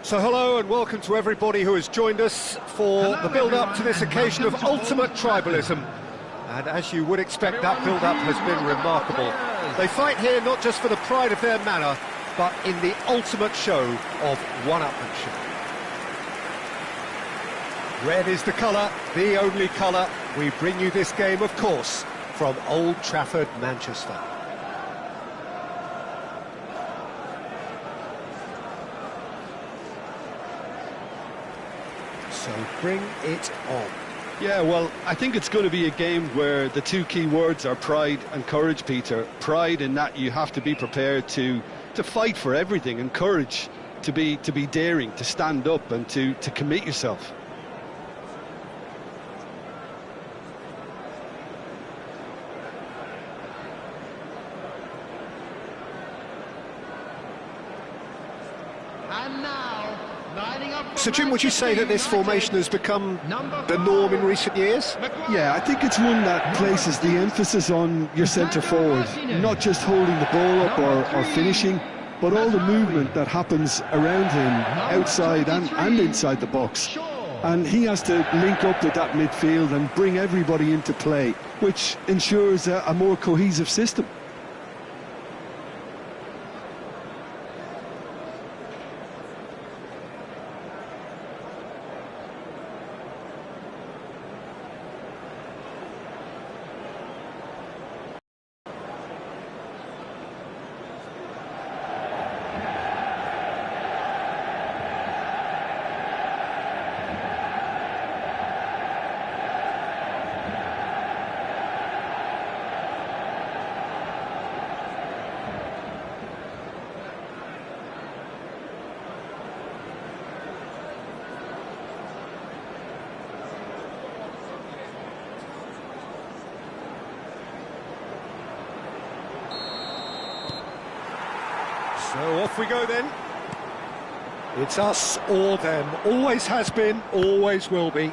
So hello and welcome to everybody who has joined us for the build-up to this occasion of ultimate tribalism. And as you would expect, that build-up has been remarkable. They fight here not just for the pride of their manor, but in the ultimate show of one-upmanship. Red is the colour, the only colour. We bring you this game, of course, from Old Trafford, Manchester. So bring it on. Yeah, well, I think it's going to be a game where the two key words are pride and courage, Peter. Pride in that you have to be prepared to fight for everything, and courage to be daring, to stand up and to commit yourself. And now, lining up. So Jim, would you say that this formation has become the norm in recent years? Yeah, I think it's one that places the emphasis on your centre forward, not just holding the ball up or finishing, but all the movement that happens around him, outside and inside the box. And he has to link up with that midfield and bring everybody into play, which ensures a more cohesive system. So off we go then. It's us or them. Always has been, always will be.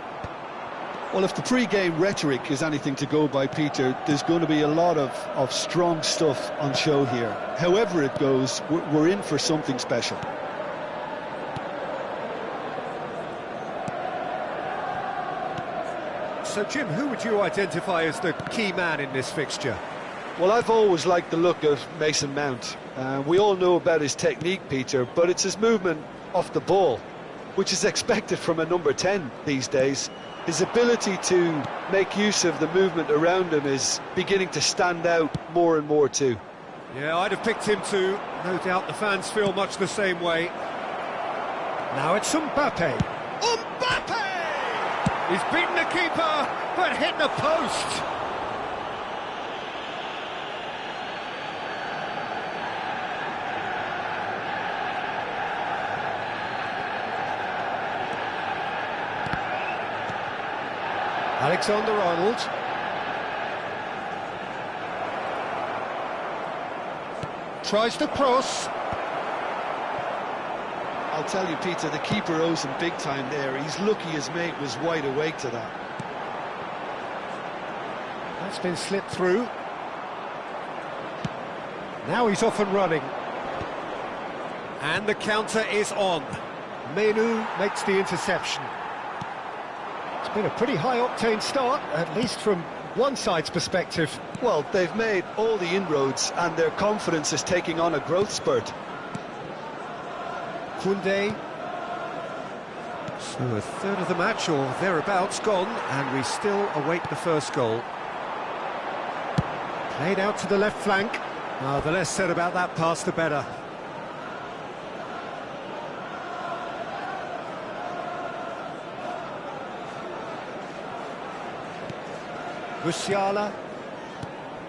Well, if the pre-game rhetoric is anything to go by, Peter, there's going to be a lot of strong stuff on show here. However it goes, we're in for something special. So Jim, who would you identify as the key man in this fixture? Well, I've always liked the look of Mason Mount. We all know about his technique, Peter, but it's his movement off the ball, which is expected from a number 10 these days. His ability to make use of the movement around him is beginning to stand out more and more too. Yeah, I'd have picked him too. No doubt the fans feel much the same way. Now it's Mbappe. Mbappe! He's beaten the keeper, but hit the post. Alexander-Arnold. Tries to cross. I'll tell you, Peter, the keeper owes him big time there. He's lucky his mate was wide awake to that. That's been slipped through. Now he's off and running. And the counter is on. Menu makes the interception. It's been a pretty high-octane start, at least from one side's perspective. Well, they've made all the inroads and their confidence is taking on a growth spurt. Koundé. So a third of the match, or thereabouts, gone, and we still await the first goal. Played out to the left flank. The less said about that pass, the better. Musiala.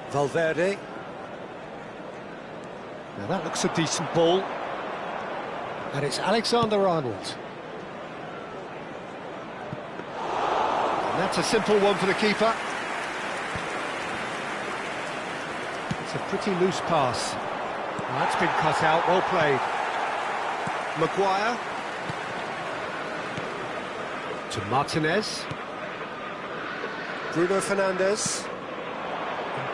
Valverde. Now that looks a decent ball. And it's Alexander-Arnold. And that's a simple one for the keeper. It's a pretty loose pass. Well, that's been cut out, well played. Maguire. To Martinez. Bruno Fernandes.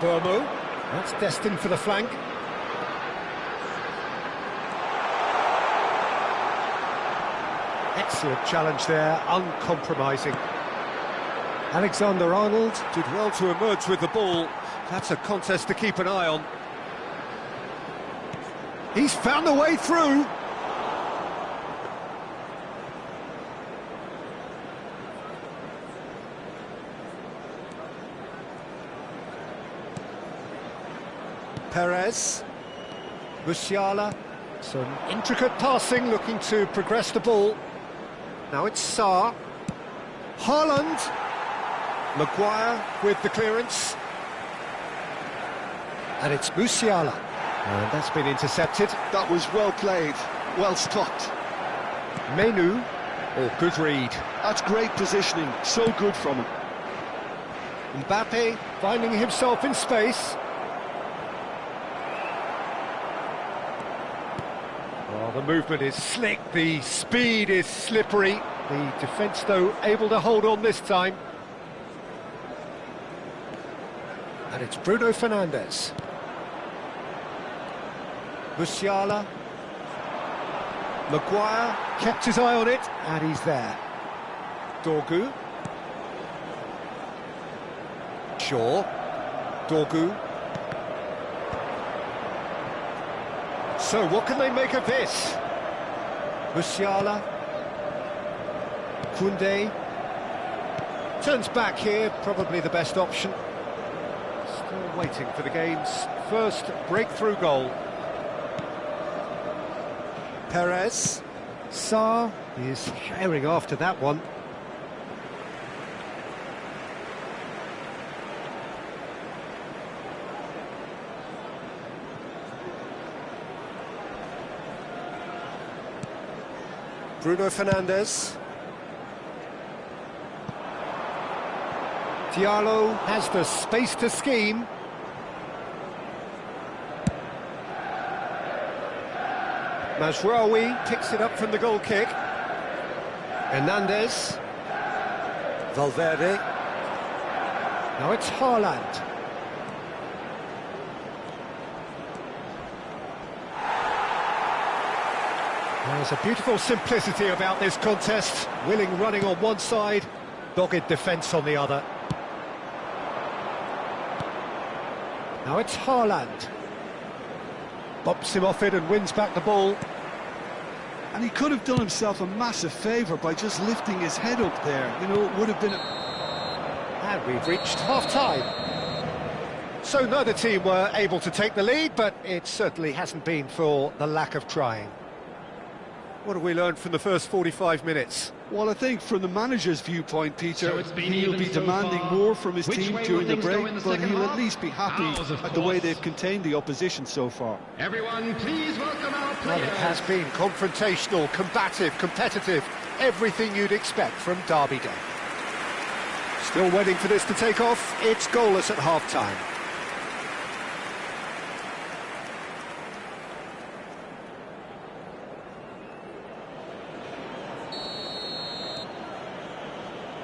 Burmo. That's destined for the flank. And Excellent challenge there, uncompromising. Alexander-Arnold did well to emerge with the ball. That's a contest to keep an eye on. He's found a way through. Perez. Musiala. Some intricate passing, looking to progress the ball. Now it's Sarr. Haaland. Maguire with the clearance. And it's Musiala. And that's been intercepted. That was well played, well stopped. Menu. Oh, good read. That's great positioning, so good from him. Mbappe finding himself in space. Oh, the movement is slick, the speed is slippery. The defence, though, able to hold on this time. And it's Bruno Fernandes. Musiala. Maguire kept his eye on it, and he's there. Dorgu. Shaw. Dorgu. So, what can they make of this? Musiala. Koundé. Turns back here, probably the best option. Still waiting for the game's first breakthrough goal. Perez. Sarr is herring after that one. Bruno Fernandes. Diallo has the space to scheme. Mazraoui picks it up from the goal kick. Hernandez. Valverde. Now it's Haaland. There's a beautiful simplicity about this contest. Willing running on one side, dogged defence on the other. Now it's Haaland. Bumps him off it and wins back the ball. And he could have done himself a massive favour by just lifting his head up there. You know, it would have been... And we've reached half-time. So neither team were able to take the lead, but it certainly hasn't been for the lack of trying. What have we learned from the first 45 minutes? Well, I think from the manager's viewpoint, Peter, So he'll be so demanding far. more from his Which team way during will the things go break, in the but second he'll half? at least be happy Ours, of at the way course. they've contained the opposition so far. Everyone, please welcome our Well, players. it has been confrontational, combative, competitive, everything you'd expect from Derby Day. Still waiting for this to take off. It's goalless at half-time.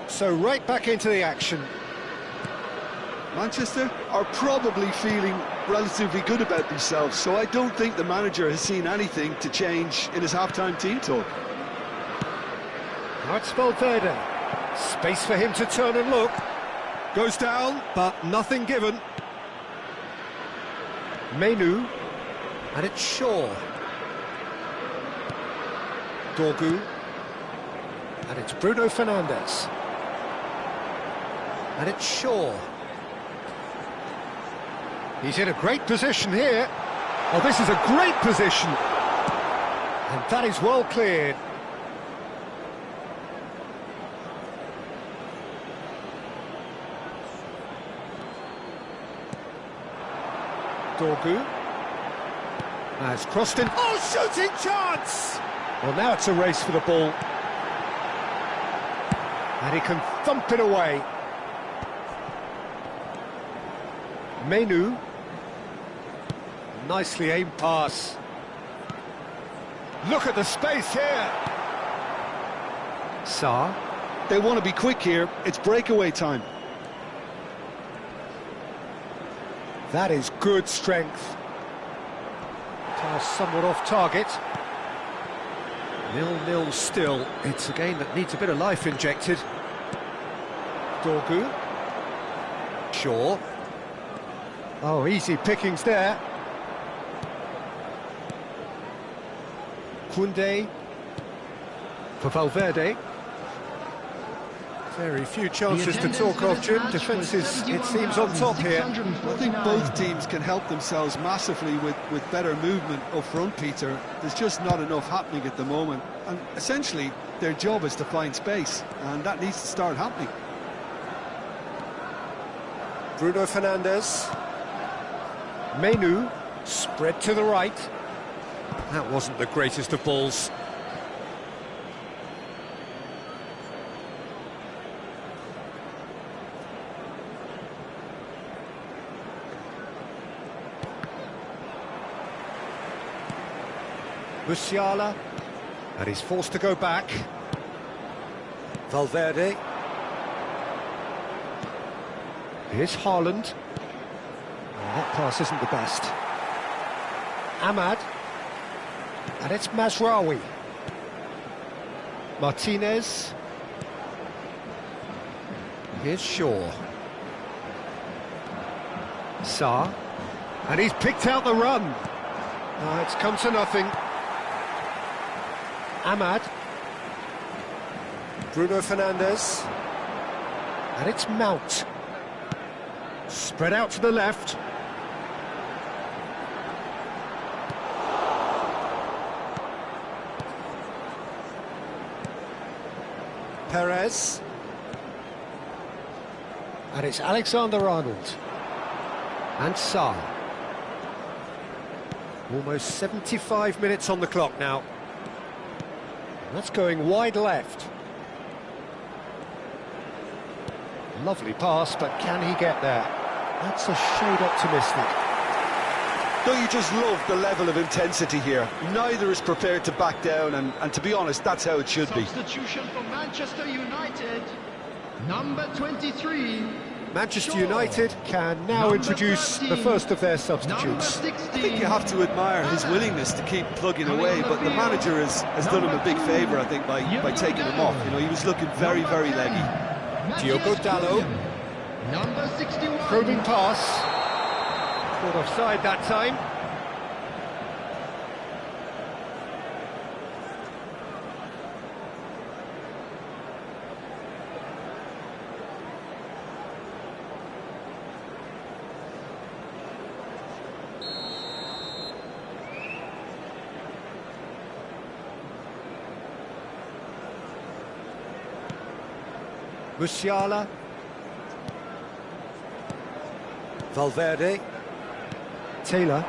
So right back into the action. Manchester are probably feeling relatively good about themselves, so I don't think the manager has seen anything to change in his half-time team talk. Now it's Valverde. Space for him to turn and look. Goes down, but nothing given. Menu. And it's Shaw. Dorgu. And it's Bruno Fernandes. And it's Shaw. He's in a great position here. Oh, this is a great position. And that is well cleared. Dorgu. Now it's crossed in. Oh, shooting chance! Well, now it's a race for the ball. And he can thump it away. Menu. Nicely aimed pass. Look at the space here. Sarr. They want to be quick here. It's breakaway time. That is good strength. Pass somewhat off target. 0-0 still. It's a game that needs a bit of life injected. Dorgu. Shaw. Oh, easy pickings there. Koundé. For Valverde. Very few chances to talk of, Jim. Defence is, it seems, on top here. I think both teams can help themselves massively with better movement up front, Peter. There's just not enough happening at the moment. And essentially, their job is to find space, and that needs to start happening. Bruno Fernandes. Menu. Spread to the right. That wasn't the greatest of balls. Musiala, and he's forced to go back. Valverde. Here's Haaland. Oh, that pass isn't the best. Ahmad. And it's Mazraoui. Martinez. Here's Shaw. Sarr. And he's picked out the run. Oh, it's come to nothing. Ahmad. Bruno Fernandes. And it's Mount. Spread out to the left. Perez. And it's Alexander-Arnold. And Sarr. Almost 75 minutes on the clock now. That's going wide left. Lovely pass, but can he get there? That's a shade optimistic. Don't you just love the level of intensity here? Neither is prepared to back down, and to be honest, that's how it should be. Substitution for Manchester United, number 23. Manchester United can now introduce the first of their substitutes. I think you have to admire his willingness to keep plugging away, but the manager has done him a big favour, I think, by taking him off. You know, he was looking very, very leggy. Diogo Dalot. Number 61. Probing pass. Caught offside that time. Musiala. Valverde. Taylor.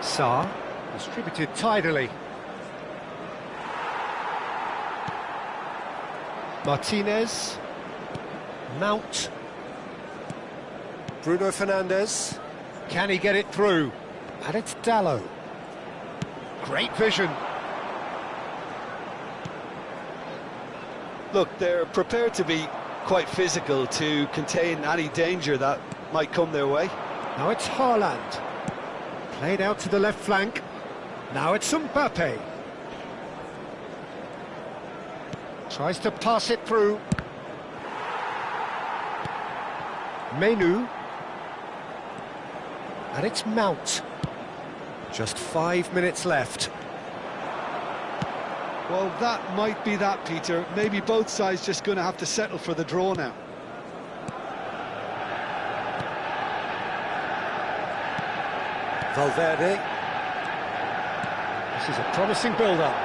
Sarr. Distributed tidily. Martinez. Mount. Bruno Fernandes. Can he get it through? And it's Dalot. Great vision. Look, they're prepared to be quite physical to contain any danger that might come their way. Now it's Haaland. Played out to the left flank. Now it's Mbappe. Tries to pass it through. Menu. And it's Mount. Just 5 minutes left. Well, that might be that, Peter. Maybe both sides just going to have to settle for the draw now. Valverde. This is a promising build-up.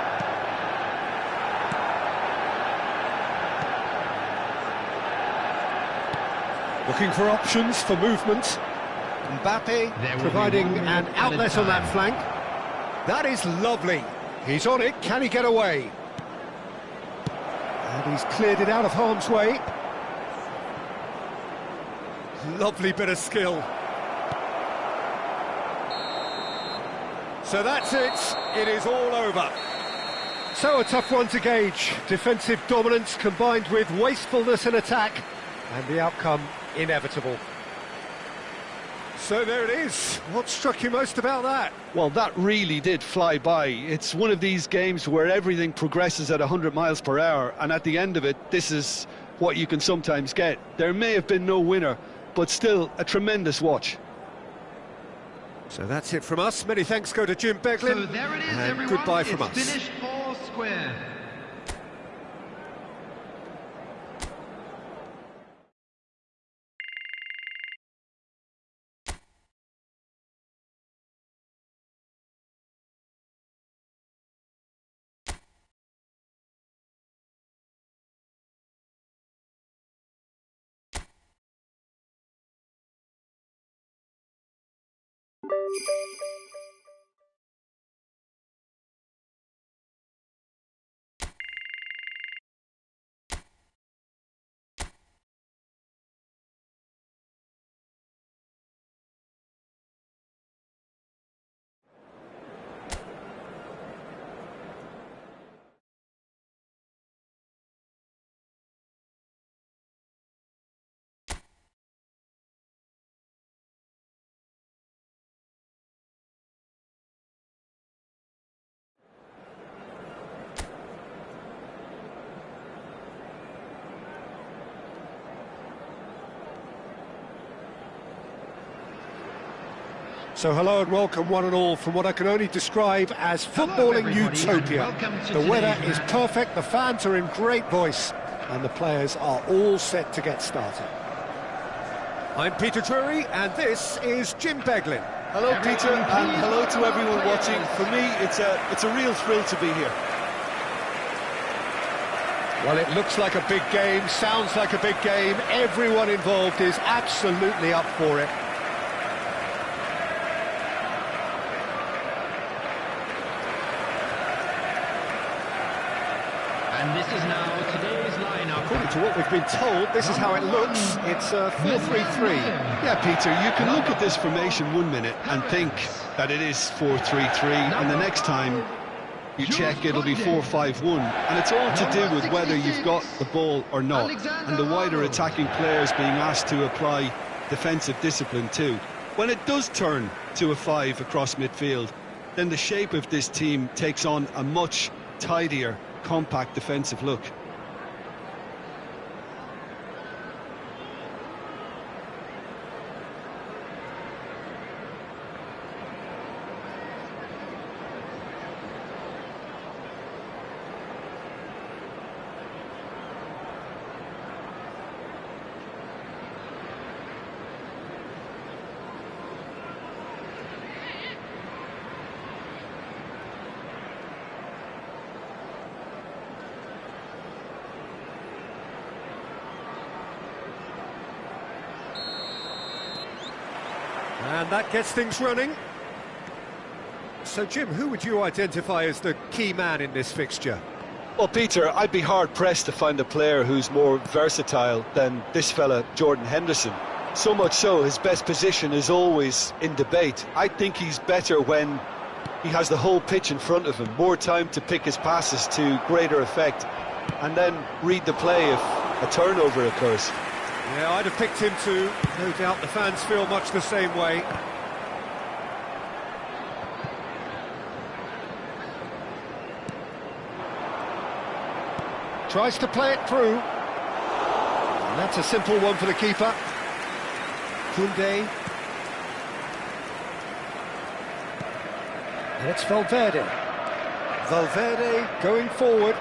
Looking for options for movement. Mbappe providing an outlet on that flank. That is lovely. He's on it, can he get away? And he's cleared it out of harm's way. Lovely bit of skill. So that's it, it is all over. So a tough one to gauge. Defensive dominance combined with wastefulness in attack, and the outcome inevitable. So there it is. What struck you most about that? Well, that really did fly by. It's one of these games where everything progresses at 100 miles per hour, and at the end of it, this is what you can sometimes get. There may have been no winner, but still a tremendous watch. So that's it from us. Many thanks go to Jim Beglin. So there it is, and everyone. goodbye from It's us. finished four square. So hello and welcome one and all from what I can only describe as footballing everybody, and utopia. welcome to The weather today's is match. perfect, the fans are in great voice, and the players are all set to get started. I'm Peter Drury, and this is Jim Beglin. Hello, Peter, and hello to everyone watching. For me, it's a real thrill to be here. Well, it looks like a big game, sounds like a big game. Everyone involved is absolutely up for it. And this is now today's lineup. According to what we've been told, this is how it looks. It's a 4-3-3. Yeah, Peter, you can look at this formation 1 minute and think that it is 4-3-3, and the next time you check it'll be 4-5-1, and it's all to do with whether you've got the ball or not, and the wider attacking players being asked to apply defensive discipline too. When it does turn to a 5 across midfield, then the shape of this team takes on a much tidier, compact defensive look. And that gets things running. So, Jim, who would you identify as the key man in this fixture? Well, Peter, I'd be hard-pressed to find a player who's more versatile than this fella, Jordan Henderson. So much so, his best position is always in debate. I think he's better when he has the whole pitch in front of him, more time to pick his passes to greater effect, and then read the play if a turnover occurs. Yeah, I'd have picked him too. No doubt the fans feel much the same way. Tries to play it through. And that's a simple one for the keeper. Koundé. And it's Valverde. Valverde going forward.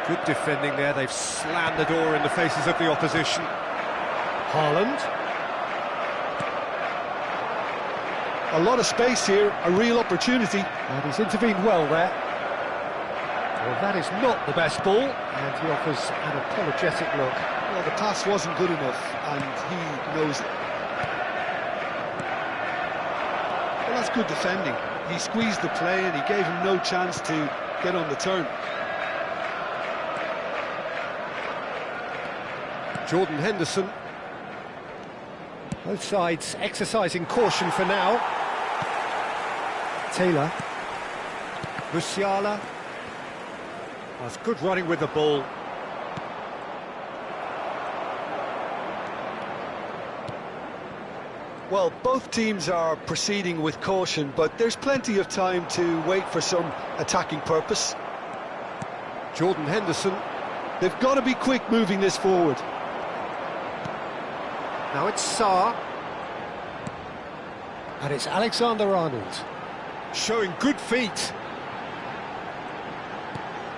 Good defending there, they've slammed the door in the faces of the opposition. Haaland. A lot of space here, a real opportunity. And he's intervened well there. Well, that is not the best ball, and he offers an apologetic look. Well, the pass wasn't good enough, and he knows it. Well, that's good defending. He squeezed the play and he gave him no chance to get on the turn. Jordan Henderson. Both sides exercising caution for now. Taylor. Musiala. That's good running with the ball. Well, both teams are proceeding with caution, but there's plenty of time to wait for some attacking purpose. Jordan Henderson. They've got to be quick moving this forward. Now it's Sarr. And it's Alexander-Arnold. Showing good feet.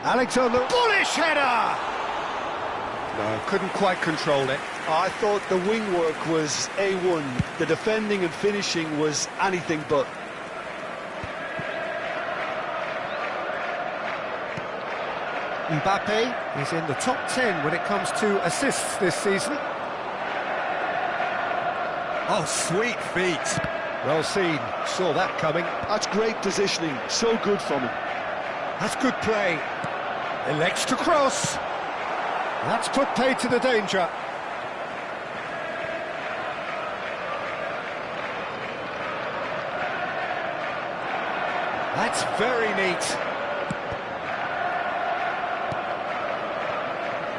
Alexander, bullish header! No, couldn't quite control it. I thought the wing work was A1. The defending and finishing was anything but. Mbappe is in the top 10 when it comes to assists this season. Oh, sweet feet. Well seen, saw that coming. That's great positioning, so good from him. That's good play. Elects to cross. That's put paid to the danger. That's very neat.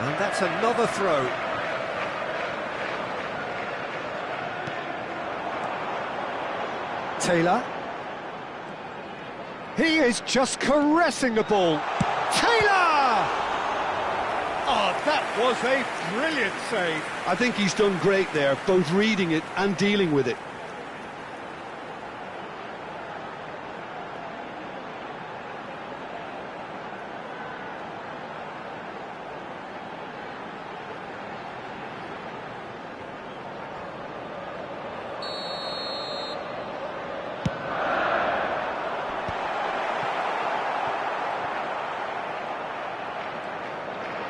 And that's another throw. Taylor. He is just caressing the ball. Taylor! Oh, that was a brilliant save. I think he's done great there, both reading it and dealing with it.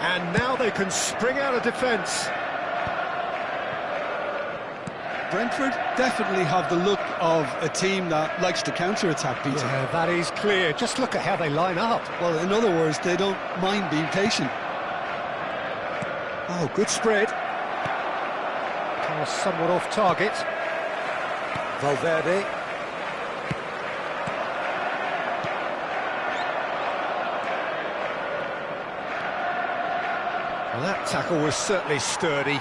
And now they can spring out of defence. Brentford definitely have the look of a team that likes to counter-attack, Peter. Yeah, that is clear. Just look at how they line up. Well, in other words, they don't mind being patient. Oh, good spread. Pass somewhat off target. Valverde. Well, that tackle was certainly sturdy.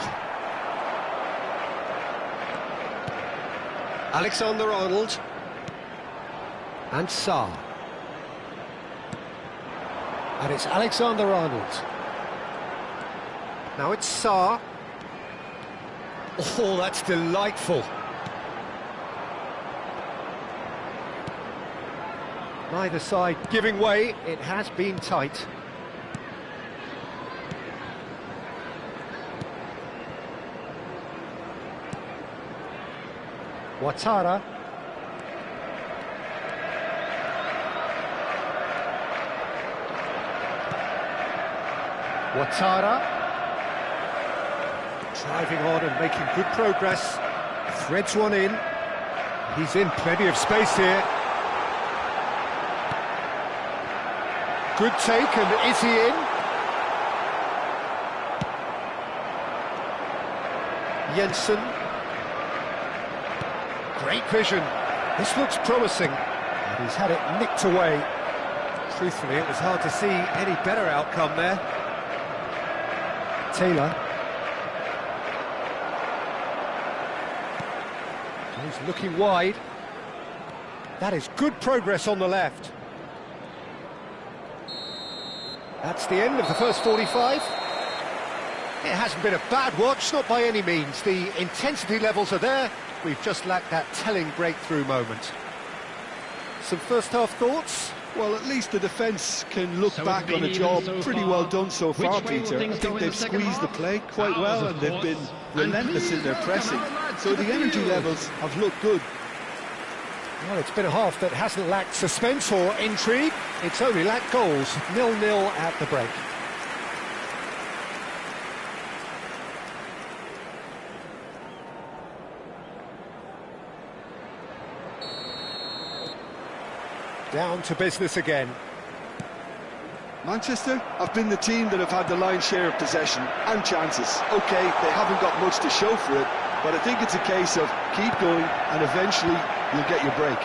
Alexander-Arnold. And Sarr. And it's Alexander-Arnold. Now it's Sarr. Oh, that's delightful. Neither side giving way. It has been tight. Ouattara. Ouattara. Driving on and making good progress. Threads one in. He's in plenty of space here. Good take, and is he in? Jensen. Great vision. This looks promising. And he's had it nicked away. Truthfully, it was hard to see any better outcome there. Taylor. He's looking wide. That is good progress on the left. That's the end of the first 45. It hasn't been a bad watch, not by any means. The intensity levels are there. We've just lacked that telling breakthrough moment. Some first-half thoughts? Well, at least the defence can look back on a job pretty well done so far, Peter. I think they've squeezed the play quite well and they've been relentless in their pressing. So the energy levels have looked good. Well, it's been a half that hasn't lacked suspense or intrigue. It's only lacked goals. 0-0 at the break. Down to business again. Manchester have been the team that have had the lion's share of possession and chances. OK, they haven't got much to show for it, but I think it's a case of keep going and eventually you'll get your break.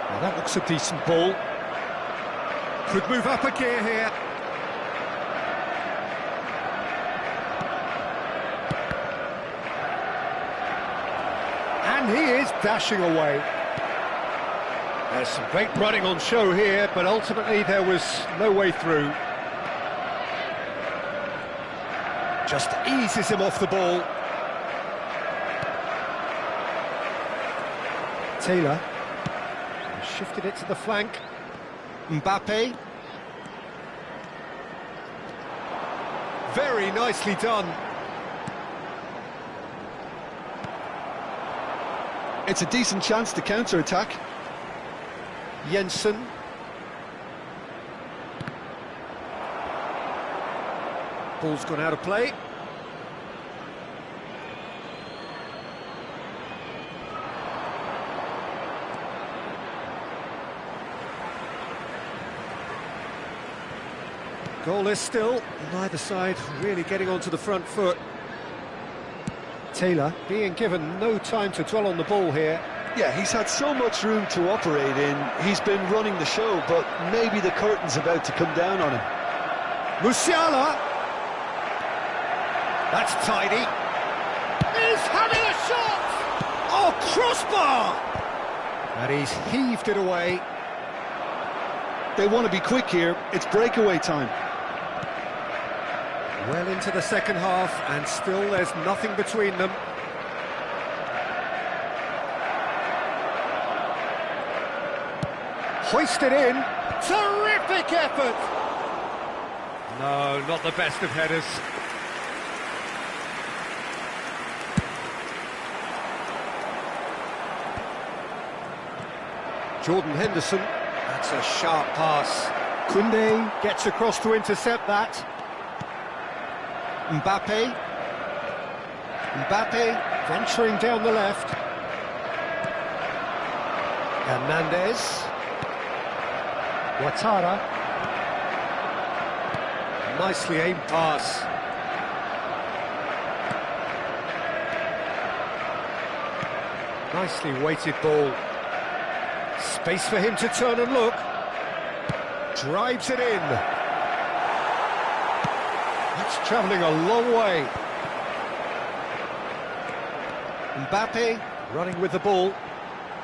Well, that looks a decent ball. Could move up a gear here. he is dashing away. There's some great running on show here, but ultimately there was no way through. Just eases him off the ball. Taylor shifted it to the flank. Mbappe. Very nicely done. It's a decent chance to counter-attack. Jensen. Ball's gone out of play. Goalless still, neither side really getting onto the front foot. Taylor being given no time to dwell on the ball here. Yeah, he's had so much room to operate in. He's been running the show, but maybe the curtain's about to come down on him. Musiala. That's tidy. He's having a shot! Oh, crossbar! And he's heaved it away. They want to be quick here. It's breakaway time. Well into the second half, and still there's nothing between them. Hoisted in. Terrific effort! No, not the best of headers. Jordan Henderson. That's a sharp pass. Koundé gets across to intercept that. Mbappe. Mbappe venturing down the left. Hernandez. Ouattara. Nicely aimed pass. Nicely weighted ball. Space for him to turn and look. Drives it in. It's travelling a long way. Mbappe running with the ball.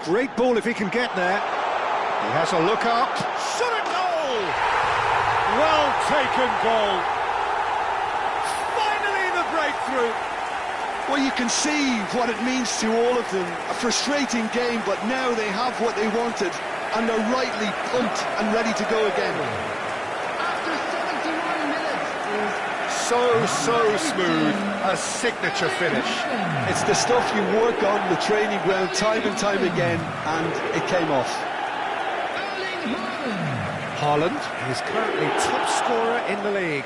Great ball if he can get there. He has a look up. Shot at goal! Well taken goal. Finally the breakthrough. Well, you can see what it means to all of them. A frustrating game, but now they have what they wanted, and they're rightly pumped and ready to go again. After 71 minutes. So smooth. A signature finish. It's the stuff you work on the training ground time and time again, and it came off. Erling Haaland. Haaland is currently top scorer in the league.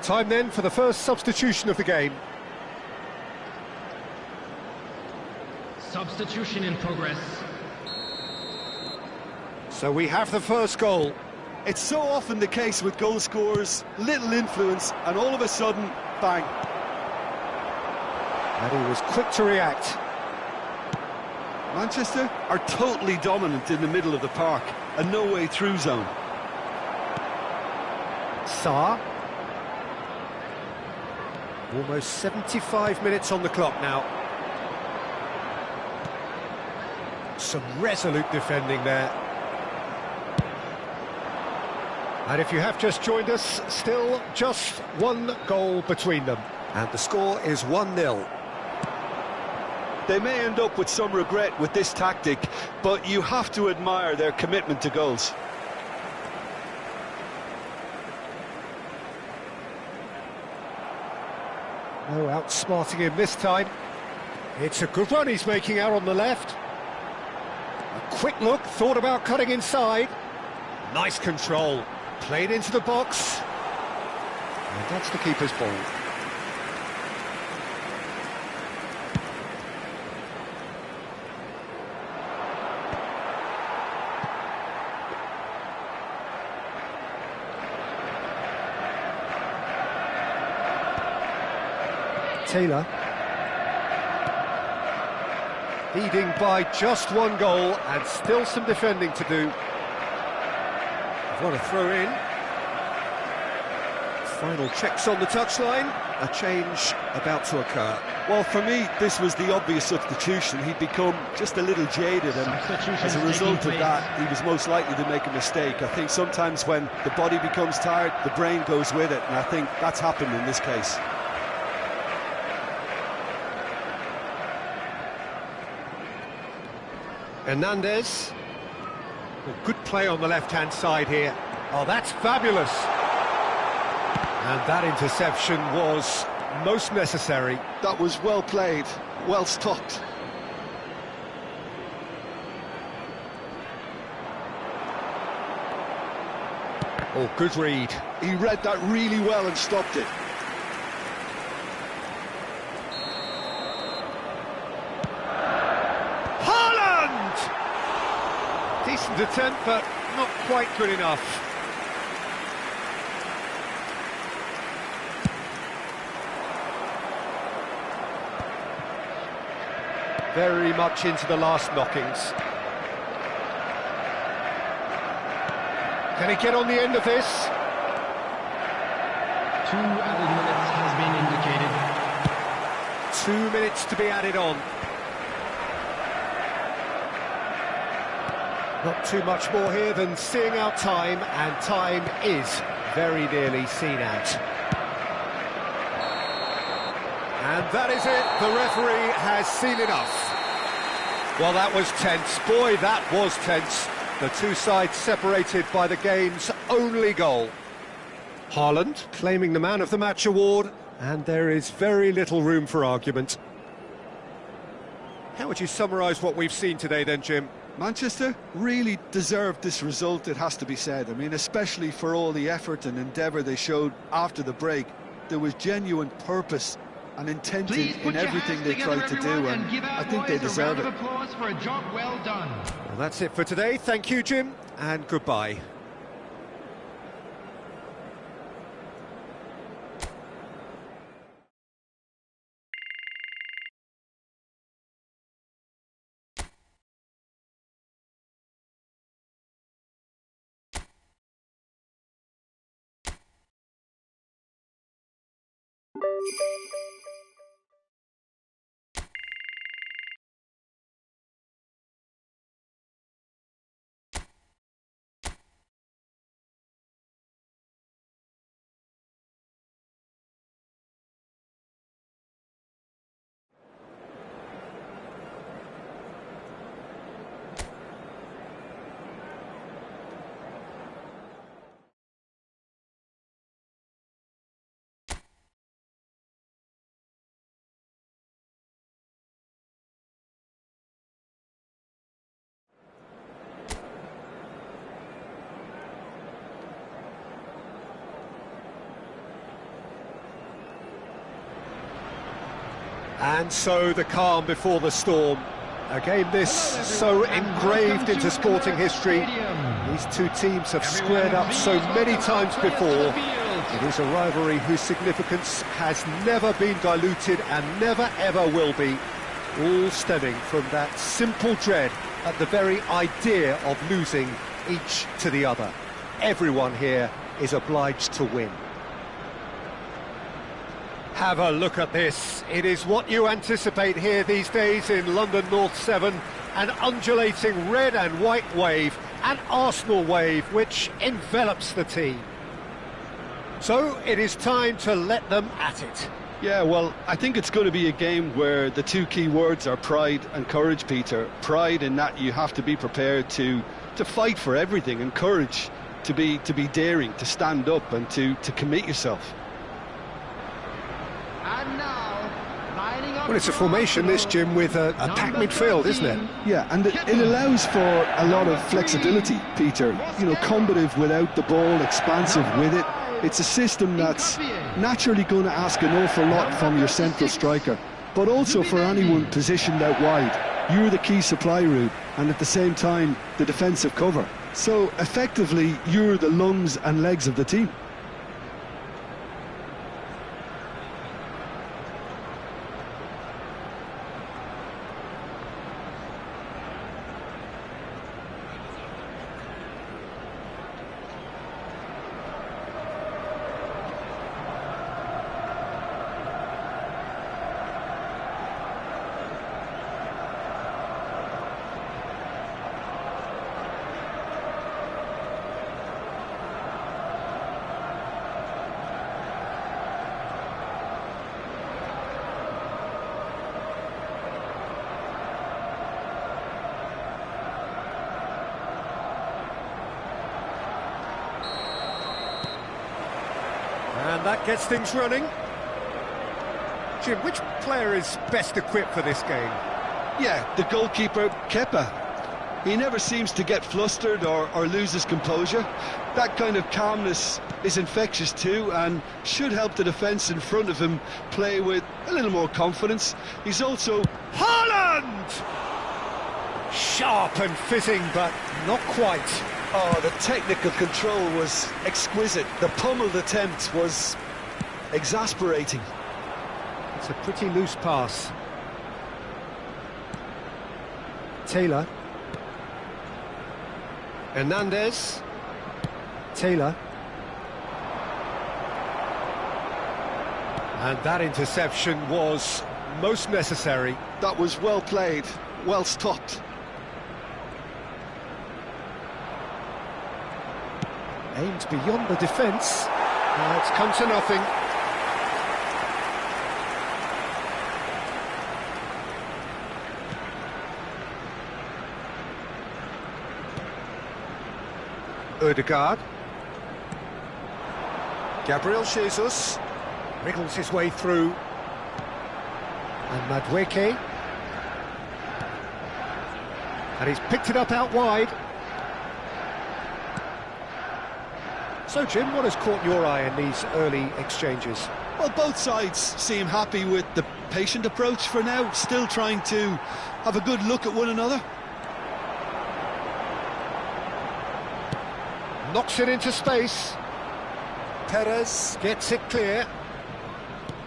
Time then for the first substitution of the game. Substitution in progress. So we have the first goal. It's so often the case with goal scorers, little influence, and all of a sudden, bang. And he was quick to react. Manchester are totally dominant in the middle of the park, a no-way through zone. Sarr. Almost 75 minutes on the clock now. Some resolute defending there. And if you have just joined us, still just one goal between them. And the score is 1-0. They may end up with some regret with this tactic, but you have to admire their commitment to goals. No outsmarting him this time. It's a good run he's making out on the left. A quick look, thought about cutting inside. Nice control. Played into the box. And that's the keeper's ball. Taylor. Leading by just one goal and still some defending to do. What a throw in. Final checks on the touchline. A change about to occur. Well, for me, this was the obvious substitution. He'd become just a little jaded, and as a result of that, he was most likely to make a mistake. I think sometimes when the body becomes tired, the brain goes with it, and I think that's happened in this case. Hernandez. A good play on the left-hand side here. Oh, that's fabulous. And that interception was most necessary. That was well played, well stopped. Oh, good read. He read that really well and stopped it. Haaland! Decent attempt, but not quite good enough. Very much into the last knockings. Can he get on the end of this? 2 added minutes has been indicated. 2 minutes to be added on. Not too much more here than seeing out time, and time is very nearly seen out. And that is it, the referee has seen enough. Well, that was tense. Boy, that was tense. The two sides separated by the game's only goal. Haaland claiming the Man of the Match award, and there is very little room for argument. How would you summarise what we've seen today then, Jim? Manchester really deserved this result, it has to be said. I mean, especially for all the effort and endeavour they showed after the break. There was genuine purpose and intent in everything they tried to do, and I think they deserve it. Applause for a job well done. Well, that's it for today. Thank you, Jim, and goodbye. And so the calm before the storm. A game this so engraved into sporting history. These two teams have squared up so many times before. It is a rivalry whose significance has never been diluted and never ever will be. All stemming from that simple dread at the very idea of losing each to the other. Everyone here is obliged to win. Have a look at this. It is what you anticipate here these days in London North 7. An undulating red and white wave, an Arsenal wave which envelops the team. So it is time to let them at it. Yeah, well, I think it's going to be a game where the two key words are pride and courage, Peter. Pride in that you have to be prepared to fight for everything, and courage to be daring, to stand up and to commit yourself. And now, lining up. Well, it's a formation, this, Jim, with a packed midfield, isn't it? Yeah, and it allows for a lot of flexibility, Peter. You know, combative without the ball, expansive with it. It's a system that's naturally going to ask an awful lot from your central striker, but also for anyone positioned out wide. You're the key supply route, and at the same time, the defensive cover. So, effectively, you're the lungs and legs of the team. And that gets things running. Jim, which player is best equipped for this game? Yeah, the goalkeeper, Kepa. He never seems to get flustered or lose his composure. That kind of calmness is infectious too, and should help the defence in front of him play with a little more confidence. He's also... Haaland! Sharp and fizzing, but not quite. Oh, the technical control was exquisite. The pummeled attempt was exasperating. It's a pretty loose pass. Taylor. Hernandez. Taylor. And that interception was most necessary. That was well played, well stopped. Aimed beyond the defence. It's come to nothing. Ødegaard. Gabriel Jesus wriggles his way through. And Madueke. And he's picked it up out wide. So, Jim, what has caught your eye in these early exchanges? Well, both sides seem happy with the patient approach for now, still trying to have a good look at one another. Knocks it into space. Perez gets it clear.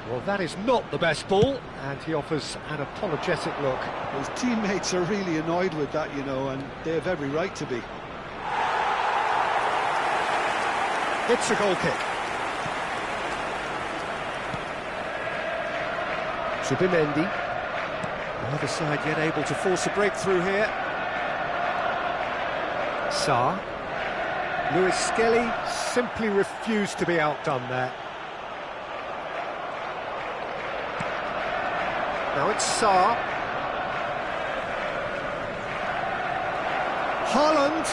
Well, that is not the best ball, and he offers an apologetic look. His teammates are really annoyed with that, you know, and they have every right to be. It's a goal kick. Zubimendi. The other side yet able to force a breakthrough here. Sarr. Lewis Skelly simply refused to be outdone there. Now it's Sarr. Haaland.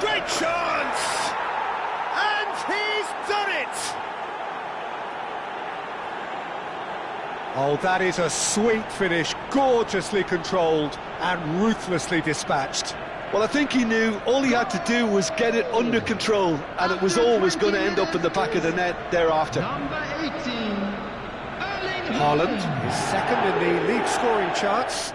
Great chance! And he's done it! Oh, that is a sweet finish, gorgeously controlled and ruthlessly dispatched. Well, I think he knew all he had to do was get it under control, and it was always going to end up in the back of the net thereafter. Number 18, Erling Haaland is second in the league scoring charts.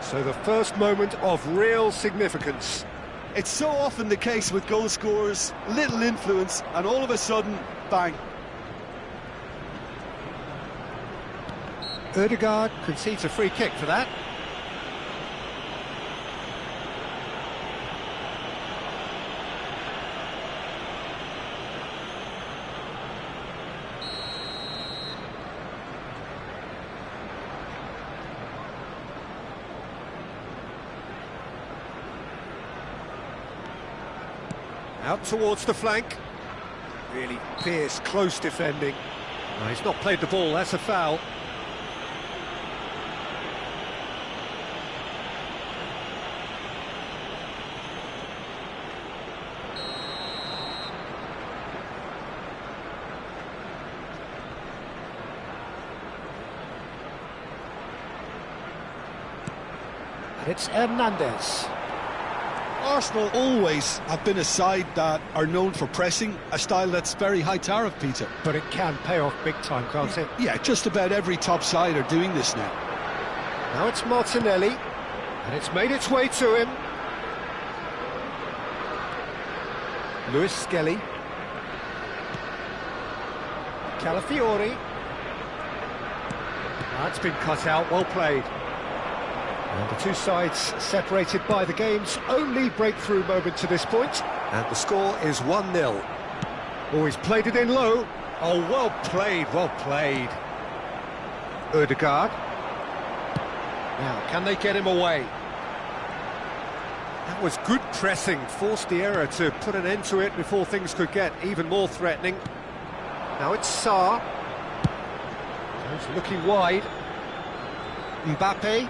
So the first moment of real significance. It's so often the case with goal scorers, little influence, and all of a sudden, bang. Ødegaard concedes a free kick for that. Out towards the flank. Really fierce, close defending. No, he's not played the ball, that's a foul. And it's Hernandez. Arsenal always have been a side that are known for pressing, a style that's very high tariff, Peter. But it can pay off big time, can't it? Yeah, just about every top side are doing this now. Now it's Martinelli, and it's made its way to him. Lewis Skelly. Calafiori. That's been cut out, well played. And the two sides separated by the game's only breakthrough moment to this point. And the score is 1-0. Oh, he's played it in low. Oh, well played, well played. Ødegaard. Now, can they get him away? That was good pressing, forced the error to put an end to it before things could get even more threatening. Now it's Sarr. He's looking wide. Mbappe.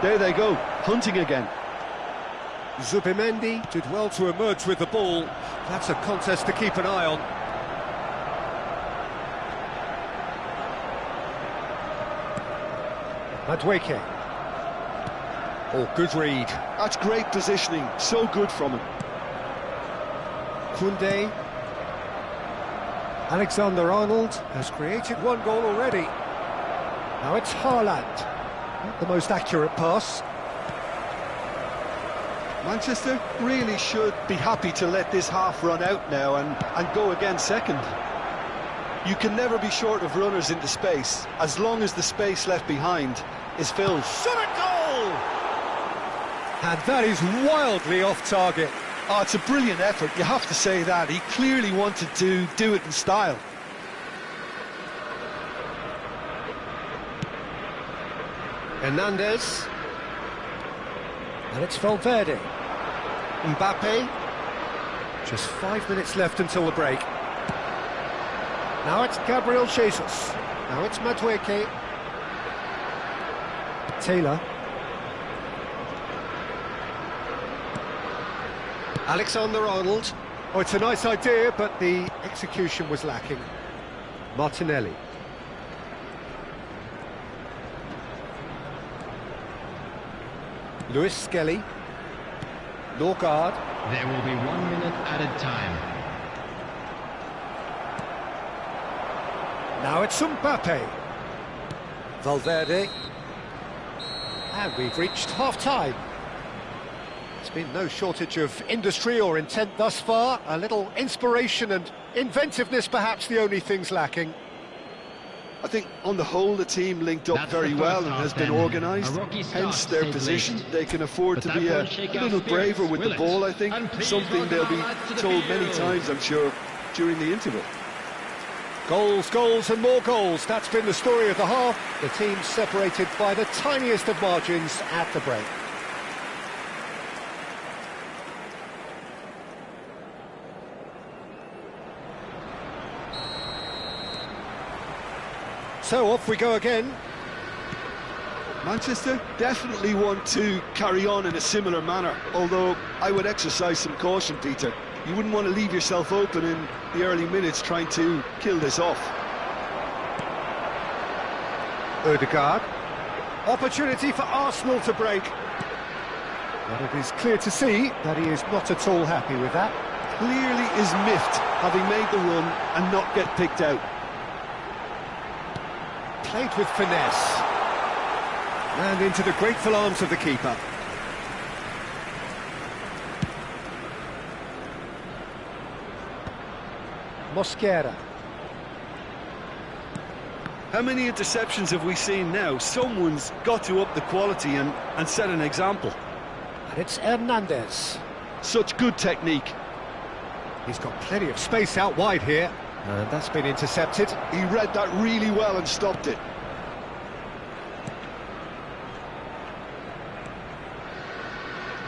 There they go, hunting again. Zubimendi did well to emerge with the ball. That's a contest to keep an eye on. Madueke. Oh, good read. That's great positioning, so good from him. Koundé. Alexander-Arnold has created one goal already. Now it's Haaland. Not the most accurate pass. Manchester really should be happy to let this half run out now and go again second. You can never be short of runners into space, as long as the space left behind is filled. Shot at goal! And that is wildly off target. Oh, it's a brilliant effort, you have to say that. He clearly wanted to do it in style. Hernandez. And it's Valverde. Mbappe. Just 5 minutes left until the break. Now it's Gabriel Jesus. Now it's Madueke. Taylor. Alexander-Arnold. Oh, it's a nice idea, but the execution was lacking. Martinelli. Lewis Skelly. Norgard. There will be 1 minute added time. Now it's Mbappe. Valverde. And we've reached half-time. There's been no shortage of industry or intent thus far. A little inspiration and inventiveness, perhaps the only things lacking. I think on the whole the team linked up That's very the well first and half has been then. organised, A rocky start, hence to their say the position. least. They can afford But to that be a won't shake our little spirits, braver with will the it? ball, I think. And please Something they'll be welcome our lads to the told many field. times, I'm sure, during the interval. Goals, goals and more goals. That's been the story of the half. The team separated by the tiniest of margins at the break. So off we go again. Manchester definitely want to carry on in a similar manner, although I would exercise some caution, Peter. You wouldn't want to leave yourself open in the early minutes trying to kill this off. Ødegaard. Opportunity for Arsenal to break. But it is clear to see that he is not at all happy with that. Clearly is miffed, having made the run and not get picked out. Played with finesse. And into the grateful arms of the keeper. Mosquera. How many interceptions have we seen now? Someone's got to up the quality and set an example. And it's Hernandez. Such good technique. He's got plenty of space out wide here. And that's been intercepted. He read that really well and stopped it.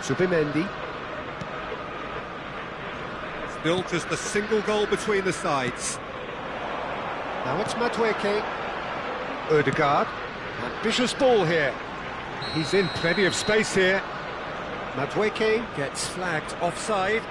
Zubimendi. Still just a single goal between the sides. Now it's Madueke. Ødegaard. Ambitious ball here. He's in plenty of space here. Madueke gets flagged offside.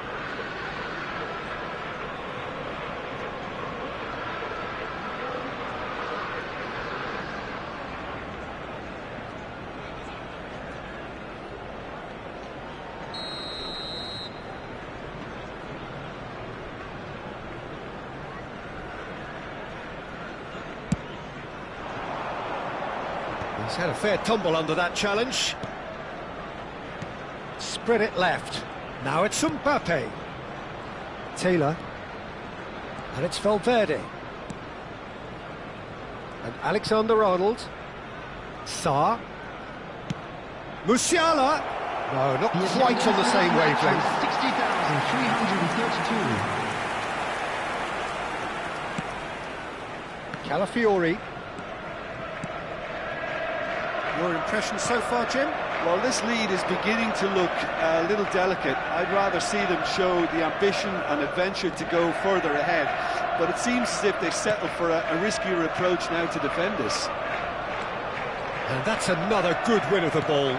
He's had a fair tumble under that challenge. Spread it left. Now it's Mbappe. Taylor. And it's Valverde. And Alexander-Arnold. Sarr. Musiala. No, not quite on the same wavelength. 60,332. Calafiori. Your impression so far, Jim? Well, this lead is beginning to look a little delicate. I'd rather see them show the ambition and adventure to go further ahead. But it seems as if they settle for a riskier approach now to defend this. And that's another good win of the ball.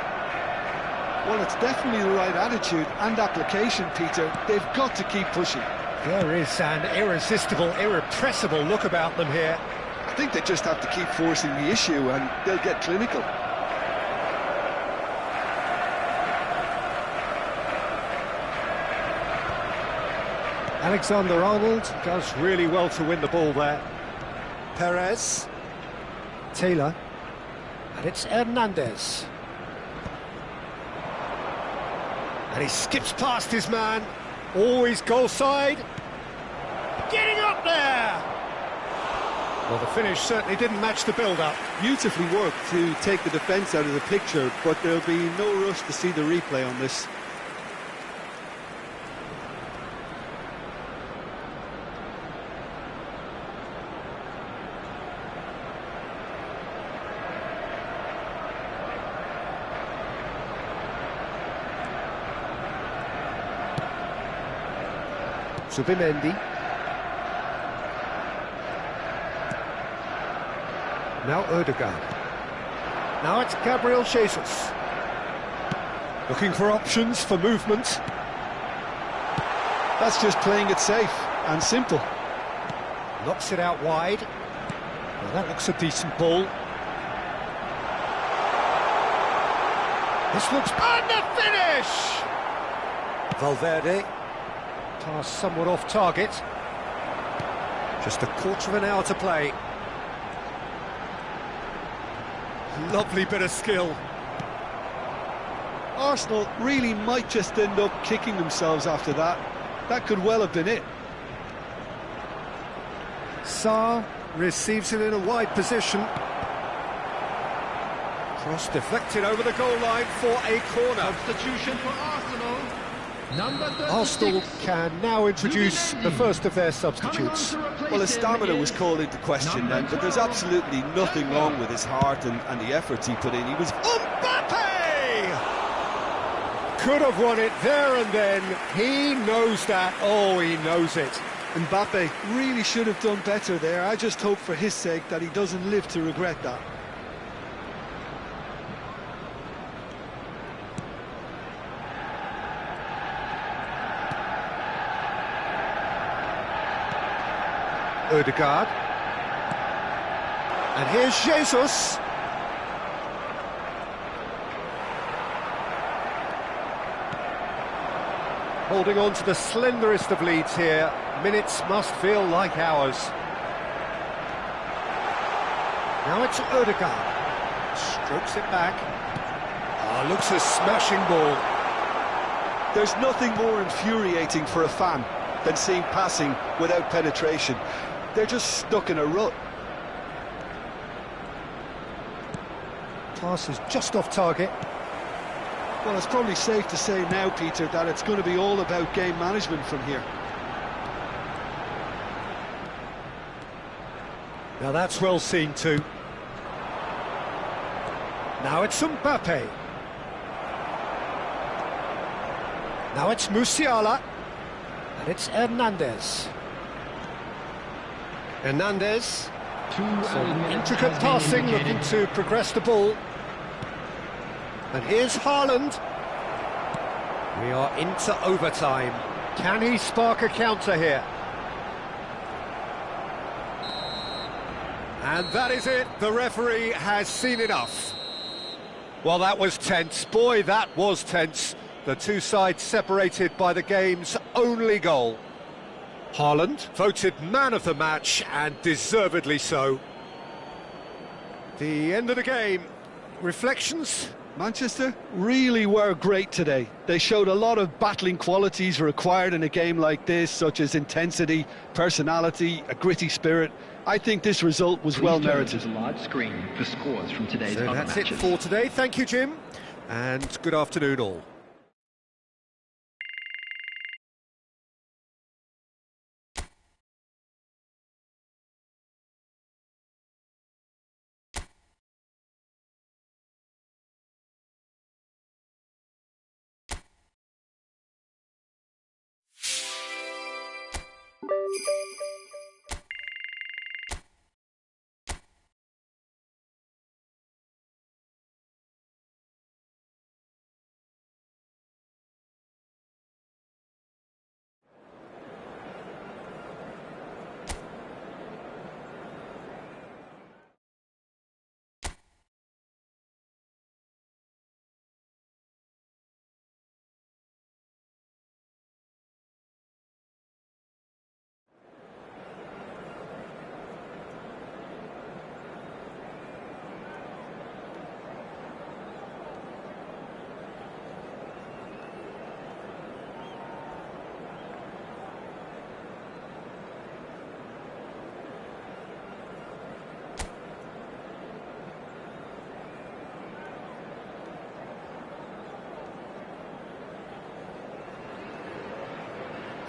Well, it's definitely the right attitude and application, Peter. They've got to keep pushing. There is an irresistible, irrepressible look about them here. I think they just have to keep forcing the issue and they'll get clinical. Alexander-Arnold does really well to win the ball there. Perez. Taylor. And it's Hernandez. And he skips past his man. Always goal side. Getting up there! Well, the finish certainly didn't match the build-up. Beautifully worked to take the defence out of the picture, but there'll be no rush to see the replay on this. Zubimendi. Now Ødegaard. Now it's Gabriel Jesus. Looking for options for movement. That's just playing it safe and simple. Knocks it out wide. Well, that looks a decent ball. This looks... And the finish! Valverde. Pass somewhat off target. Just a quarter of an hour to play. Lovely bit of skill. Arsenal really might just end up kicking themselves after that. That could well have been it. Sarr receives it in a wide position. Cross deflected over the goal line for a corner. Substitution for Arsenal. Number 36. Arsenal can now introduce the first of their substitutes. Well, his stamina was called into question then, but there's absolutely nothing wrong with his heart and the efforts he put in. He was... Mbappe! Could have won it there and then. He knows that. Oh, he knows it. Mbappe really should have done better there. I just hope for his sake that he doesn't live to regret that. Ødegaard. And here's Jesus. Holding on to the slenderest of leads here. Minutes must feel like hours. Now it's Ødegaard. Strokes it back. Oh, looks a smashing ball. There's nothing more infuriating for a fan than seeing passing without penetration. They're just stuck in a rut. Pass is just off target. Well, it's probably safe to say now, Peter, that it's going to be all about game management from here. Now that's well seen too. Now it's Mbappe. Now it's Musiala. And it's Hernandez. Hernandez. Some intricate passing, looking to progress the ball. And here's Haaland. We are into overtime. Can he spark a counter here? And that is it. The referee has seen enough. Well, that was tense. Boy, that was tense. The two sides separated by the game's only goal. Haaland voted man of the match, and deservedly so. The end of the game. Reflections? Manchester really were great today. They showed a lot of battling qualities required in a game like this, such as intensity, personality, a gritty spirit. I think this result was well merited. Please turn to the large screen for scores from today's So other that's matches. it for today. Thank you, Jim, and good afternoon all.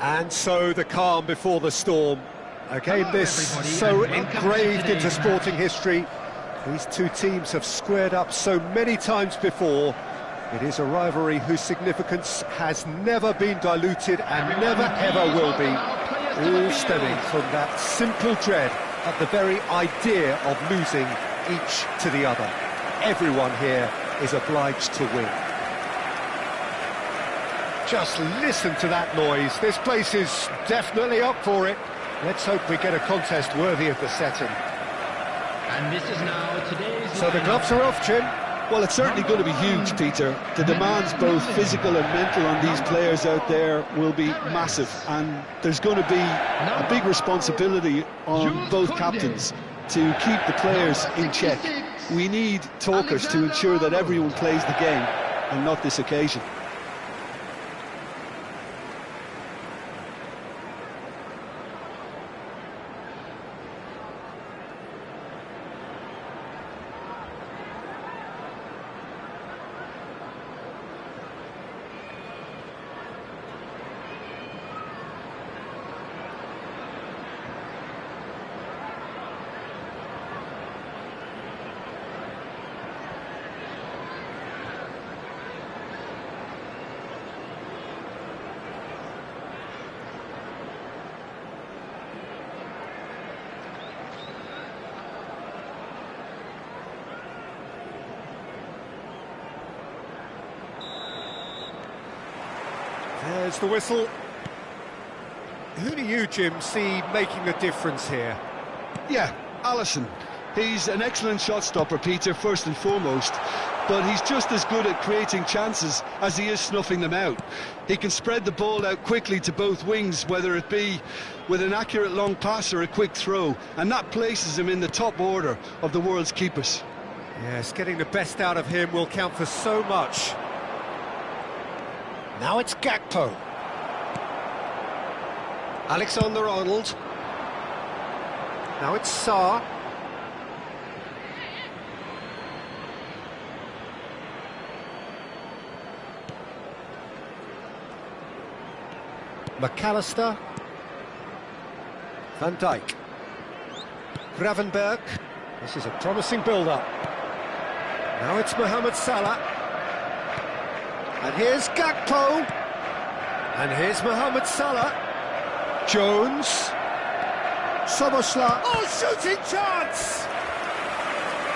And so the calm before the storm. Again, this so engraved into sporting history. These two teams have squared up so many times before. It is a rivalry whose significance has never been diluted and never ever will be, all stemming from that simple dread at the very idea of losing each to the other. Everyone here is obliged to win. Just listen to that noise. This place is definitely up for it. Let's hope we get a contest worthy of the setting. And this is now today's So the gloves are off, Jim. Well, it's certainly going to be huge, Peter. The demands, both physical and mental, on these players out there will be massive, and there's going to be a big responsibility on both captains to keep the players in check. We need talkers to ensure that everyone plays the game, and not this occasion. There's the whistle. Who do you, Jim, see making the difference here? Yeah, Alisson. He's an excellent shot stopper, Peter, first and foremost, but he's just as good at creating chances as he is snuffing them out. He can spread the ball out quickly to both wings, whether it be with an accurate long pass or a quick throw, and that places him in the top order of the world's keepers. Yes, getting the best out of him will count for so much. Now it's Gakpo. Alexander-Arnold. Now it's Sarr. McAllister. Van Dijk. Gravenberg. This is a promising build-up. Now it's Mohamed Salah. And here's Gakpo. And here's Mohamed Salah. Jones. Szoboszlai. Oh, shooting chance!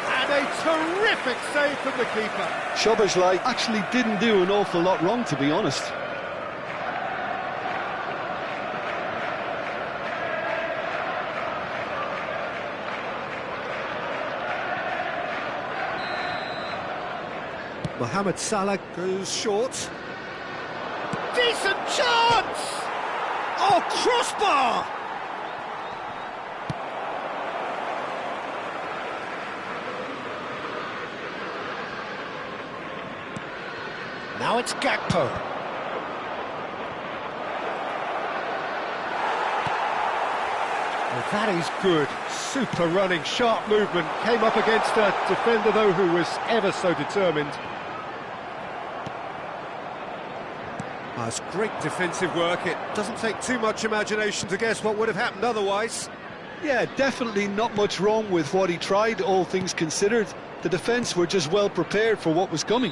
And a terrific save from the keeper. Szoboszlai actually didn't do an awful lot wrong, to be honest. Mohamed Salah goes short. Decent chance! Oh, crossbar! Now it's Gakpo. Well, that is good. Super running, sharp movement. Came up against a defender, though, who was ever so determined. That's great defensive work. It doesn't take too much imagination to guess what would have happened otherwise. Yeah, definitely not much wrong with what he tried, all things considered. The defence were just well prepared for what was coming.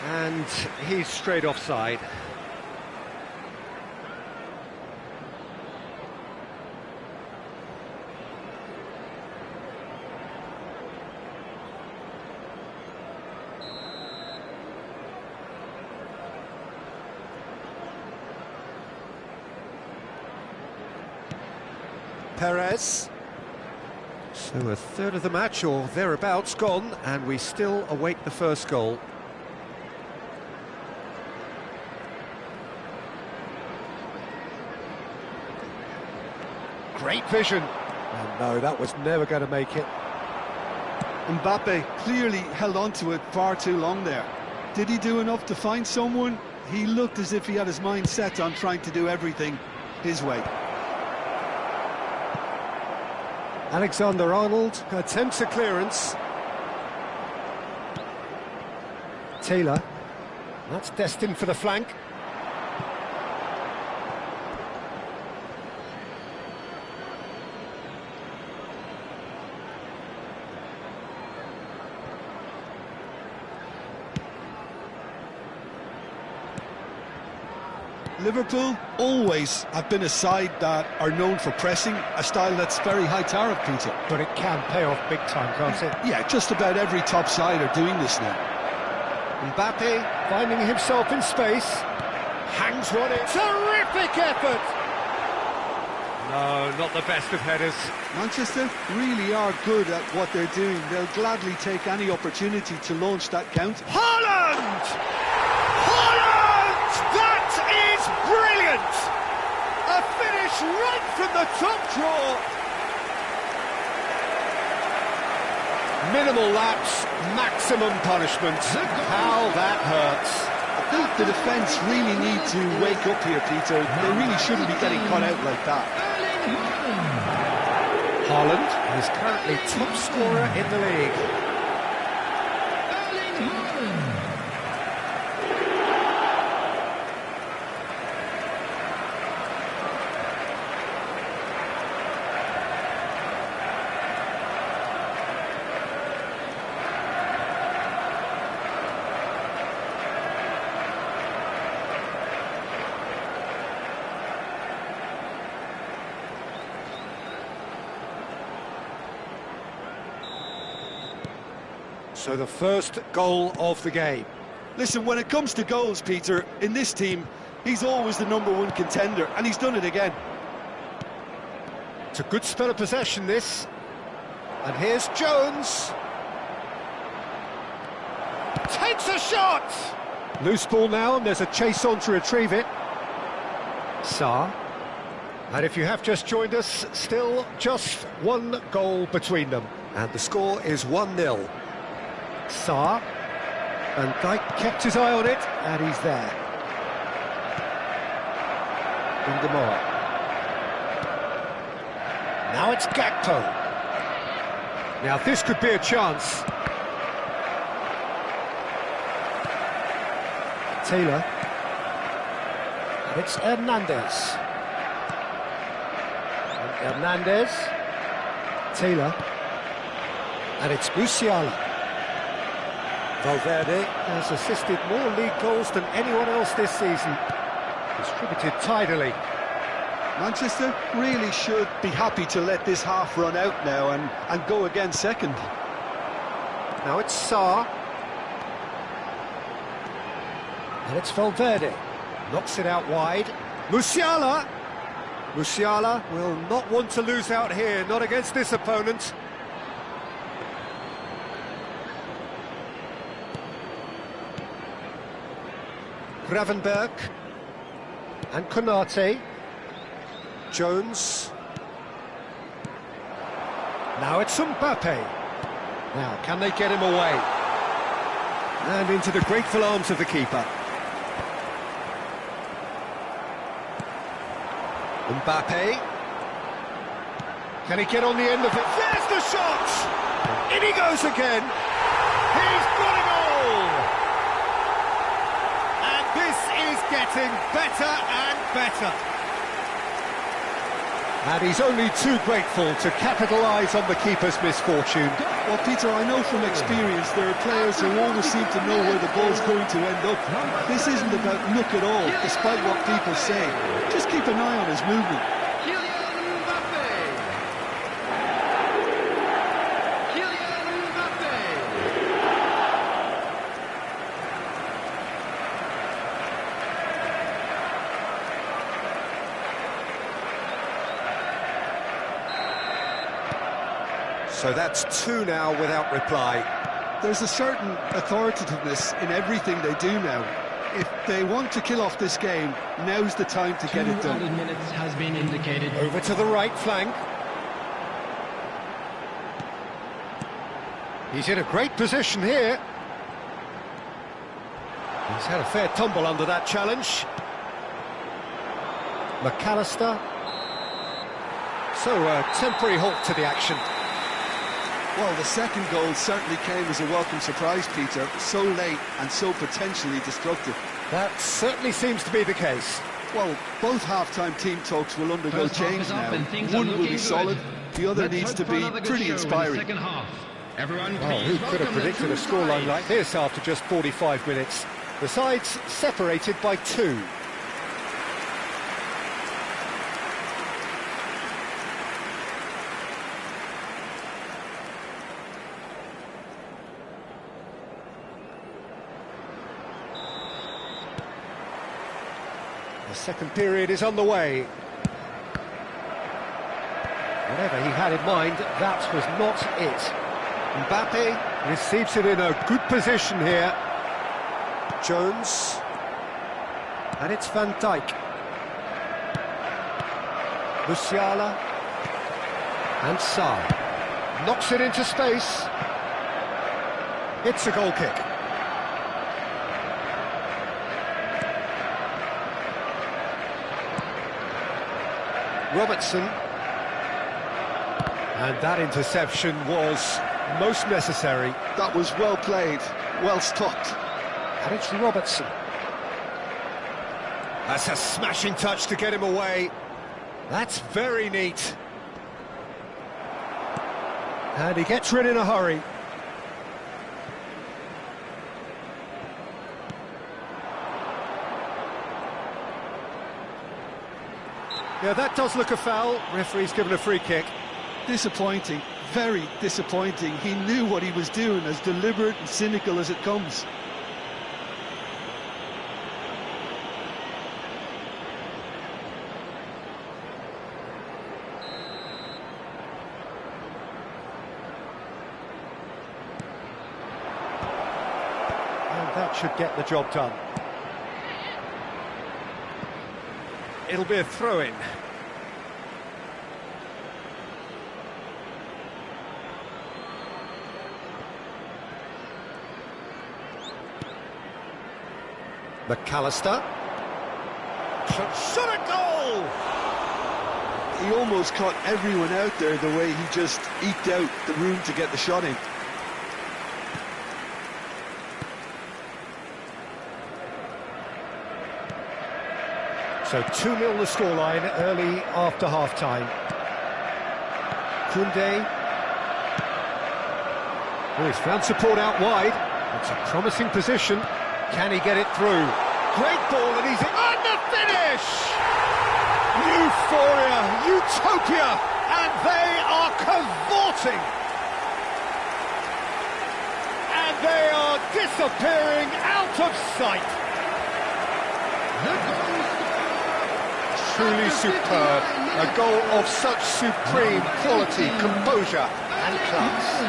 And he's straight offside. Perez. So a third of the match or thereabouts gone, and we still await the first goal. Great vision. And no, that was never going to make it. Mbappe clearly held on to it far too long there. Did he do enough to find someone? He looked as if he had his mind set on trying to do everything his way. Alexander-Arnold attempts a clearance. Taylor. That's destined for the flank. Liverpool always have been a side that are known for pressing, a style that's very high tariff, Peter. But it can pay off big time, can't it? Yeah, just about every top side are doing this now. Mbappe finding himself in space, hangs one in. Terrific effort! No, not the best of headers. Manchester really are good at what they're doing. They'll gladly take any opportunity to launch that counter. Haaland! Haaland! That is brilliant! A finish right from the top draw. Minimal lapse, maximum punishment. How that hurts. I think the defence really need to wake up here, Peter. They really shouldn't be getting caught out like that. Haaland is currently top scorer in the league. So the first goal of the game. Listen, when it comes to goals, Peter, in this team, he's always the #1 contender, and he's done it again. It's a good spell of possession, this. And here's Jones. Takes a shot! Loose ball now, and there's a chase on to retrieve it. Sarr. And if you have just joined us, still just one goal between them. And the score is 1-0. Sarr, and Dijk kept his eye on it, and he's there. Ingemar. Now it's Gakpo. Now this could be a chance. Taylor. And it's Hernandez. And Hernandez. Taylor. And it's Musiala. Valverde has assisted more league goals than anyone else this season. Distributed tidily. Manchester really should be happy to let this half run out now and go again second. Now it's Sarr. And it's Valverde. Knocks it out wide. Musiala! Musiala will not want to lose out here, not against this opponent. Gravenberg and Konate. Jones. Now it's Mbappe. Now, can they get him away? And into the grateful arms of the keeper. Mbappe. Can he get on the end of it? There's the shot! In he goes again. He's got a goal! And this is getting better and better. And he's only too grateful to capitalise on the keeper's misfortune. Well, Peter, I know from experience there are players who always seem to know where the ball's going to end up. This isn't about luck at all, despite what people say. Just keep an eye on his movement. So that's two now without reply. There's a certain authoritativeness in everything they do now. If they want to kill off this game, now's the time to get it done. 200 minutes has been indicated. Over to the right flank. He's in a great position here. He's had a fair tumble under that challenge. McAllister. So a temporary halt to the action. Well, the second goal certainly came as a welcome surprise, Peter. So late and so potentially destructive. That certainly seems to be the case. Well, both half-time team talks will undergo First half change is up now. and things are One will looking be good. solid, the other Let's needs hope to for be another good pretty show in the inspiring. second half. Everyone, Well, please who could have welcome the predicted a two scoreline sides. like this after just 45 minutes? The sides separated by 2. Second period is underway. Whatever he had in mind, that was not it. Mbappe receives it in a good position here. Jones. And it's Van Dijk. Musiala. And Sarr. Knocks it into space. It's a goal kick. Robertson. And that interception was most necessary. That was well played, well stopped. And it's Robertson. That's a smashing touch to get him away. That's very neat. And he gets rid in a hurry. Yeah, that does look a foul. Referee's given a free kick. Disappointing, very disappointing. He knew what he was doing, as deliberate and cynical as it comes. And that should get the job done. It'll be a throw-in. McAllister. Shot a goal! He almost caught everyone out there the way he just eked out the room to get the shot in. So 2-0 the scoreline early after half-time. Koundé. Oh, he's found support out wide. It's a promising position. Can he get it through? Great ball, and he's on the finish! Euphoria, utopia, and they are cavorting! And they are disappearing out of sight! Truly superb. A goal of such supreme quality, composure and class.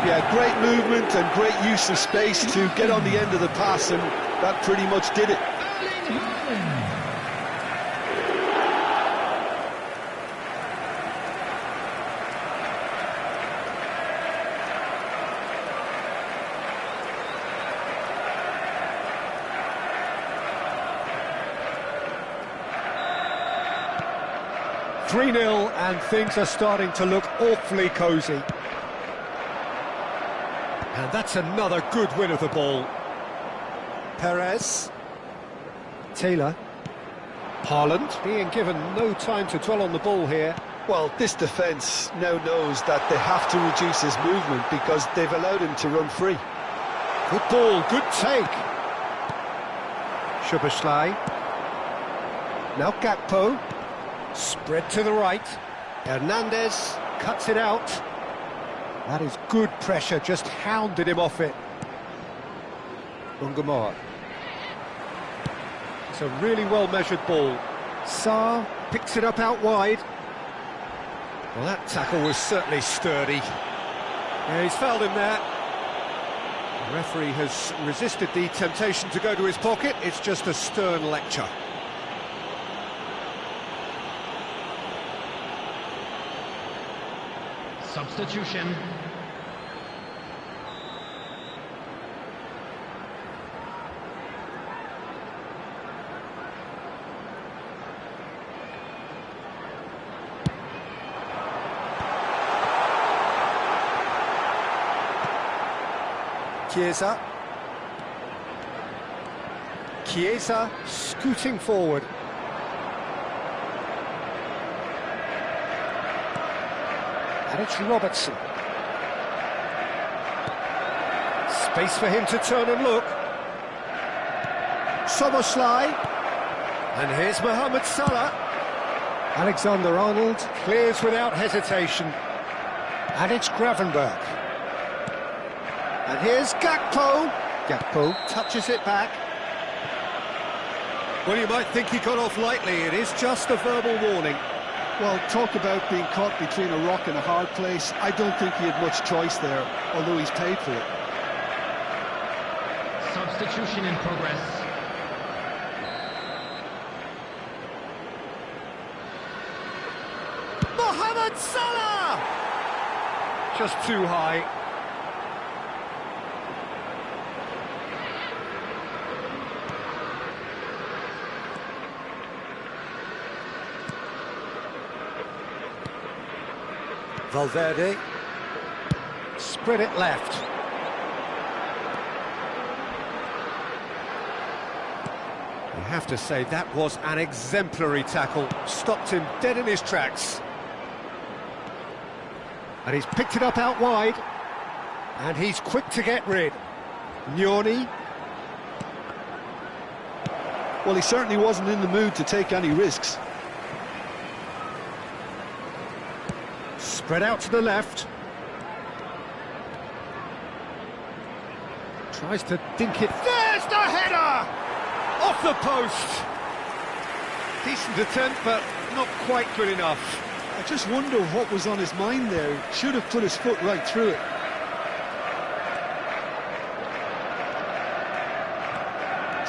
Yeah, great movement and great use of space to get on the end of the pass, and that pretty much did it. 3-0 and things are starting to look awfully cosy. And that's another good win of the ball. Perez. Taylor. Haaland being given no time to dwell on the ball here. Well, this defence now knows that they have to reduce his movement because they've allowed him to run free. Good ball, good take. Szoboszlai. Now Gakpo. Spread to the right. Hernandez cuts it out. That is good pressure, just hounded him off it. Ungamar. It's a really well-measured ball. Sarr picks it up out wide. Well, that tackle was certainly sturdy. Yeah, he's fouled him there. The referee has resisted the temptation to go to his pocket. It's just a stern lecture. Substitution. Chiesa. Chiesa scooting forward. And it's Robertson. Space for him to turn and look. Szoboszlai. And here's Mohamed Salah. Alexander-Arnold clears without hesitation. And it's Gravenberch. And here's Gakpo. Gakpo touches it back. Well, you might think he got off lightly. It is just a verbal warning. Well, talk about being caught between a rock and a hard place. I don't think he had much choice there, although he's paid for it. Substitution in progress. Mohamed Salah! Just too high. Valverde. Spread it left. You have to say that was an exemplary tackle. Stopped him dead in his tracks. And he's picked it up out wide. And he's quick to get rid. Nyoni. Well, he certainly wasn't in the mood to take any risks. Spread out to the left. Tries to dink it. There's the header! Off the post. Decent attempt, but not quite good enough. I just wonder what was on his mind there. Should have put his foot right through it.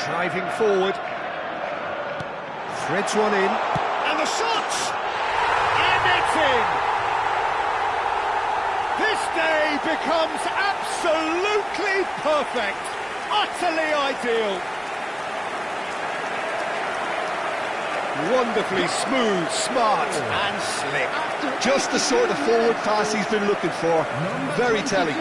Driving forward. Threads one in. And the shot! And it's in! This day becomes absolutely perfect, utterly ideal. Wonderfully smooth, smart and slick. Just the sort of forward pass he's been looking for. Very telling.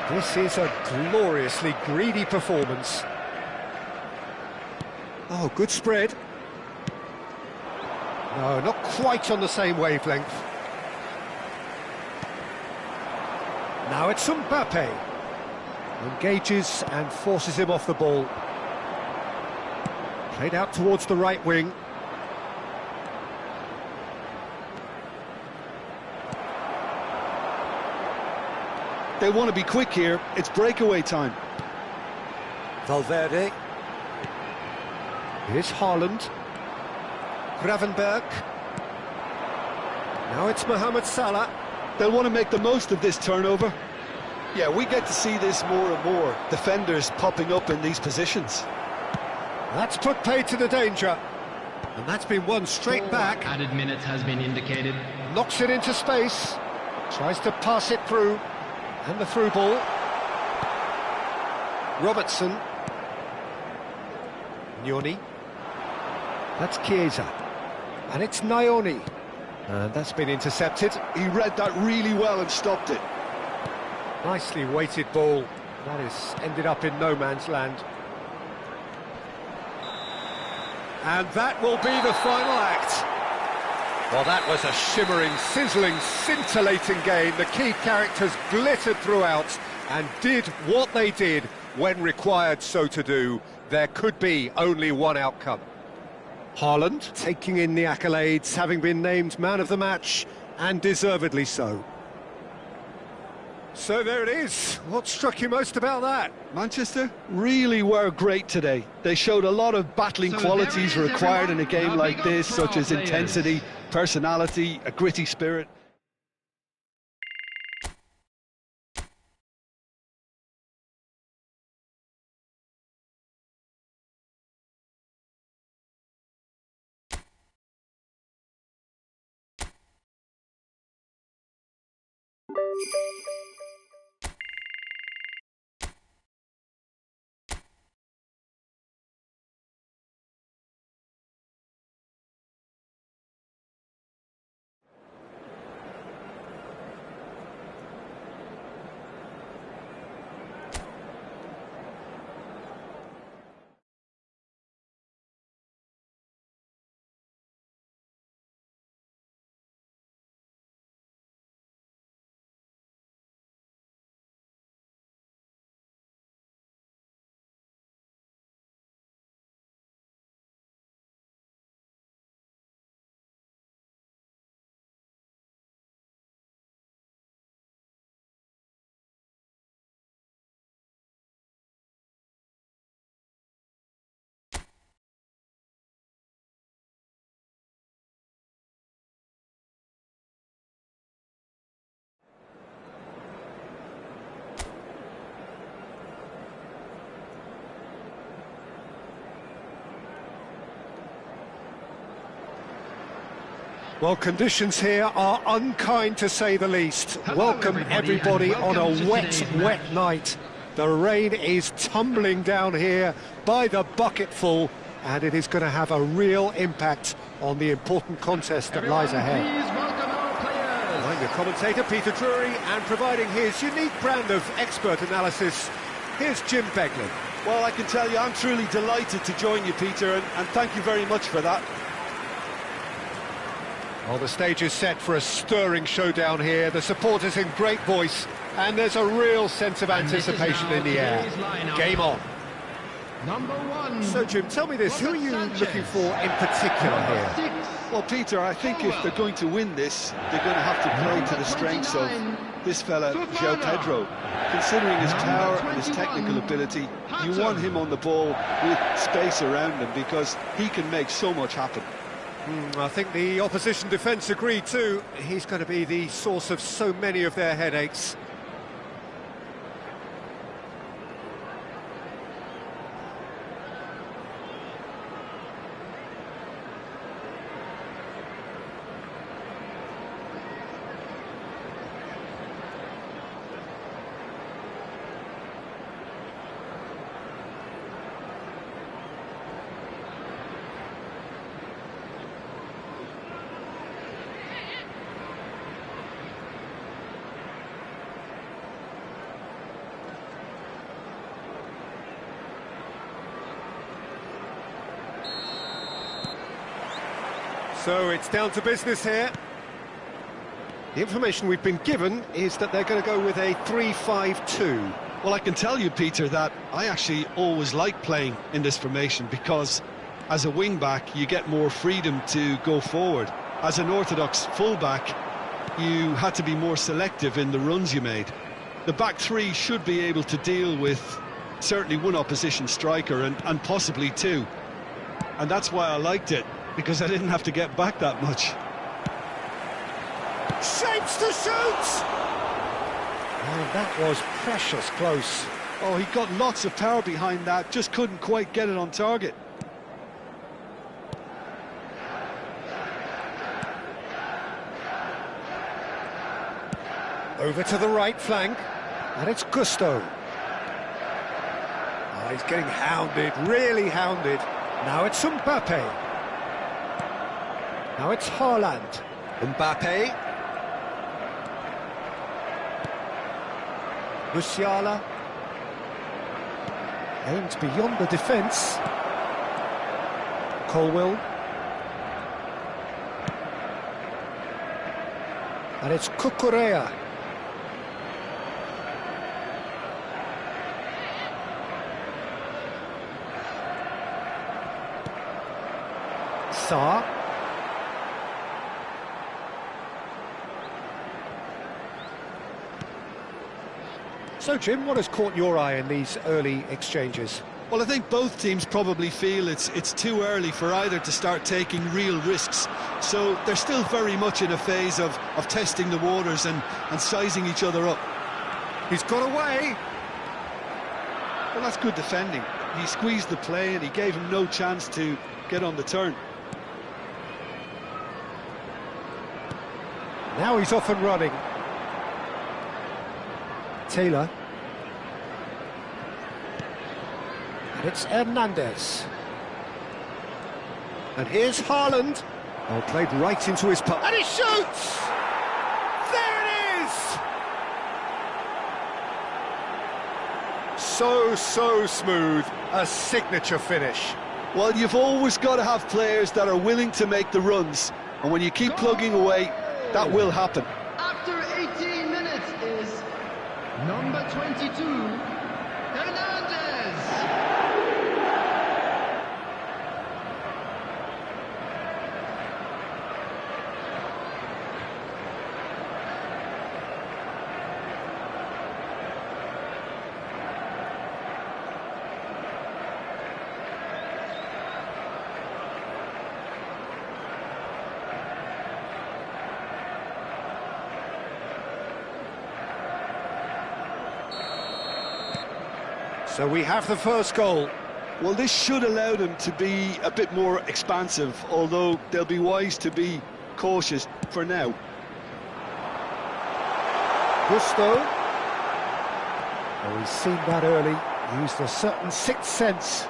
This is a gloriously greedy performance. Oh, good spread. No, not quite on the same wavelength. Now it's Mbappe. Engages and forces him off the ball. Played out towards the right wing. They want to be quick here. It's breakaway time. Valverde. Here's Haaland. Gravenberch. Now it's Mohamed Salah. They'll want to make the most of this turnover. Yeah, we get to see this more and more. Defenders popping up in these positions. That's put paid to the danger. And that's been won straight back. Added minutes has been indicated. Knocks it into space. Tries to pass it through. And the through ball. Robertson. Nyoni. That's Chiesa. And it's Nyoni. And that's been intercepted. He read that really well and stopped it. Nicely weighted ball. That has ended up in no man's land. And that will be the final act. Well, that was a shimmering, sizzling, scintillating game. The key characters glittered throughout and did what they did when required so to do. There could be only one outcome. Haaland taking in the accolades, having been named man of the match, and deservedly so. So there it is. What struck you most about that? Manchester really were great today. They showed a lot of battling qualities required in a game like this, such as intensity, personality, a gritty spirit. Well, conditions here are unkind to say the least. Welcome everybody on a wet night. The rain is tumbling down here by the bucketful, and it is going to have a real impact on the important contest that lies ahead. I'm your commentator, Peter Drury, and providing his unique brand of expert analysis, here's Jim Beglin. Well, I can tell you I'm truly delighted to join you, Peter, and thank you very much for that. Well, the stage is set for a stirring showdown here. The supporters in great voice, and there's a real sense of anticipation in the air. Game on. Number 1. So, Jim, tell me this, who are you looking for in particular here? Well, Peter, I think if they're going to win this, they're going to have to play to the strengths of this fella, João Pedro. Considering his power and his technical ability, you want him on the ball with space around him because he can make so much happen. I think the opposition defence agree too. He's going to be the source of so many of their headaches. So it's down to business here. The information we've been given is that they're going to go with a 3-5-2. Well, I can tell you, Peter, that I actually always like playing in this formation because as a wing-back, you get more freedom to go forward. As an orthodox full-back, you had to be more selective in the runs you made. The back three should be able to deal with certainly one opposition striker and possibly two. And that's why I liked it, because I didn't have to get back that much. Shapes to shoot! Oh, that was precious close. Oh, he got lots of power behind that, just couldn't quite get it on target. Over to the right flank, and it's Gusto. Oh, he's getting hounded, really hounded. Now it's Mbappe. Now it's Haaland. Mbappe. Musiala. Aimed beyond the defence. Colwill. And it's Cucurella. Sarr. So, Jim, what has caught your eye in these early exchanges? Well, I think both teams probably feel it's too early for either to start taking real risks. So they're still very much in a phase of testing the waters and sizing each other up. He's got away. Well, that's good defending. He squeezed the play and he gave him no chance to get on the turn. Now he's off and running. Taylor. And it's Hernandez. And here's Haaland. Oh, played right into his path. And he shoots! There it is! So smooth. A signature finish. Well, you've always got to have players that are willing to make the runs. And when you keep plugging away, that will happen. After 18 minutes is number 22, Hernandez. So we have the first goal. Well, this should allow them to be a bit more expansive, although they'll be wise to be cautious for now. Gusto. Oh, he's seen that early, used a certain sixth sense.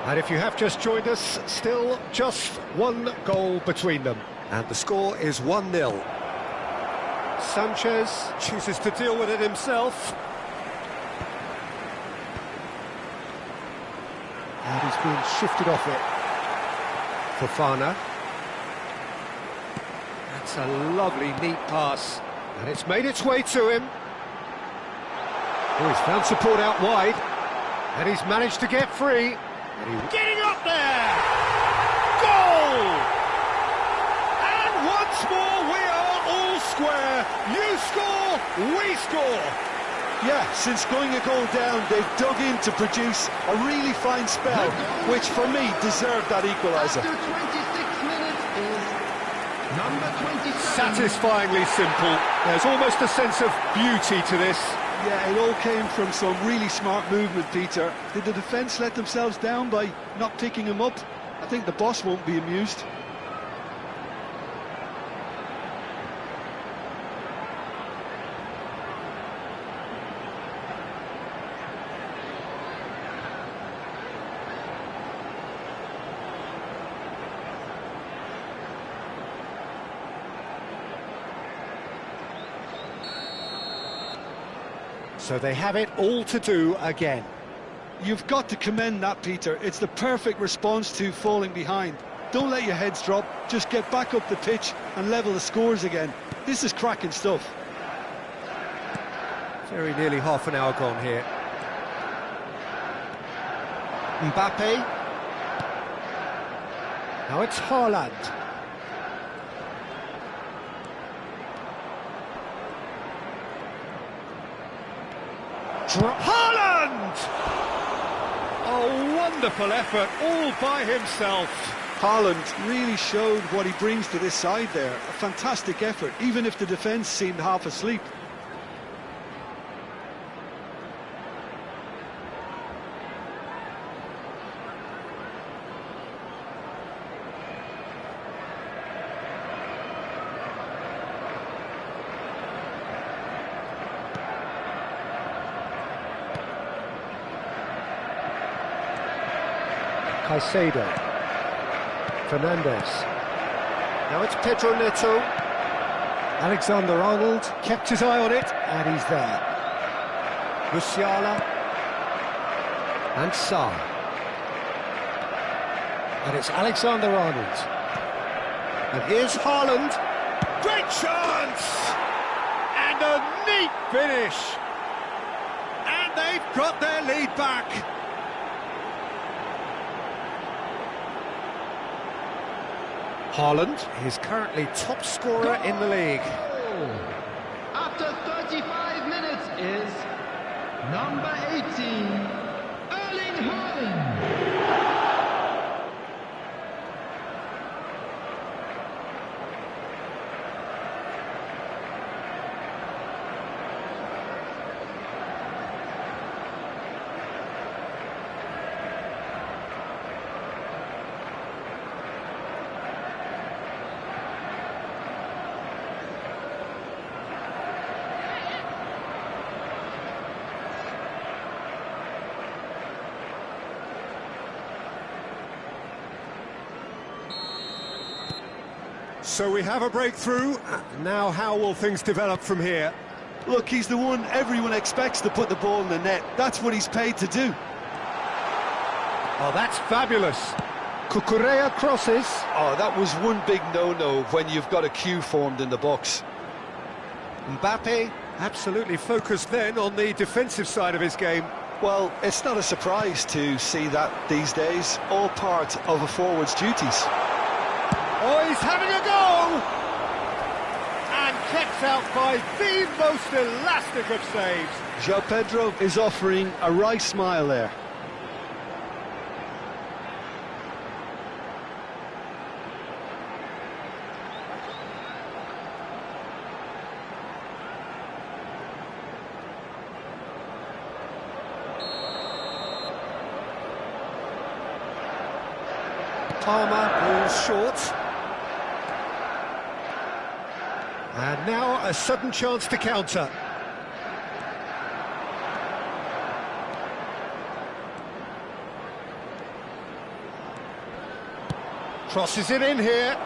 And if you have just joined us, still just one goal between them. And the score is 1-0. Sanchez chooses to deal with it himself. And he's being shifted off it. Fofana. That's a lovely, neat pass. And it's made its way to him. Oh, he's found support out wide. And he's managed to get free. Getting up there! Goal! And once more we are all square. You score, we score. Yeah, since going a goal down, they've dug in to produce a really fine spell, which for me deserved that equaliser. After 26 minutes is number 27. Satisfyingly simple. There's almost a sense of beauty to this. Yeah, it all came from some really smart movement, Peter. Did the defence let themselves down by not picking him up? I think the boss won't be amused. So they have it all to do again. You've got to commend that, Peter. It's the perfect response to falling behind. Don't let your heads drop, just get back up the pitch and level the scores again. This is cracking stuff. Very nearly half an hour gone here. Mbappe. Now it's Haaland. Haaland! A wonderful effort, all by himself. Haaland really showed what he brings to this side there. A fantastic effort, even if the defence seemed half asleep. Caicedo. Fernandes. Now it's Pedro Neto. Alexander-Arnold kept his eye on it, and he's there. Musiala. And Sarr. And it's Alexander-Arnold. And here's Haaland. Great chance! And a neat finish! And they've got their lead back. Haaland is currently top scorer in the league. After 35 minutes is number 18, Erling Haaland. So we have a breakthrough. Now how will things develop from here? Look, he's the one everyone expects to put the ball in the net. That's what he's paid to do. Oh, that's fabulous. Cucurella crosses. Oh, that was one big no-no when you've got a queue formed in the box. Mbappe absolutely focused then on the defensive side of his game. Well, it's not a surprise to see that these days, all part of a forward's duties. Oh, he's having a go! And kept out by the most elastic of saves. João Pedro is offering a wry smile there. Palmer pulls short. And now a sudden chance to counter. Crosses it in here.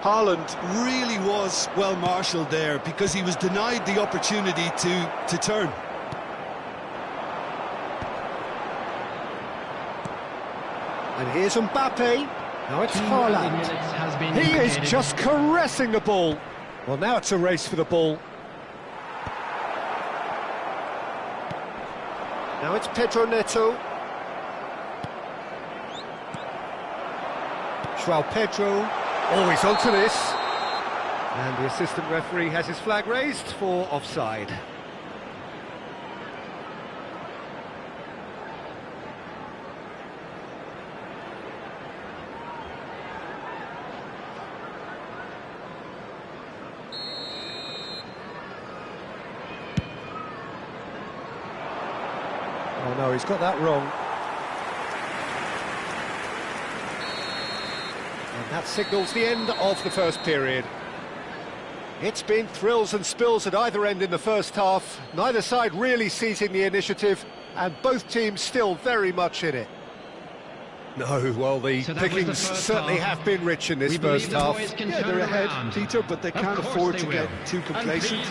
Haaland really was well marshalled there because he was denied the opportunity to turn. And here's Mbappe. Now it's Haaland. He is just caressing the ball. Well, now it's a race for the ball. Now it's Pedro Neto. João Pedro. Always onto this. And the assistant referee has his flag raised for offside. Oh no, he's got that wrong. And that signals the end of the first period. It's been thrills and spills at either end in the first half. Neither side really seizing the initiative, and both teams still very much in it. No, well, the pickings certainly have been rich in this first half. Yeah, they're ahead, Peter, but they can't afford to get too complacent.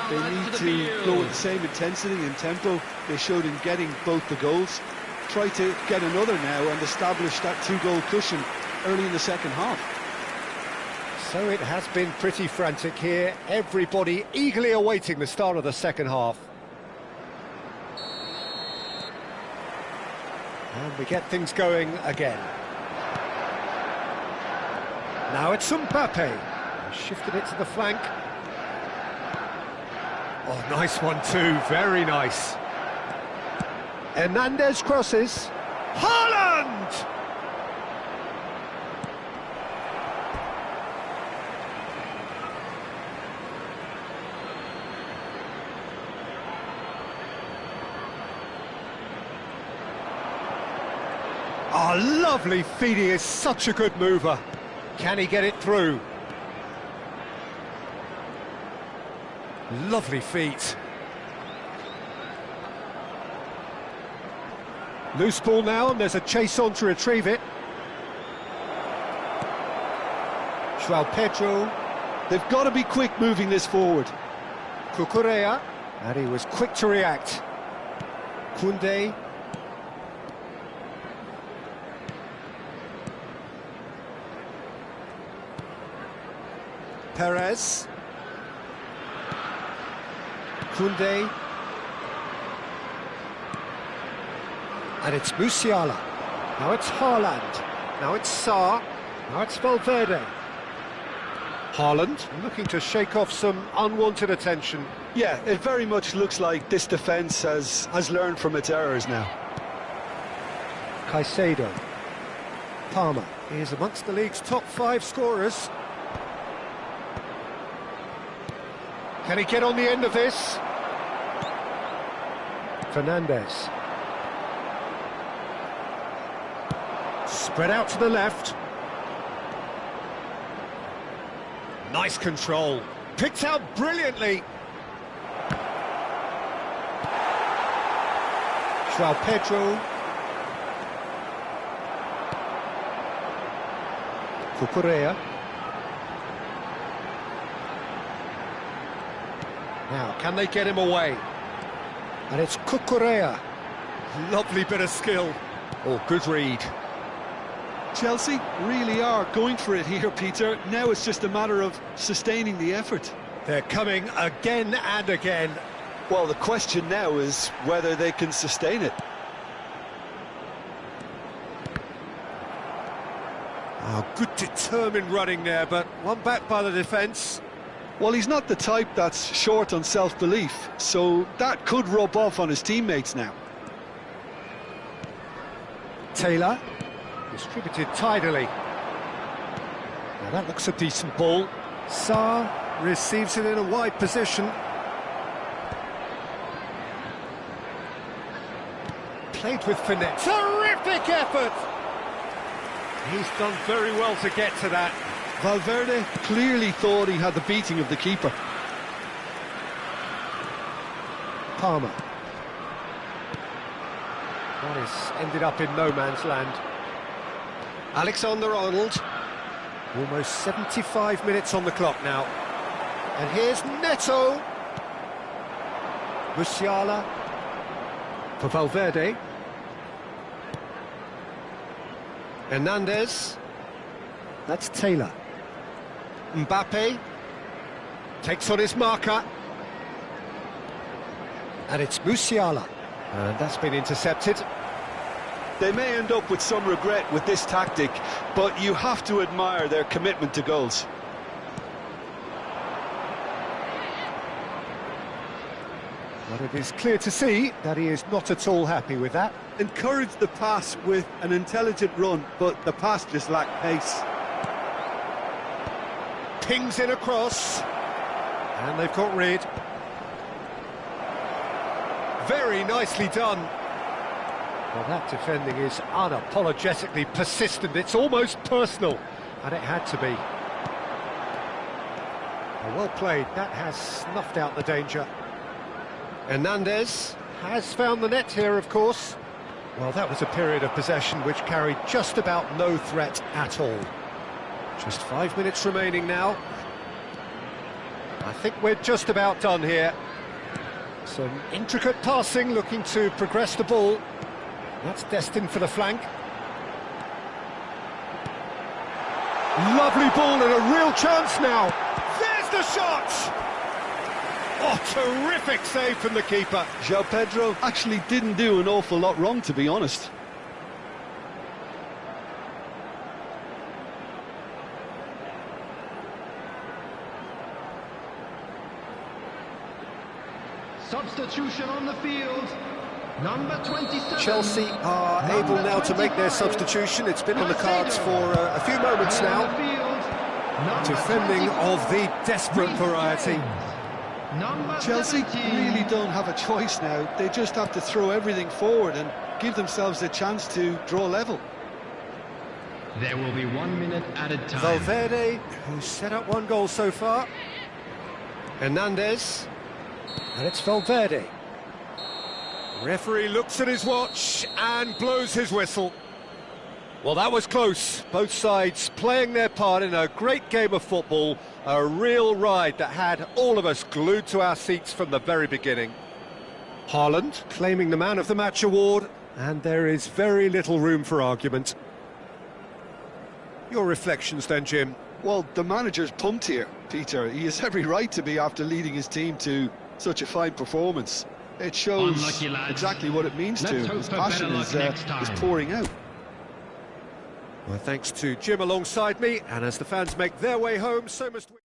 They need to go with the same intensity and tempo they showed in getting both the goals. Try to get another now and establish that two-goal cushion early in the second half. So it has been pretty frantic here. Everybody eagerly awaiting the start of the second half. And we get things going again. Now it's Mbappe. Shifted it to the flank. Oh, nice one too, very nice. Hernandez crosses. Haaland! Oh, lovely feet, he is such a good mover. Can he get it through? Lovely feet. Loose ball now, and there's a chase on to retrieve it. João Pedro. They've got to be quick moving this forward. Cucurella, and he was quick to react. Koundé. Perez. Koundé. And it's Musiala. Now it's Haaland. Now it's Sarr. Now it's Valverde. Haaland looking to shake off some unwanted attention. Yeah, it very much looks like this defence has learned from its errors now. Caicedo. Palmer. He is amongst the league's top 5 scorers. Can he get on the end of this? Fernandes. Spread out to the left. Nice control. Picked out brilliantly. João Pedro. Cucurella. Now, can they get him away? And it's Cucurella. Lovely bit of skill. Oh, good read. Chelsea really are going for it here, Peter. Now it's just a matter of sustaining the effort. They're coming again and again. Well, the question now is whether they can sustain it. Oh, good determined running there, but one back by the defence. Well, he's not the type that's short on self-belief, so that could rub off on his teammates now. Taylor. Distributed tidily. Now that looks a decent ball. Sarr receives it in a wide position. Played with finesse. Terrific effort! He's done very well to get to that. Valverde clearly thought he had the beating of the keeper. Palmer. That is ended up in no man's land. Alexander-Arnold. Almost 75 minutes on the clock now. And here's Neto. Musiala. For Valverde. Hernandez. That's Taylor. Mbappe. Takes on his marker. And it's Musiala. And that's been intercepted. They may end up with some regret with this tactic, but you have to admire their commitment to goals. But it is clear to see that he is not at all happy with that. Encouraged the pass with an intelligent run, but the pass just lacked pace. Pings in across. And they've got rid. Very nicely done. Well, that defending is unapologetically persistent. It's almost personal, and it had to be. Well played. That has snuffed out the danger. Hernandez has found the net here, of course. Well, that was a period of possession which carried just about no threat at all. Just 5 minutes remaining now. I think we're just about done here. Some intricate passing, looking to progress the ball. That's destined for the flank. Lovely ball and a real chance now. There's the shot! Oh, terrific save from the keeper. João Pedro actually didn't do an awful lot wrong, to be honest. Substitution on the field. Number 27. Chelsea are able now to make their substitution. It's been on the cards for a few moments now. Defending of the desperate variety. Chelsea really don't have a choice now. They just have to throw everything forward and give themselves a chance to draw level. There will be 1 minute added time. Valverde, who's set up one goal so far. Hernandez. And it's Valverde. Referee looks at his watch and blows his whistle. Well, that was close. Both sides playing their part in a great game of football. A real ride that had all of us glued to our seats from the very beginning. Haaland claiming the Man of the Match award, and there is very little room for argument. Your reflections then, Jim? Well, the manager's pumped here, Peter. He has every right to be after leading his team to such a fine performance. It shows exactly what it means to. His passion is pouring out. Well, thanks to Jim alongside me, and as the fans make their way home, so must we.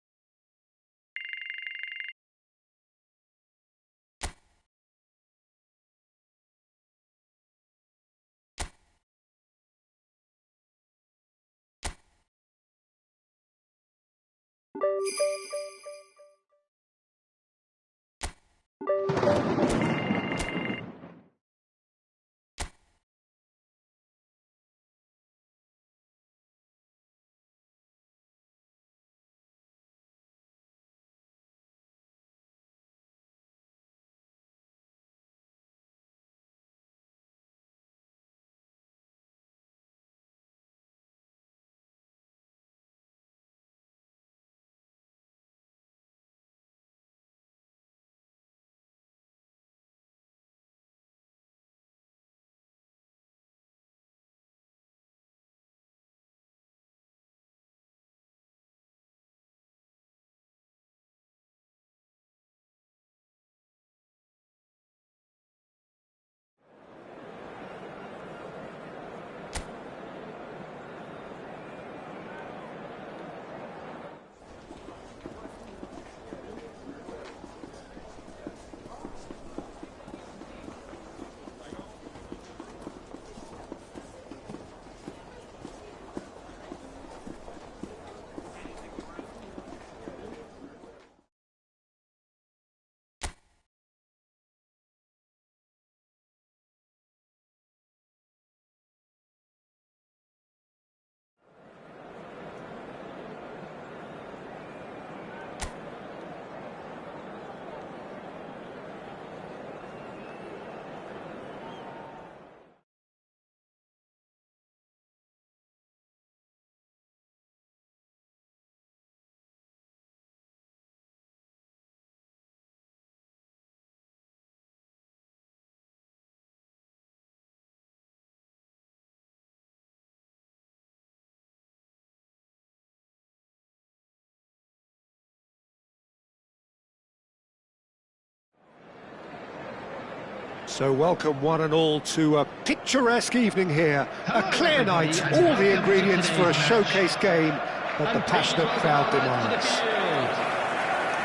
So welcome one and all to a picturesque evening here, a clear night, all the ingredients for a showcase game that the passionate crowd demands.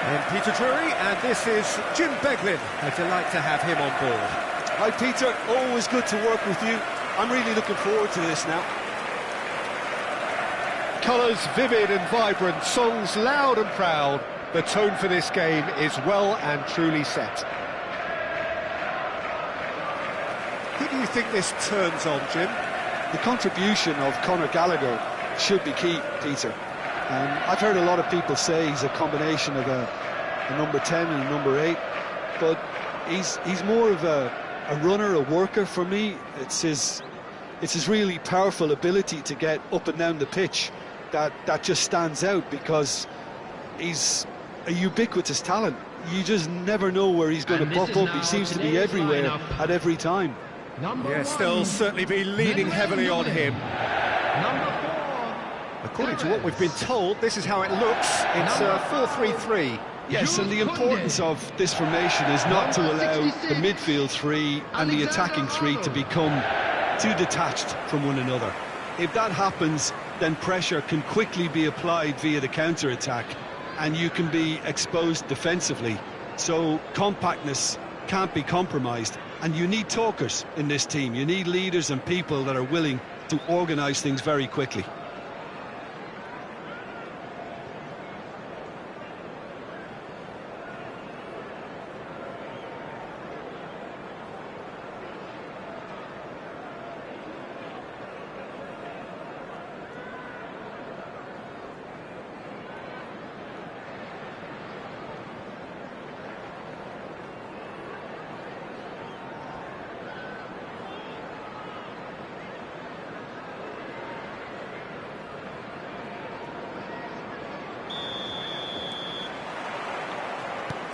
I'm Peter Drury, and this is Jim Beglin. A delight to have him on board. Hi Peter, always good to work with you. I'm really looking forward to this now. Colours vivid and vibrant, songs loud and proud. The tone for this game is well and truly set. Who do you think this turns on, Jim? The contribution of Conor Gallagher should be key, Peter. I've heard a lot of people say he's a combination of a number 10 and a number 8, but he's more of a runner, a worker for me. It's his really powerful ability to get up and down the pitch that just stands out, because he's a ubiquitous talent. You just never know where he's going to pop up. He seems to be everywhere at every time. Yes, they'll certainly be leaning heavily on him. According to what we've been told, this is how it looks. It's a 4-3-3. Yes, and the importance of this formation is not to allow the midfield three and the attacking three to become too detached from one another. If that happens, then pressure can quickly be applied via the counter-attack, and you can be exposed defensively. So compactness can't be compromised, and you need talkers in this team. You need leaders and people that are willing to organise things very quickly.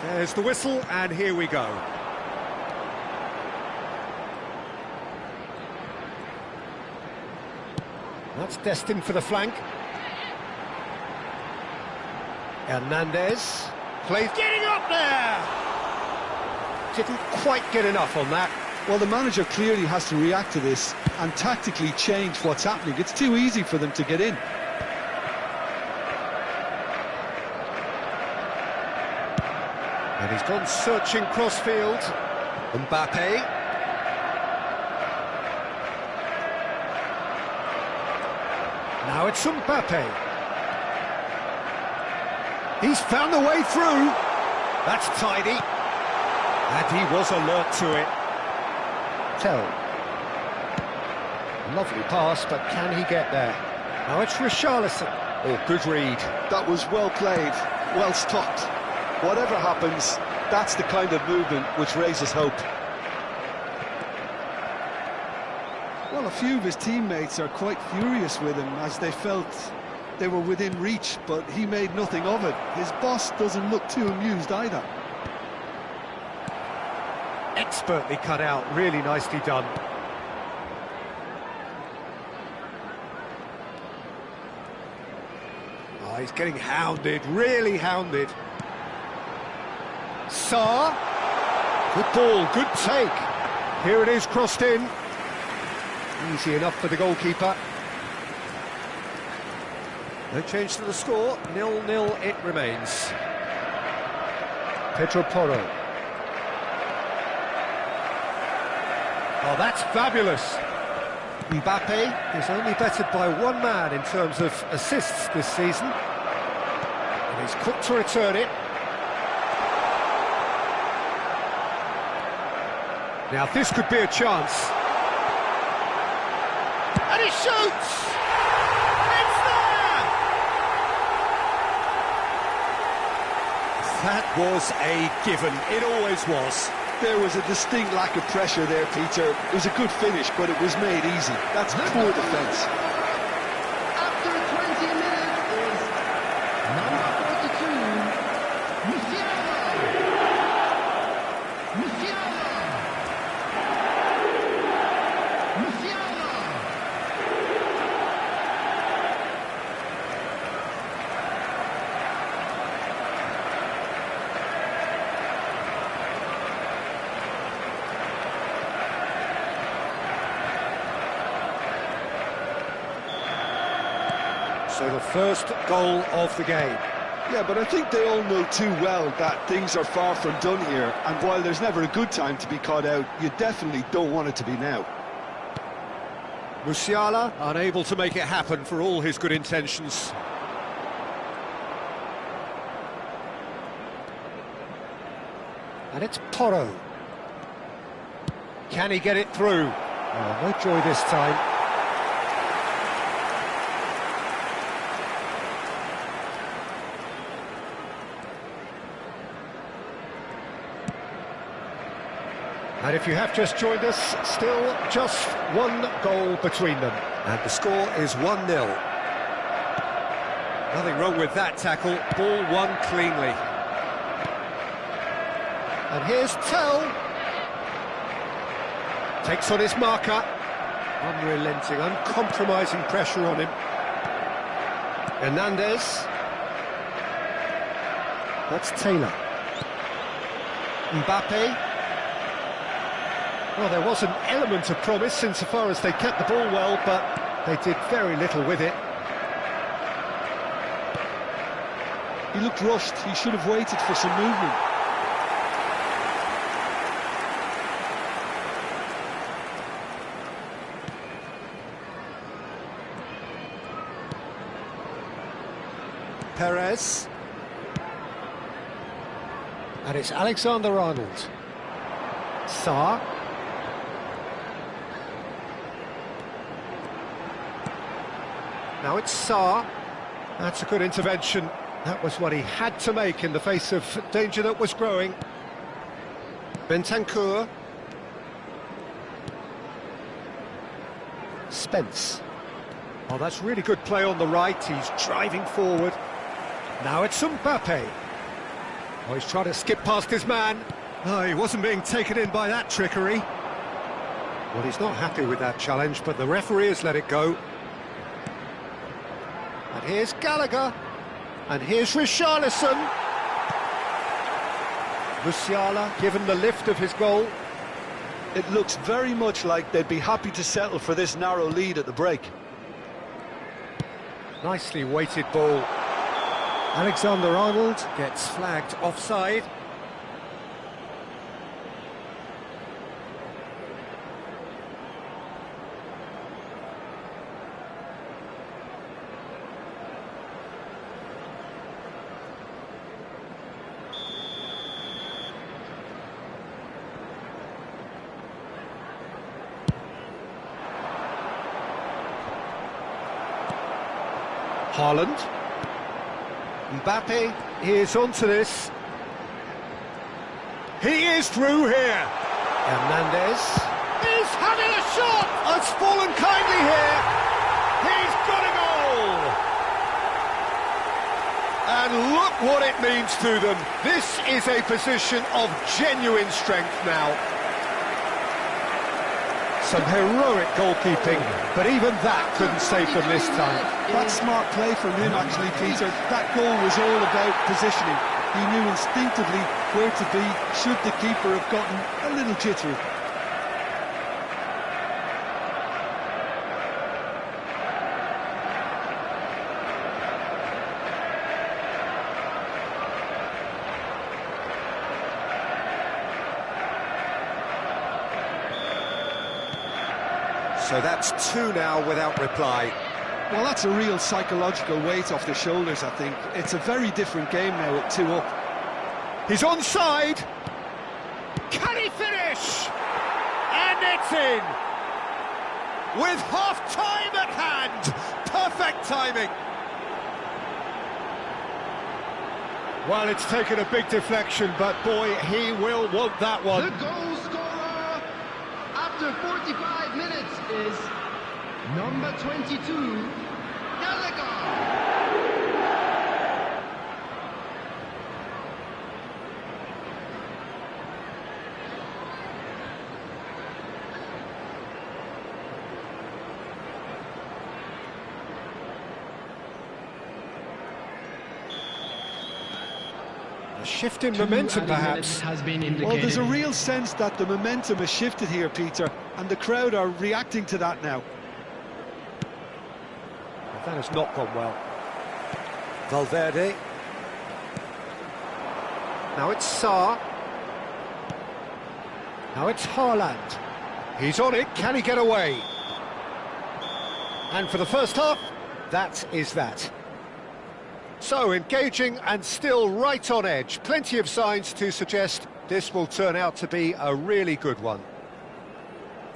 There's the whistle, and here we go. That's destined for the flank. Hernandez plays, getting up there! Didn't quite get enough on that. Well, the manager clearly has to react to this and tactically change what's happening. It's too easy for them to get in. And he's gone searching crossfield. Mbappe. Now it's Mbappe. He's found the way through. That's tidy. And he was alert to it. Tell. Lovely pass, but can he get there? Now it's Richarlison. Oh, good read. That was well played, well stopped. Whatever happens, that's the kind of movement which raises hope. Well, a few of his teammates are quite furious with him, as they felt they were within reach, but he made nothing of it. His boss doesn't look too amused either. Expertly cut out, really nicely done. Oh, he's getting hounded, really hounded. Sarr. Good ball, good take. Here it is, crossed in. Easy enough for the goalkeeper. No change to the score, 0-0 it remains. Pedro Porro. Oh, that's fabulous. Mbappe is only bettered by one man in terms of assists this season. And he's quick to return it. Now this could be a chance. And he shoots! It's there! That was a given, it always was. There was a distinct lack of pressure there, Peter. It was a good finish, but it was made easy. That's poor defence. After 20 minutes is number 42, Musiala. Musiala. So the first goal of the game. Yeah, but I think they all know too well that things are far from done here, and while there's never a good time to be caught out, you definitely don't want it to be now. Musiala unable to make it happen for all his good intentions. And it's Porro. Can he get it through? Oh, no joy this time. And if you have just joined us, still just one goal between them. And the score is 1-0. Nothing wrong with that tackle, ball won cleanly. And here's Tell. Takes on his marker. Unrelenting, uncompromising pressure on him. Hernandez. That's Taylor. Mbappe. Well, there was an element of promise insofar as they kept the ball well, but they did very little with it. He looked rushed. He should have waited for some movement. Perez. And it's Alexander-Arnold. Sarr. Now it's Sarr. That's a good intervention. That was what he had to make in the face of danger that was growing. Bentancur. Spence. Oh, that's really good play on the right. He's driving forward. Now it's Mbappe. Oh, he's trying to skip past his man. Oh, he wasn't being taken in by that trickery. Well, he's not happy with that challenge, but the referee has let it go. And here's Gallagher. And here's Richarlison. Musiala given the lift of his goal. It looks very much like they'd be happy to settle for this narrow lead at the break. Nicely weighted ball. Alexander-Arnold gets flagged offside. Haaland. Mbappe is onto this. He is through here. Hernandez is having a shot. It's fallen kindly here. He's got a goal. And look what it means to them. This is a position of genuine strength now. Some heroic goalkeeping, but even that couldn't save them this time. That's smart play from him, actually, Peter. That goal was all about positioning. He knew instinctively where to be should the keeper have gotten a little jittery. So that's two now without reply. Well, that's a real psychological weight off their shoulders, I think. It's a very different game now at 2 up. He's onside. Can he finish? And it's in. With half-time at hand. Perfect timing. Well, it's taken a big deflection, but boy, he will want that one. The goal scorer after 45 minutes is number 22, Gallagher. A shift in momentum, perhaps. Has been indicated. Well, there's a real sense that the momentum has shifted here, Peter, and the crowd are reacting to that now. That has not gone well. Valverde. Now it's Sarr. Now it's Haaland. He's on it, can he get away? And for the first half, that is that. So, engaging and still right on edge. Plenty of signs to suggest this will turn out to be a really good one.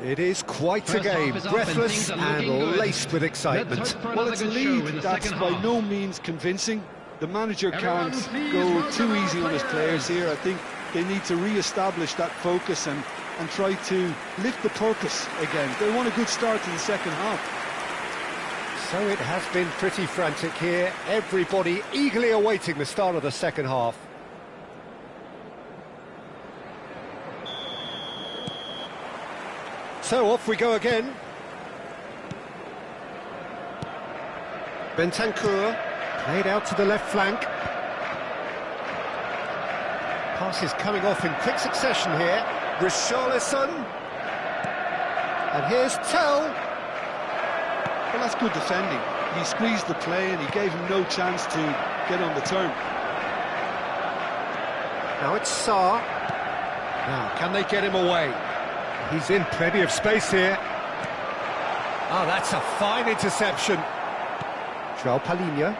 It is quite a game, breathless and laced with excitement. Well, it's a lead that's by no means convincing. The manager can't go too easy on his players here. I think they need to re-establish that focus and try to lift the purpose again. They want a good start to the second half. So it has been pretty frantic here. Everybody eagerly awaiting the start of the second half. So off we go again. Bentancur played out to the left flank. Passes coming off in quick succession here. Richarlison. And here's Tell. Well, that's good defending. He squeezed the play and he gave him no chance to get on the turn. Now it's Sarr. Now, can they get him away? He's in plenty of space here. Oh, that's a fine interception. João Palhinha.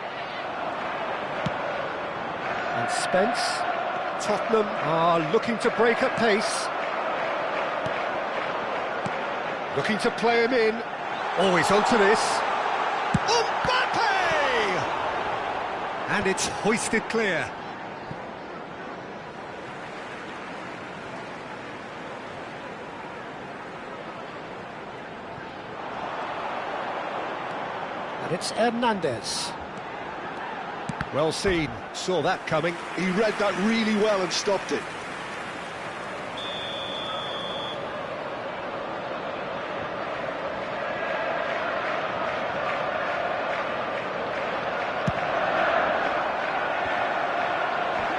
And Spence. Tottenham are looking to break at pace. Looking to play him in. Always onto this. Mbappe! And it's hoisted clear. And it's Hernandez. Well seen, saw that coming. He read that really well and stopped it.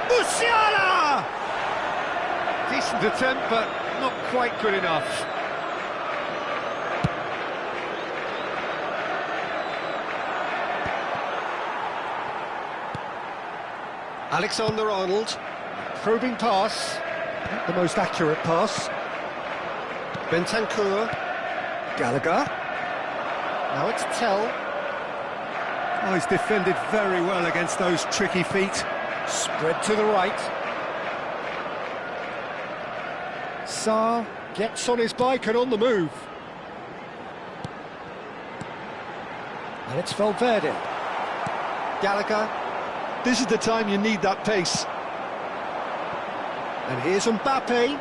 Musiala! Decent attempt, but not quite good enough. Alexander-Arnold, probing pass, the most accurate pass. Bentancur, Gallagher. Now it's Tell. Oh, he's defended very well against those tricky feet. Spread to the right. Sarr gets on his bike and on the move. And it's Valverde. Gallagher. This is the time you need that pace. And here's Mbappe.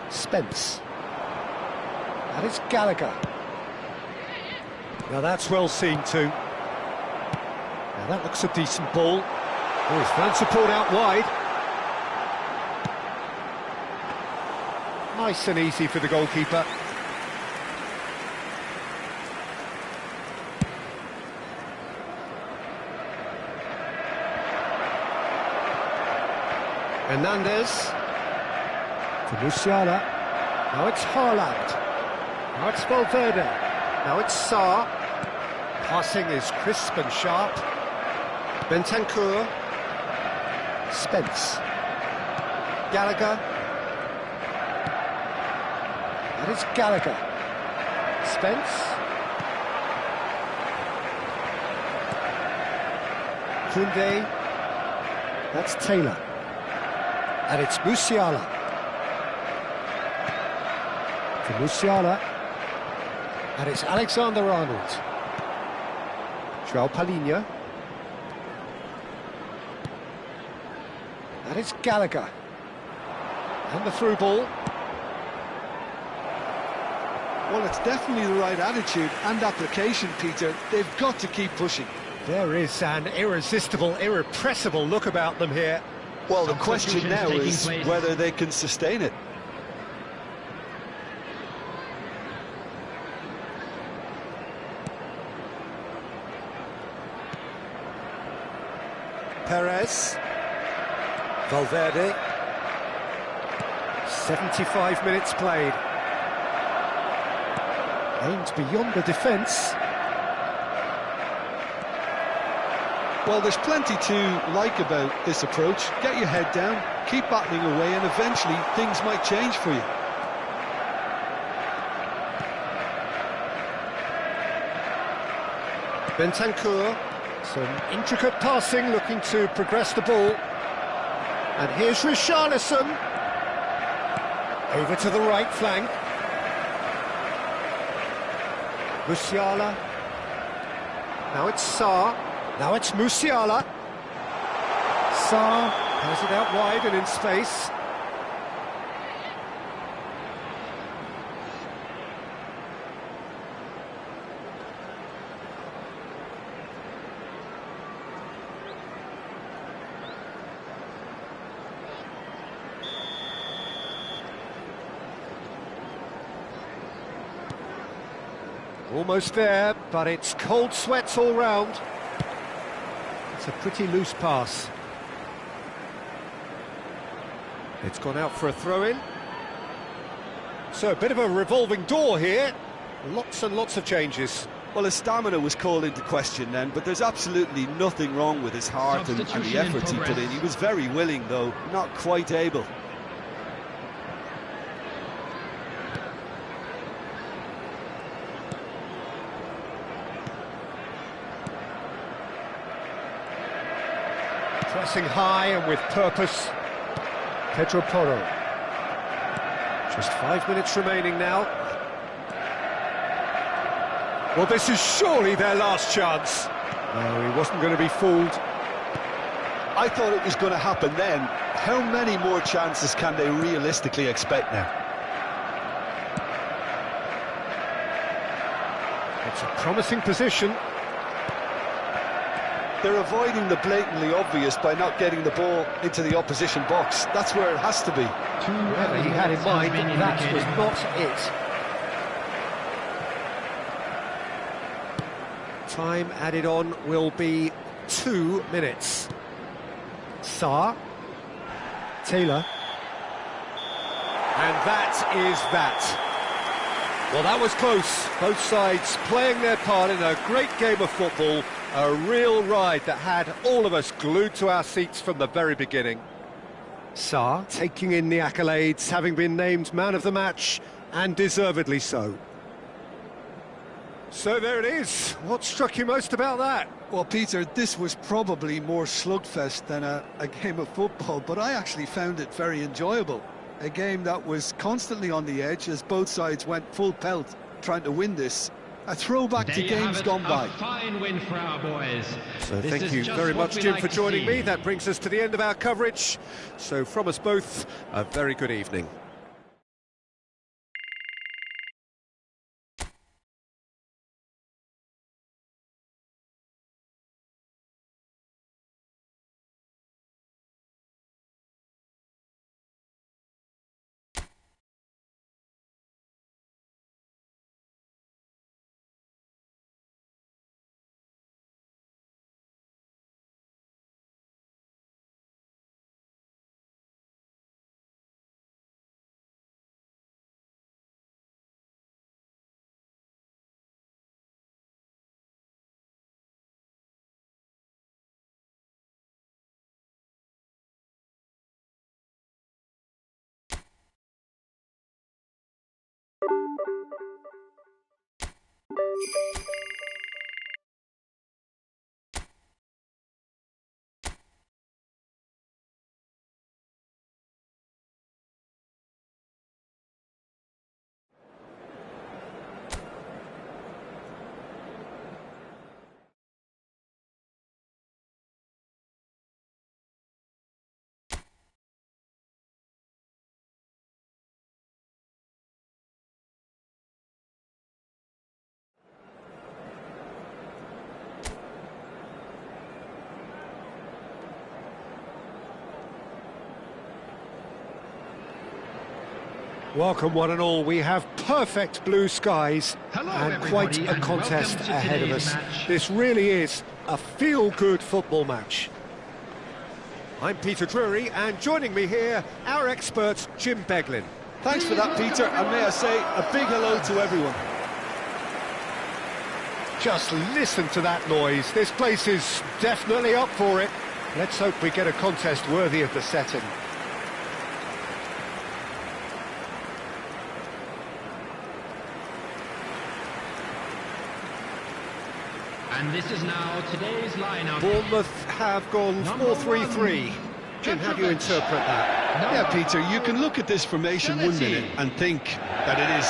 Spence. And it's Gallagher. Now that's well seen too. Now that looks a decent ball. Oh, he's found support out wide. Nice and easy for the goalkeeper. Hernandez to Musiala. Now it's Haaland. Now it's Valverde. Now it's Sarr. Passing is crisp and sharp. Bentancur. Spence. Gallagher. That is Gallagher. Spence. Koundé. That's Taylor. And it's Musiala. To Musiala. And it's Alexander-Arnold. João Palhinha. And it's Gallagher. And the through ball. Well, it's definitely the right attitude and application, Peter. They've got to keep pushing. There is an irresistible, irrepressible look about them here. Well, the question now is whether they can sustain it. Perez. Valverde. 75 minutes played. Aimed beyond the defence. Well, there's plenty to like about this approach. Get your head down, keep battling away, and eventually things might change for you. Bentancur, some intricate passing, looking to progress the ball. And here's Richarlison. Over to the right flank. Musiala. Now it's Sarr. Now it's Musiala. Sarr has it out wide and in space. Almost there, but it's cold sweats all round. It's a pretty loose pass. It's gone out for a throw-in. So a bit of a revolving door here. Lots and lots of changes. Well, his stamina was called into question then, but there's absolutely nothing wrong with his heart and the efforts he put in. He was very willing, though, not quite able. Pressing high and with purpose. Pedro Porro. Just 5 minutes remaining now. Well, this is surely their last chance. No, he wasn't going to be fooled. I thought it was going to happen then. How many more chances can they realistically expect now? It's a promising position. They're avoiding the blatantly obvious by not getting the ball into the opposition box. That's where it has to be. Whatever he had in mind, that was not it. Time added on will be 2 minutes. Sarr. Taylor. And that is that. Well, that was close. Both sides playing their part in a great game of football. A real ride that had all of us glued to our seats from the very beginning. Sarr taking in the accolades, having been named man of the match, and deservedly so. So there it is. What struck you most about that? Well, Peter, this was probably more slugfest than a game of football, but I actually found it very enjoyable. A game that was constantly on the edge as both sides went full pelt trying to win this. A throwback to games gone by. A fine win for our boys. So thank you very much, Jim, for joining me. That brings us to the end of our coverage. So from us both, a very good evening. Welcome one and all. We have perfect blue skies and quite a contest ahead of us. This really is a feel-good football match. I'm Peter Drury, and joining me here, our expert Jim Beglin. Thanks for that, Peter, and may I say a big hello to everyone. Just listen to that noise. This place is definitely up for it. Let's hope we get a contest worthy of the setting. And this is now today's lineup. Bournemouth have gone 4-3-3. Jim, how do you interpret that? Yeah, Peter, you can look at this formation 1 minute and think that it is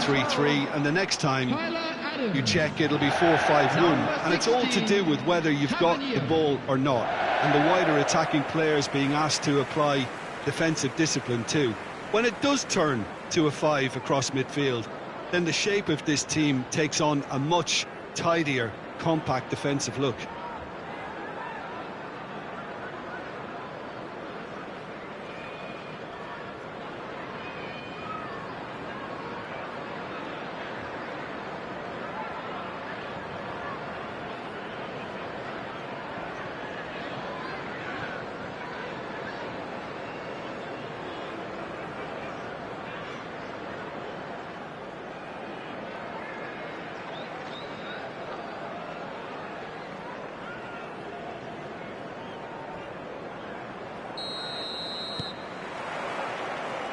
4-3-3, and the next time you check it'll be 4-5-1, and it's all to do with whether you've got the ball or not, and the wider attacking players being asked to apply defensive discipline too. When it does turn to a 5 across midfield, then the shape of this team takes on a much tidier, compact defensive look.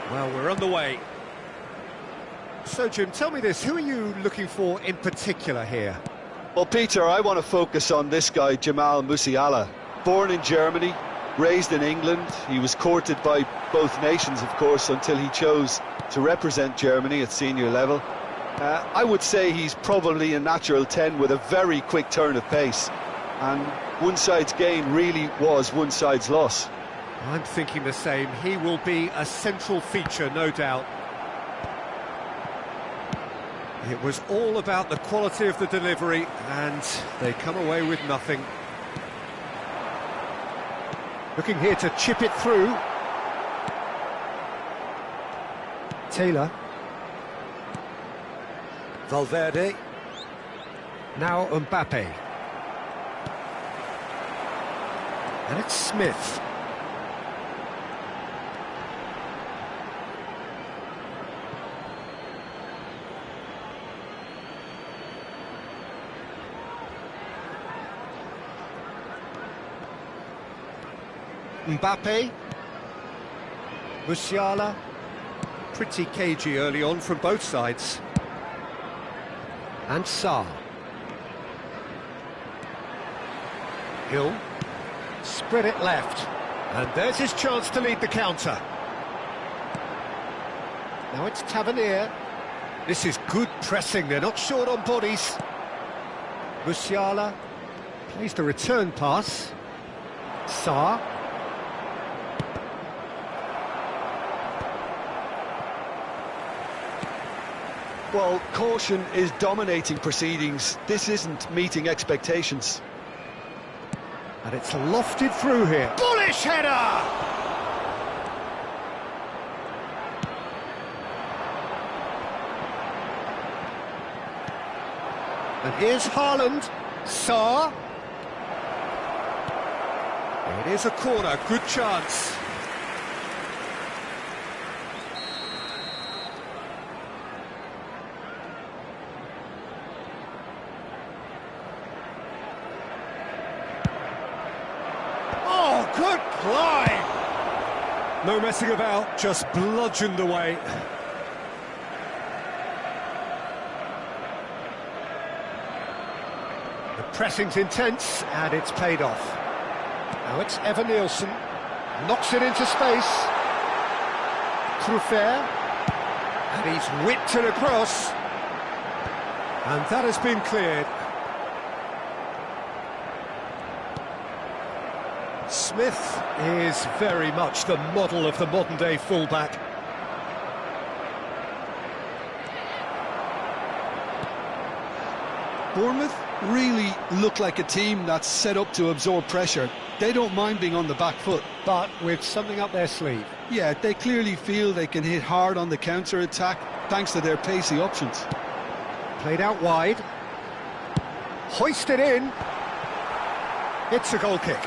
Well, we're on the way. So, Jim, tell me this, who are you looking for in particular here? Well, Peter, I want to focus on this guy, Jamal Musiala. Born in Germany, raised in England. He was courted by both nations, of course, until he chose to represent Germany at senior level. I would say he's probably a natural 10 with a very quick turn of pace. And one side's gain really was one side's loss. I'm thinking the same. He will be a central feature, no doubt. It was all about the quality of the delivery, and they come away with nothing. Looking here to chip it through. Taylor. Valverde. Now Mbappe. And it's Smith. Mbappe, Musiala, pretty cagey early on from both sides. And Sarr. Hill, spread it left, and there's his chance to lead the counter. Now it's Tavernier. This is good pressing, they're not short on bodies. Musiala plays the return pass. Sarr. Well, caution is dominating proceedings. This isn't meeting expectations. And it's lofted through here. Bullish header! And here's Haaland. Sarr. It is a corner, good chance. Good climb! No messing about, just bludgeoned away. The pressing's intense, and it's paid off. Now it's Evan Nielsen, knocks it into space. Truffert, and he's whipped it across. And that has been cleared. Smith is very much the model of the modern-day fullback. Bournemouth really look like a team that's set up to absorb pressure. They don't mind being on the back foot. But with something up their sleeve. Yeah, they clearly feel they can hit hard on the counter-attack thanks to their pacey options. Played out wide. Hoisted in. It's a goal kick.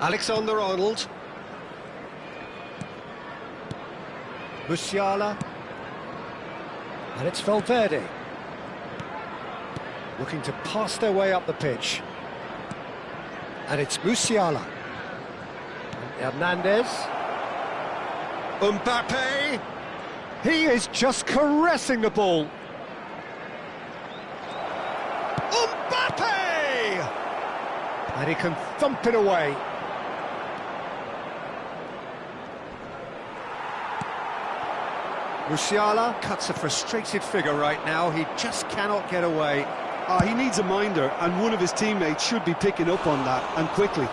Alexander-Arnold. Musiala. And it's Valverde. Looking to pass their way up the pitch. And it's Musiala. Hernandez. Mbappe. He is just caressing the ball. Mbappe! And he can thump it away. Musiala cuts a frustrated figure right now. He just cannot get away. He needs a minder, and one of his teammates should be picking up on that, and quickly.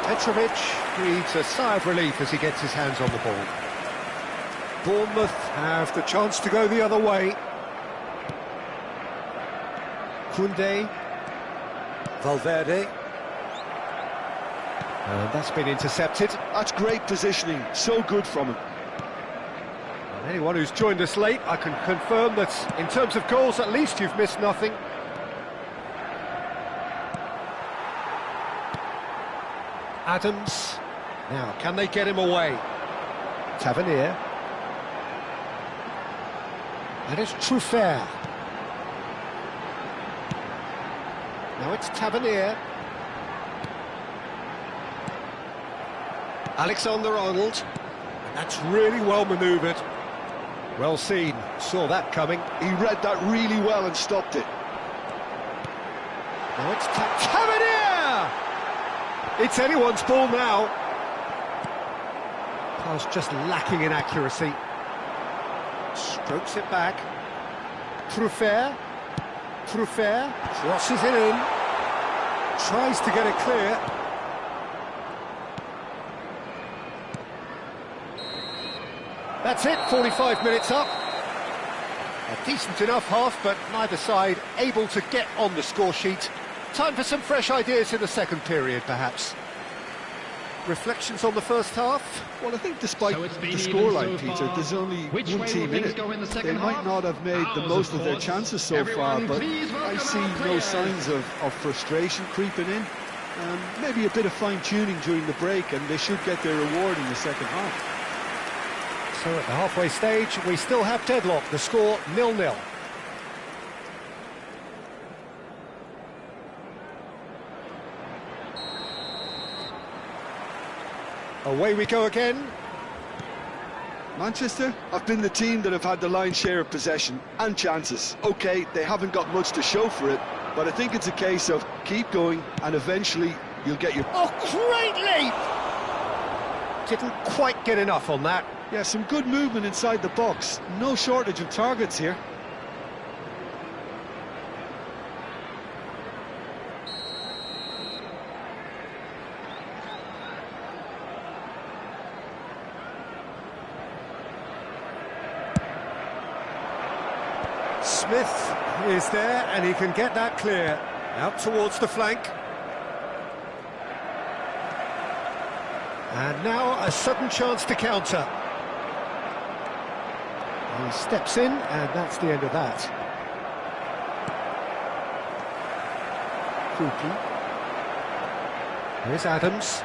Petrovic breathes a sigh of relief as he gets his hands on the ball. Bournemouth have the chance to go the other way. Koundé. Valverde. And that's been intercepted. That's great positioning, so good from him. And anyone who's joined us late, I can confirm that in terms of goals, at least you've missed nothing. Adams. Now, can they get him away? Tavernier. And it's Truffert. Now it's Tavernier. Alexander-Arnold. That's really well manoeuvred. Well seen, saw that coming. He read that really well and stopped it. Now it's Tavernier! It's anyone's ball now. Pass just lacking in accuracy. Strokes it back. Truffert. Truffert crosses it in. Tries to get it clear. That's it, 45 minutes up. A decent enough half, but neither side able to get on the score sheet. Time for some fresh ideas in the second period, perhaps. Reflections on the first half? Well, I think despite the scoreline, Peter, there's only one team in it. They might not have made the most of their chances so far, but I see no signs of frustration creeping in. Maybe a bit of fine-tuning during the break, and they should get their reward in the second half. So at the halfway stage, we still have deadlock. The score 0-0. Away we go again. Manchester have been the team that have had the lion's share of possession and chances. OK, they haven't got much to show for it, but I think it's a case of keep going and eventually you'll get your... Oh, great leap! Didn't quite get enough on that. Yeah, some good movement inside the box. No shortage of targets here. Smith is there, and he can get that clear. Out towards the flank. And now a sudden chance to counter. He steps in, and that's the end of that. Kruki. Here's Adams.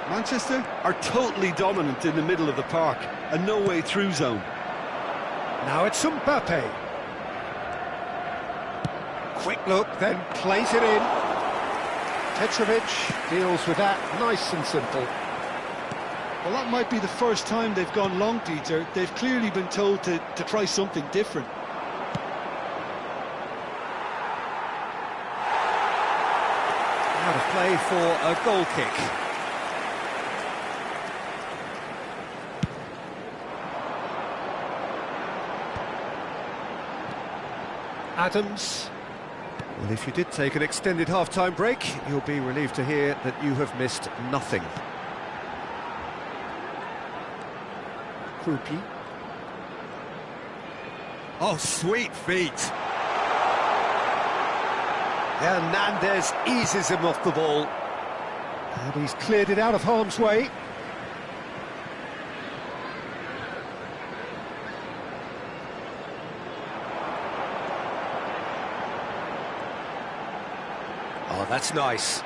Manchester are totally dominant in the middle of the park, and no way through zone. Now it's Mbappe. Quick look, then plays it in. Petrovic deals with that nice and simple. Well, that might be the first time they've gone long, Peter. They've clearly been told to try something different. Out of play for a goal kick. Adams. Well, if you did take an extended half-time break, you'll be relieved to hear that you have missed nothing. Kruki. Oh, sweet feet. Hernandez eases him off the ball. And he's cleared it out of harm's way. Oh, that's nice.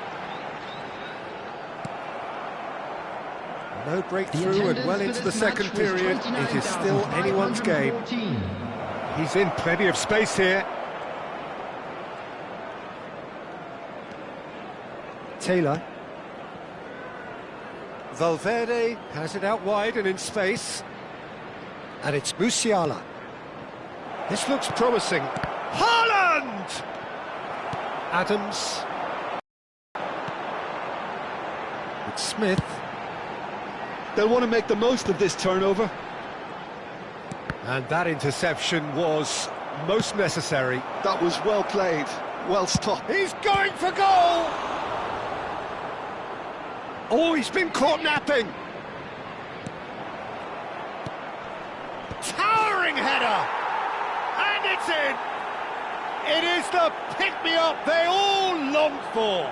No breakthrough and well into the second period. It is still anyone's game. He's in plenty of space here. Taylor. Valverde has it out wide and in space. And it's Musiala. This looks promising. Haaland! Adams. It's Smith. They'll want to make the most of this turnover. And that interception was most necessary. That was well played, well stopped. He's going for goal! Oh, he's been caught napping. Towering header! And it's in! It is the pick-me-up they all longed for.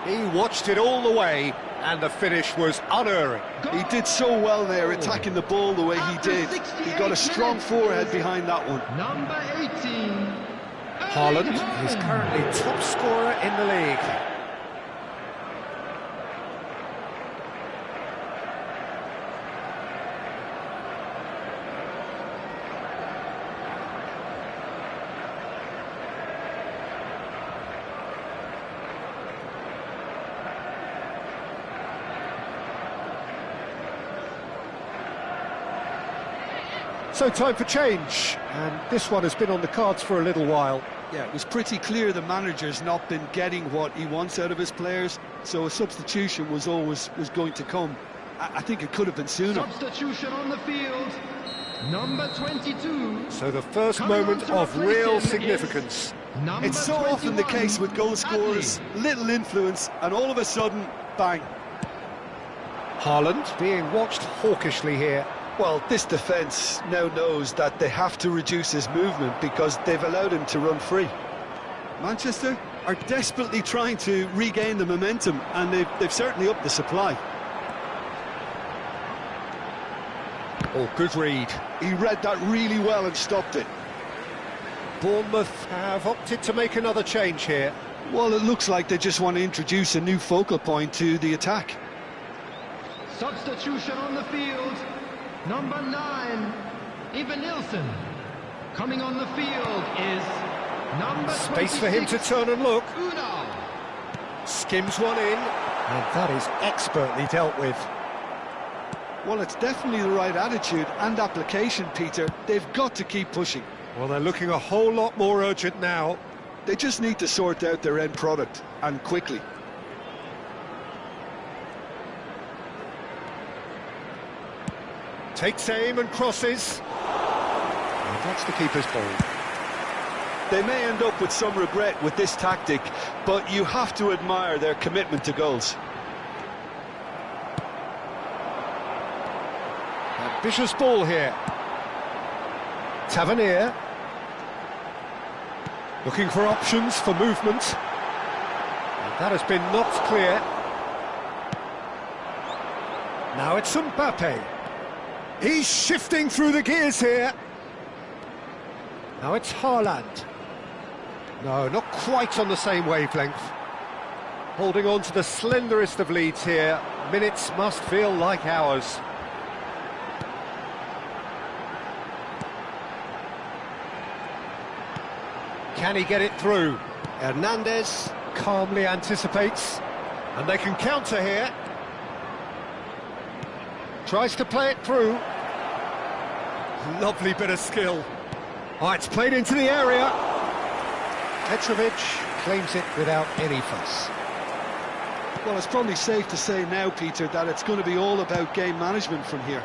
He watched it all the way, and the finish was unerring. He did so well there, attacking the ball the way he did. He got a strong forehead behind that one. Number 18. Haaland is currently top scorer in the league. So time for change, and this one has been on the cards for a little while. Yeah, it was pretty clear the manager's not been getting what he wants out of his players, so a substitution was going to come. I think it could have been sooner. Substitution on the field. Number 22. So the first moment of real significance. It's so often the case with goal scorers, little influence, and all of a sudden, bang. Haaland being watched hawkishly here. Well, this defence now knows that they have to reduce his movement because they've allowed him to run free. Manchester are desperately trying to regain the momentum, and they've certainly upped the supply. Oh, good read. He read that really well and stopped it. Bournemouth have opted to make another change here. Well, it looks like they just want to introduce a new focal point to the attack. Substitution on the field. Number 9, Ivan Nilsson. Coming on the field is number 26. Space for him to turn and look. Unal. Skims one in, and that is expertly dealt with. Well, it's definitely the right attitude and application, Peter. They've got to keep pushing. Well, they're looking a whole lot more urgent now. They just need to sort out their end product, and quickly. Takes aim and crosses. And that's the keeper's ball. They may end up with some regret with this tactic, but you have to admire their commitment to goals. Ambitious ball here. Tavernier. Looking for options for movement. And that has been knocked clear. Now it's Mbappe. He's shifting through the gears here. Now it's Haaland. No, not quite on the same wavelength. Holding on to the slenderest of leads here. Minutes must feel like hours. Can he get it through? Hernandez calmly anticipates. And they can counter here. Tries to play it through. Lovely bit of skill. Oh, it's played into the area. Petrovic claims it without any fuss. Well, it's probably safe to say now, Peter, that it's going to be all about game management from here.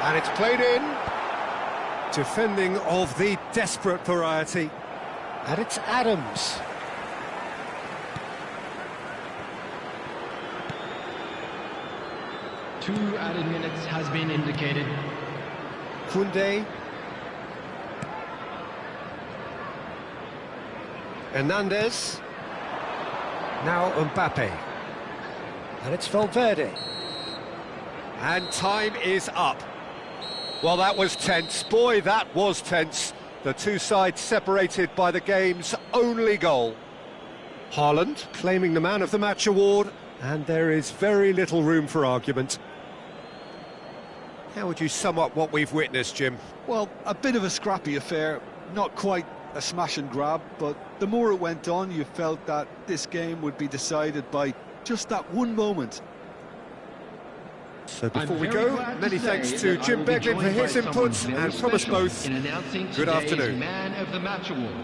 And it's played in. Defending of the desperate variety. And it's Adams. Two added minutes has been indicated. Koundé. Hernandez. Now Mbappe. And it's Valverde. And time is up. Well, that was tense. Boy, that was tense. The two sides separated by the game's only goal. Haaland claiming the Man of the Match award, and there is very little room for argument. How would you sum up what we've witnessed, Jim? Well, a bit of a scrappy affair, not quite a smash and grab, but the more it went on, you felt that this game would be decided by just that one moment. So before we go, many thanks to Jim Beglin for his input, and from us both, good afternoon. Man of the Match award.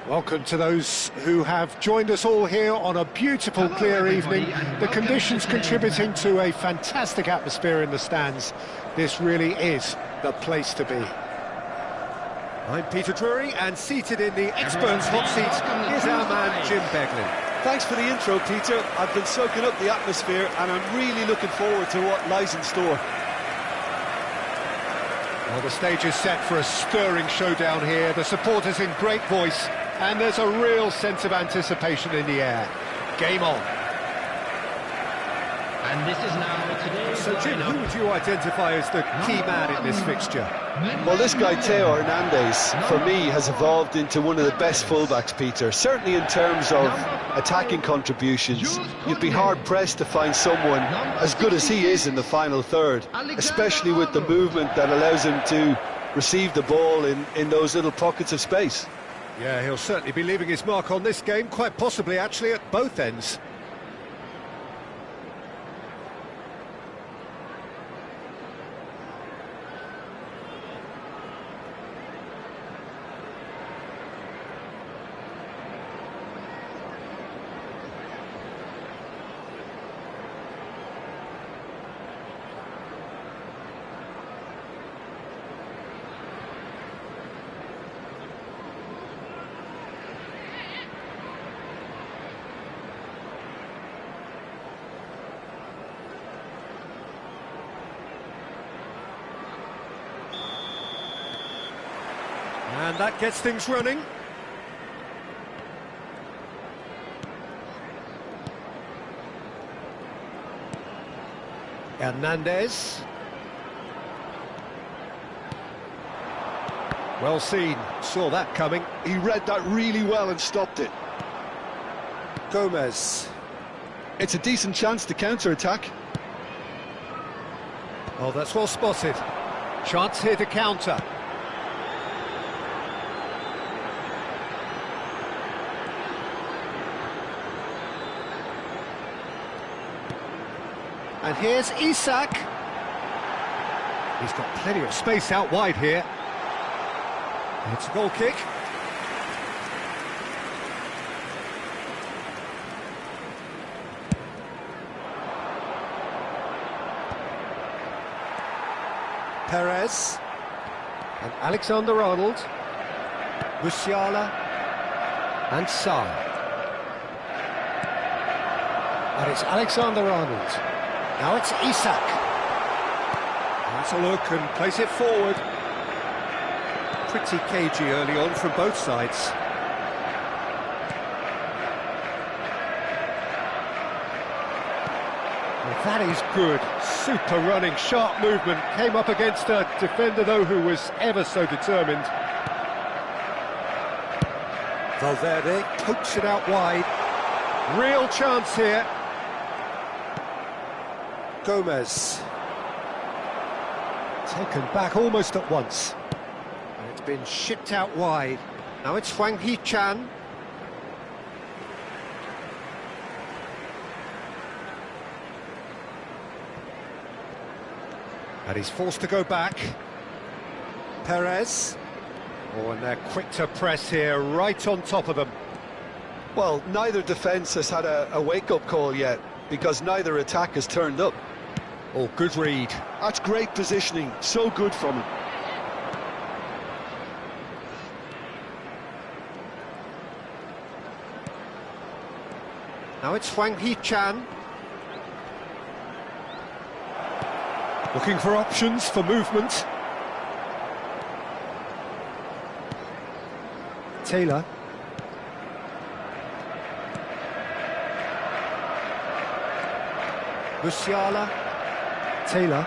Welcome to those who have joined us all here on a beautiful, clear evening. The conditions contributing to a fantastic atmosphere in the stands. This really is the place to be. I'm Peter Drury, and seated in the experts' hot seat is our man Jim Beglin. Thanks for the intro, Peter. I've been soaking up the atmosphere and I'm really looking forward to what lies in store. Well, the stage is set for a stirring showdown here. The supporters in great voice, and there's a real sense of anticipation in the air. Game on. And this is now today's So, Jim, who would you identify as the key man in this fixture? Well, this guy, Theo Hernandez, for me, has evolved into one of the best fullbacks, Peter. Certainly in terms of attacking contributions, you'd be hard-pressed to find someone as good as he is in the final third, especially with the movement that allows him to receive the ball in those little pockets of space. Yeah, he'll certainly be leaving his mark on this game, quite possibly, actually, at both ends. And that gets things running. Hernandez. Well seen, saw that coming. He read that really well and stopped it. Gomez. It's a decent chance to counter-attack. Oh, that's well spotted. Chance here to counter. And here's Isak. He's got plenty of space out wide here. It's a goal kick. Perez. And Alexander-Arnold. Musiala. And Sarr. And it's Alexander-Arnold. Now it's Isak. That's a look and place it forward. Pretty cagey early on from both sides. Well, that is good. Super running, sharp movement. Came up against a defender, though, who was ever so determined. Valverde pokes it out wide. Real chance here. Gomez. Taken back almost at once. And it's been shipped out wide. Now it's Hwang Hee-chan. And he's forced to go back. Perez. Oh, and they're quick to press here, right on top of them. Well, neither defence has had a wake-up call yet, because neither attack has turned up. Oh, good read. That's great positioning, so good from him. Now it's Hwang Hee-chan. Looking for options for movement. Taylor. Musiala. Taylor.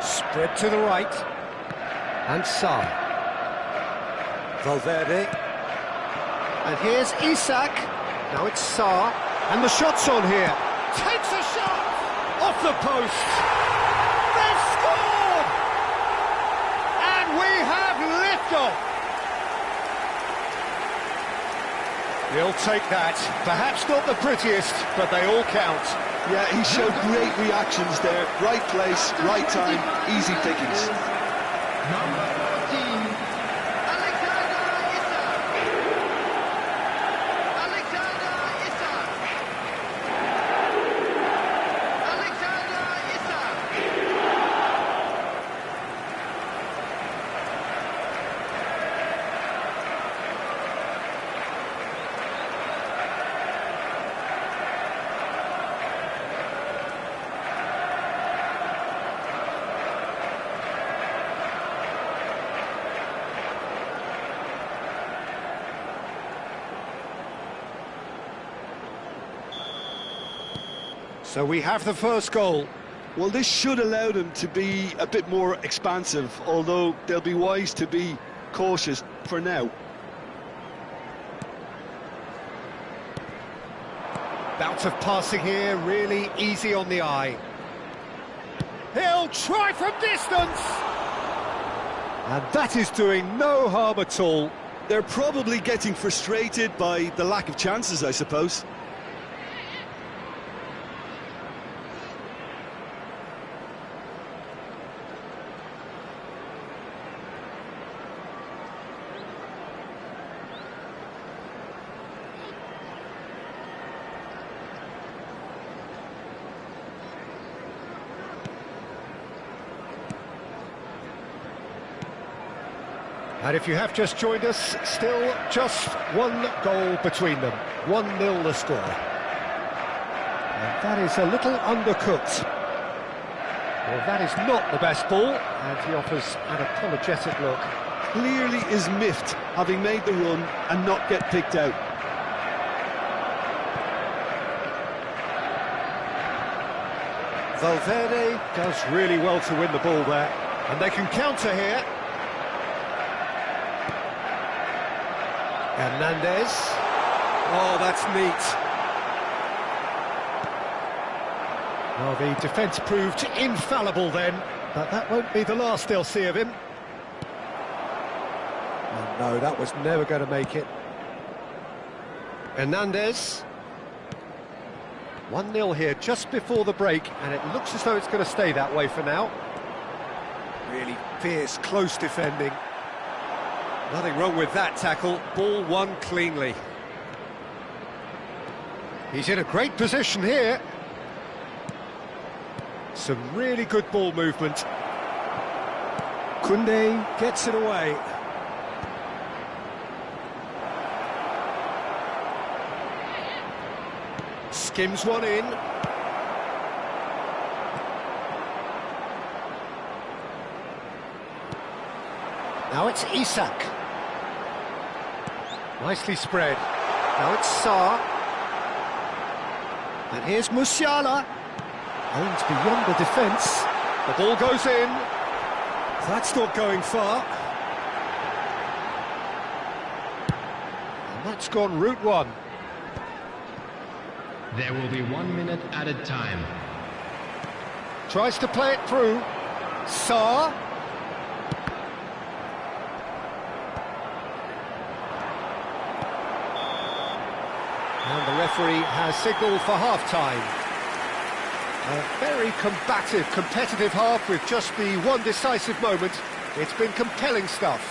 Spread to the right. And Sarr. Valverde. And here's Isak. Now it's Sarr. And the shot's on here. Takes a shot! Off the post. They've scored! And we have liftoff. He'll take that. Perhaps not the prettiest, but they all count. Yeah, he showed great reactions there. Right place, right time, easy pickings. Number 14, Alexander Isak. Alexander Isak. Alexander Isak. So we have the first goal. Well, this should allow them to be a bit more expansive, although they'll be wise to be cautious for now. Bout of passing here, really easy on the eye. He'll try from distance! And that is doing no harm at all. They're probably getting frustrated by the lack of chances, I suppose. And if you have just joined us, still just one goal between them. 1-0 the score. And that is a little undercooked. Well, that is not the best ball, and he offers an apologetic look. clearly is miffed having made the run and not get picked out. Valverde does really well to win the ball there, and they can counter here. Hernandez. Oh, that's neat. Well, the defence proved infallible then, but that won't be the last they'll see of him. Oh no, that was never going to make it. Hernandez. 1-0 here just before the break, and it looks as though it's going to stay that way for now. Really fierce, close defending. Nothing wrong with that tackle. Ball won cleanly. He's in a great position here. Some really good ball movement. Koundé gets it away. Skims one in. Now it's Isak. Nicely spread. Now it's Sarr. And here's Musiala. Owned beyond the defence. The ball goes in. That's not going far. And that's gone route one. There will be 1 minute added time. Tries to play it through. Sarr. And the referee has signalled for half-time. A very combative, competitive half with just the one decisive moment. It's been compelling stuff.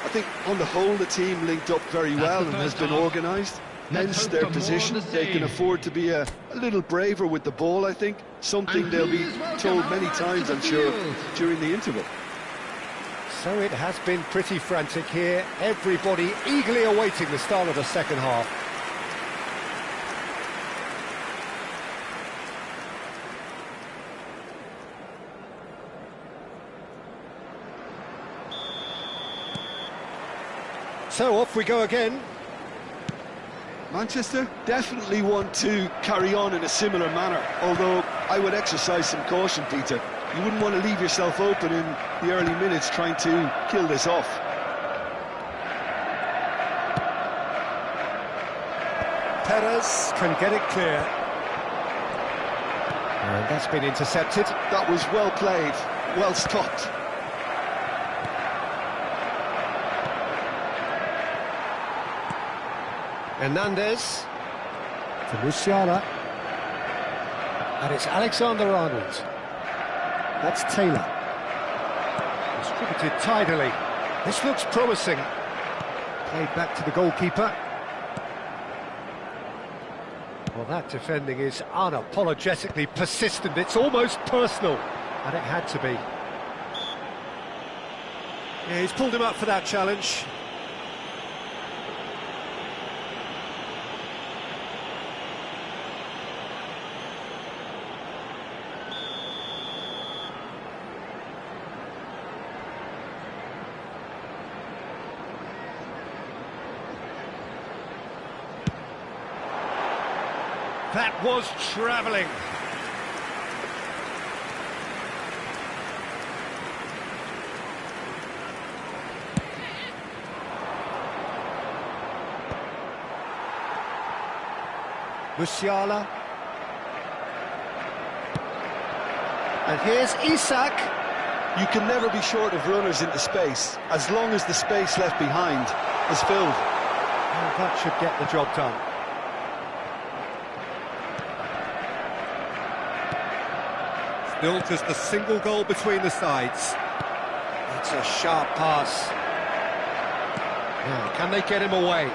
I think on the whole the team linked up very well and has been organised. Hence their position. They can afford to be a little braver with the ball, I think. Something they'll be told many times, I'm sure, during the interval. So it has been pretty frantic here. Everybody eagerly awaiting the start of the second half. So off we go again. Manchester definitely want to carry on in a similar manner, although I would exercise some caution, Peter. You wouldn't want to leave yourself open in the early minutes trying to kill this off. Perez can get it clear. And that's been intercepted. That was well played, well stopped. Hernandez to Musiala, and it's Alexander-Arnold. That's Taylor. Distributed tidily. This looks promising. Played back to the goalkeeper. Well, that defending is unapologetically persistent. It's almost personal, and it had to be. Yeah, he's pulled him up for that challenge. That was travelling. Musiala. And here's Isak. You can never be short of runners into space, as long as the space left behind is filled. And that should get the job done. Still just a single goal between the sides. That's a sharp pass. Now, can they get him away?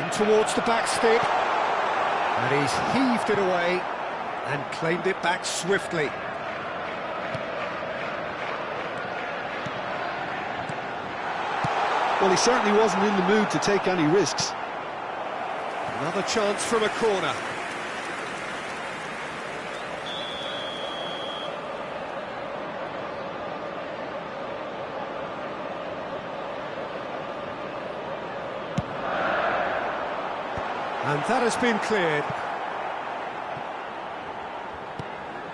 In towards the back stick. And he's heaved it away and claimed it back swiftly. Well, he certainly wasn't in the mood to take any risks. Another chance from a corner. And that has been cleared.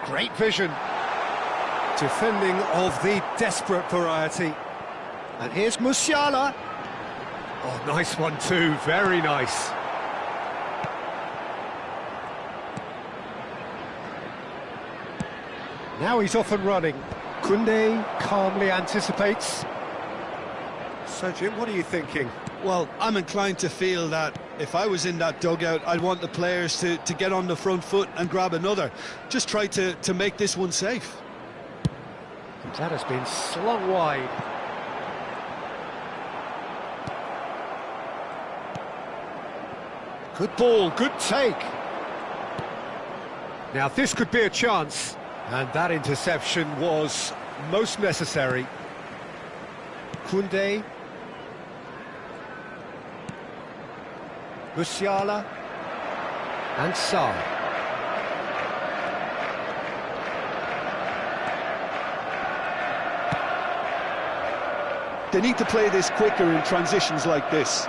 Great vision. Defending of the desperate variety. And here's Musiala. Oh, nice one too, very nice. Now he's off and running. Koundé calmly anticipates. So, Jim, what are you thinking? Well, I'm inclined to feel that if I was in that dugout, I'd want the players to get on the front foot and grab another. Just try to make this one safe. That has been slung wide. Good ball, good take. Now this could be a chance, and that interception was most necessary. Koundé. Musiala. And Sarr. They need to play this quicker in transitions like this.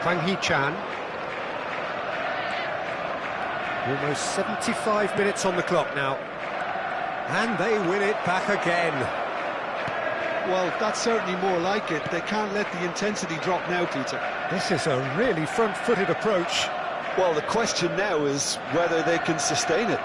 Hwang Hee-chan. Almost 75 minutes on the clock now. And they win it back again. Well, that's certainly more like it. They can't let the intensity drop now, Peter. This is a really front-footed approach. Well, the question now is whether they can sustain it.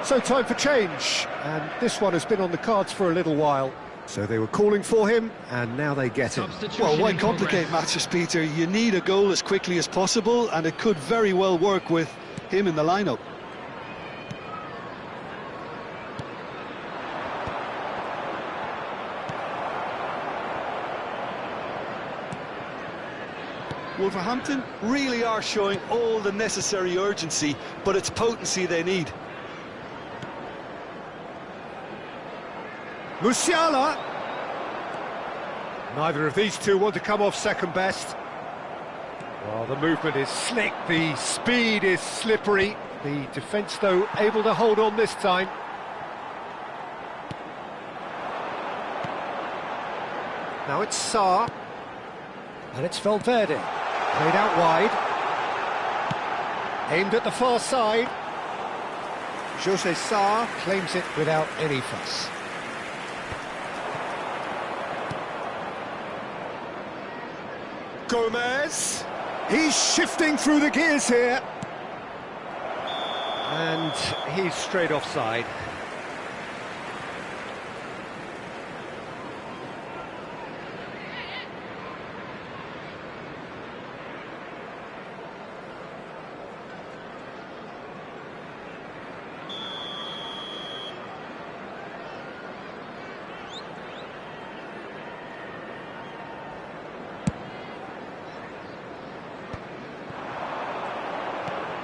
So time for change, and this one has been on the cards for a little while. So they were calling for him, and now they get him. Well, why complicate matters, Peter? You need a goal as quickly as possible, and it could very well work with him in the lineup. Wolverhampton really are showing all the necessary urgency, but it's potency they need. Musiala! Neither of these two want to come off second best. Well, the movement is slick, the speed is slippery. The defence, though, able to hold on this time. Now it's Sarr. And it's Valverde. Played out wide. Aimed at the far side. José Sarr claims it without any fuss. Gomez. He's shifting through the gears here. And he's straight offside.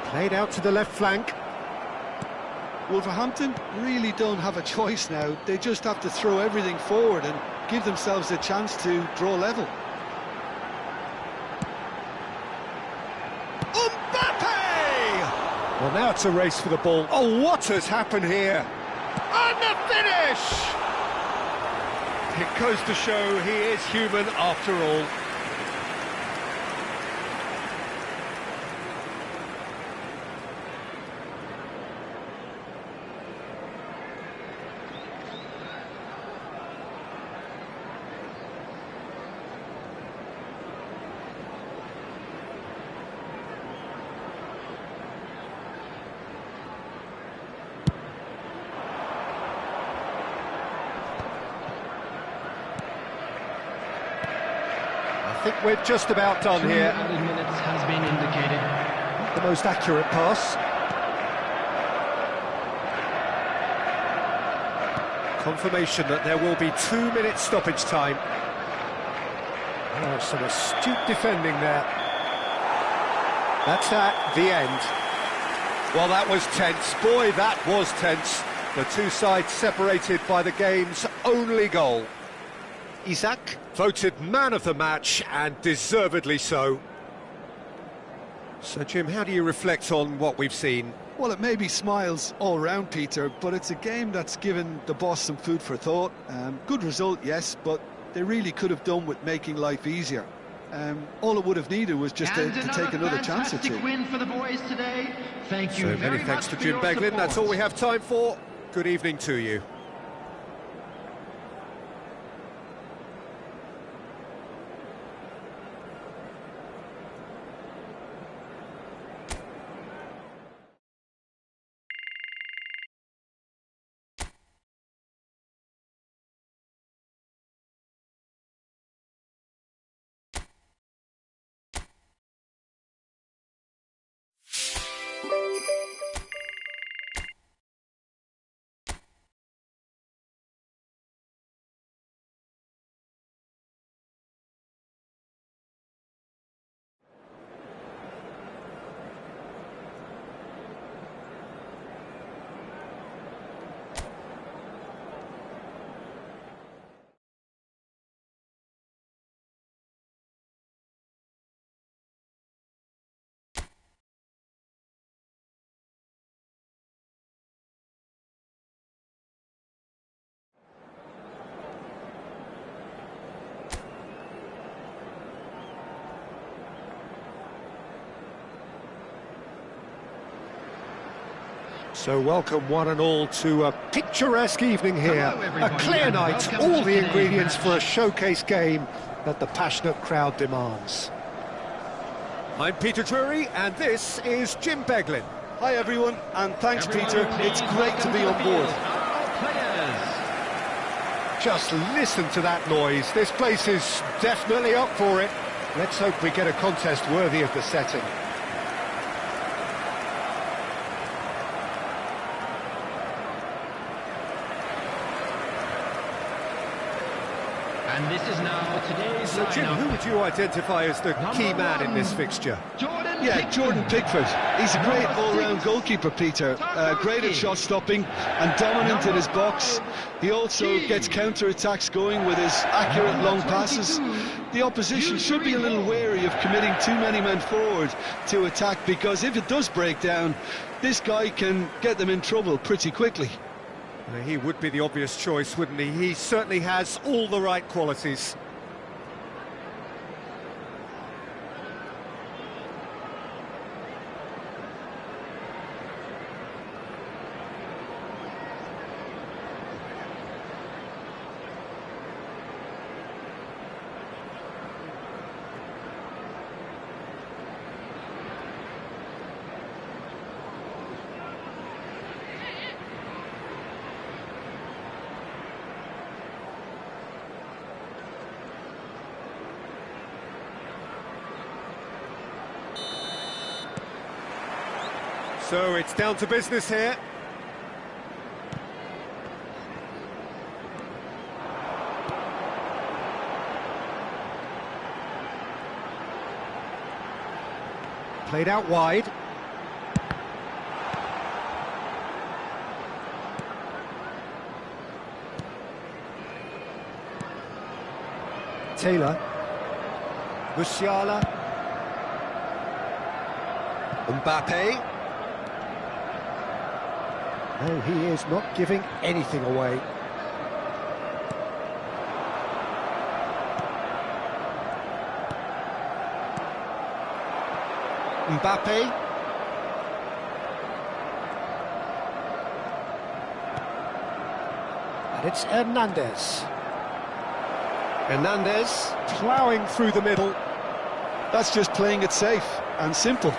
Played out to the left flank. Wolverhampton really don't have a choice now. They just have to throw everything forward and give themselves a chance to draw level. Mbappe! Well, now it's a race for the ball. Oh, what has happened here? And the finish! It goes to show he is human after all. I think we're just about done here. 2 added minutes has been indicated. The most accurate pass. Confirmation that there will be 2 minutes stoppage time. Oh, some astute defending there. That's at the end. Well, that was tense. Boy, that was tense. The two sides separated by the game's only goal. Isak voted man of the match, and deservedly so. So, Jim, how do you reflect on what we've seen? Well, it may be smiles all round, Peter, but it's a game that's given the boss some food for thought. Good result, yes, but they really could have done with making life easier. All it would have needed was just to take another chance or two. Win for the boys today. Thank you So very many thanks much to for Jim your Beglin. That's all support. we have time for. Good evening to you. So welcome one and all to a picturesque evening here. Hello, A everybody, clear and night, welcome all to the today's ingredients match. for a showcase game that the passionate crowd demands. I'm Peter Drury, and this is Jim Beglin. Hi, everyone, and thanks, Everyone, Peter. please It's great to welcome be the on board. field our players. Just listen to that noise. This place is definitely up for it. Let's hope we get a contest worthy of the setting. And this is now today's So, Jim, lineup. who would you identify as the key man in this fixture? Jordan Pickford. He's a great all-round goalkeeper, Peter. Great at shot stopping and dominant in his box. He also gets counter-attacks going with his accurate long passes. The opposition should be a little wary of committing too many men forward to attack, because if it does break down, this guy can get them in trouble pretty quickly. He would be the obvious choice, wouldn't he? He certainly has all the right qualities. So it's down to business here. Played out wide. Taylor. Musiala. Mbappe. No, he is not giving anything away. Mbappe. And it's Hernandez. Hernandez ploughing through the middle. That's just playing it safe and simple.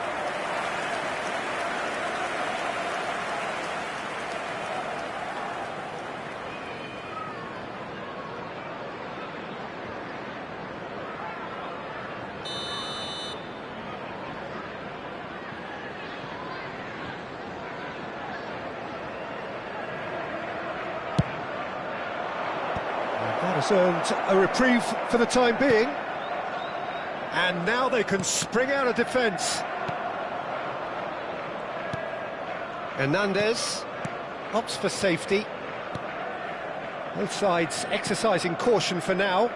That has earned a reprieve for the time being. And now they can spring out of defence. Hernandez opts for safety. Both sides exercising caution for now.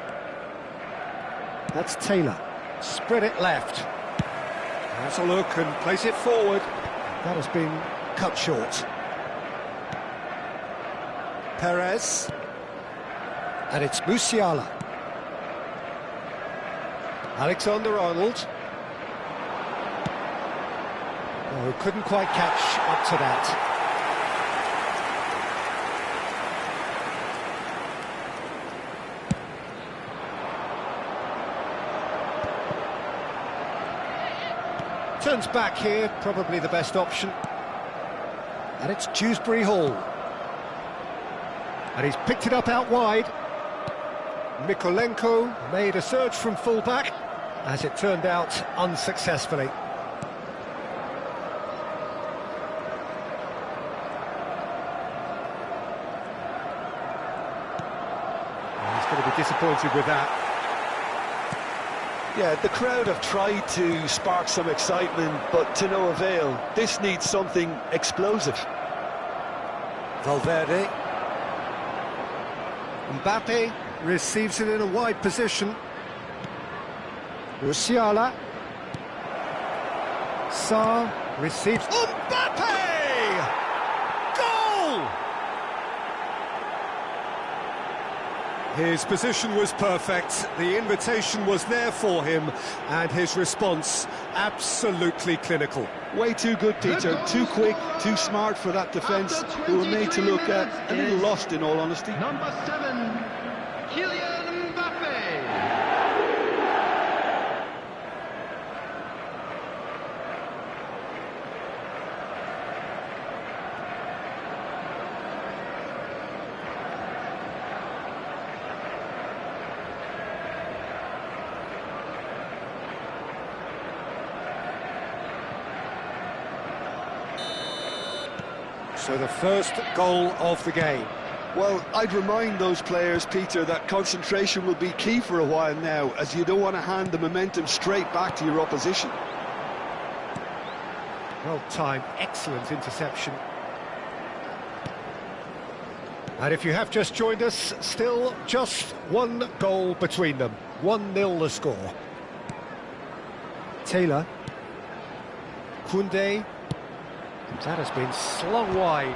That's Taylor. Spread it left. Has a look and place it forward. That has been cut short. Perez. And it's Musiala. Alexander-Arnold. Oh, couldn't quite catch up to that. Turns back here, probably the best option. And it's Dewsbury Hall. And he's picked it up out wide. Mykolenko made a surge from full-back, as it turned out unsuccessfully. And he's going to be disappointed with that. Yeah, the crowd have tried to spark some excitement, but to no avail. This needs something explosive. Valverde. Mbappe receives it in a wide position. Musiala. Sarr receives... Mbappe! Goal! His position was perfect, the invitation was there for him, and his response absolutely clinical. Way too good, Peter. Too quick, too smart for that defence, who were made to look a little lost, in all honesty. Number 7, Kylian Mbappe. So the first goal of the game. Well, I'd remind those players, Peter, that concentration will be key for a while now, as you don't want to hand the momentum straight back to your opposition. Well timed, excellent interception. And if you have just joined us, still just one goal between them. 1-0 the score. Taylor. Koundé. That has been slung wide.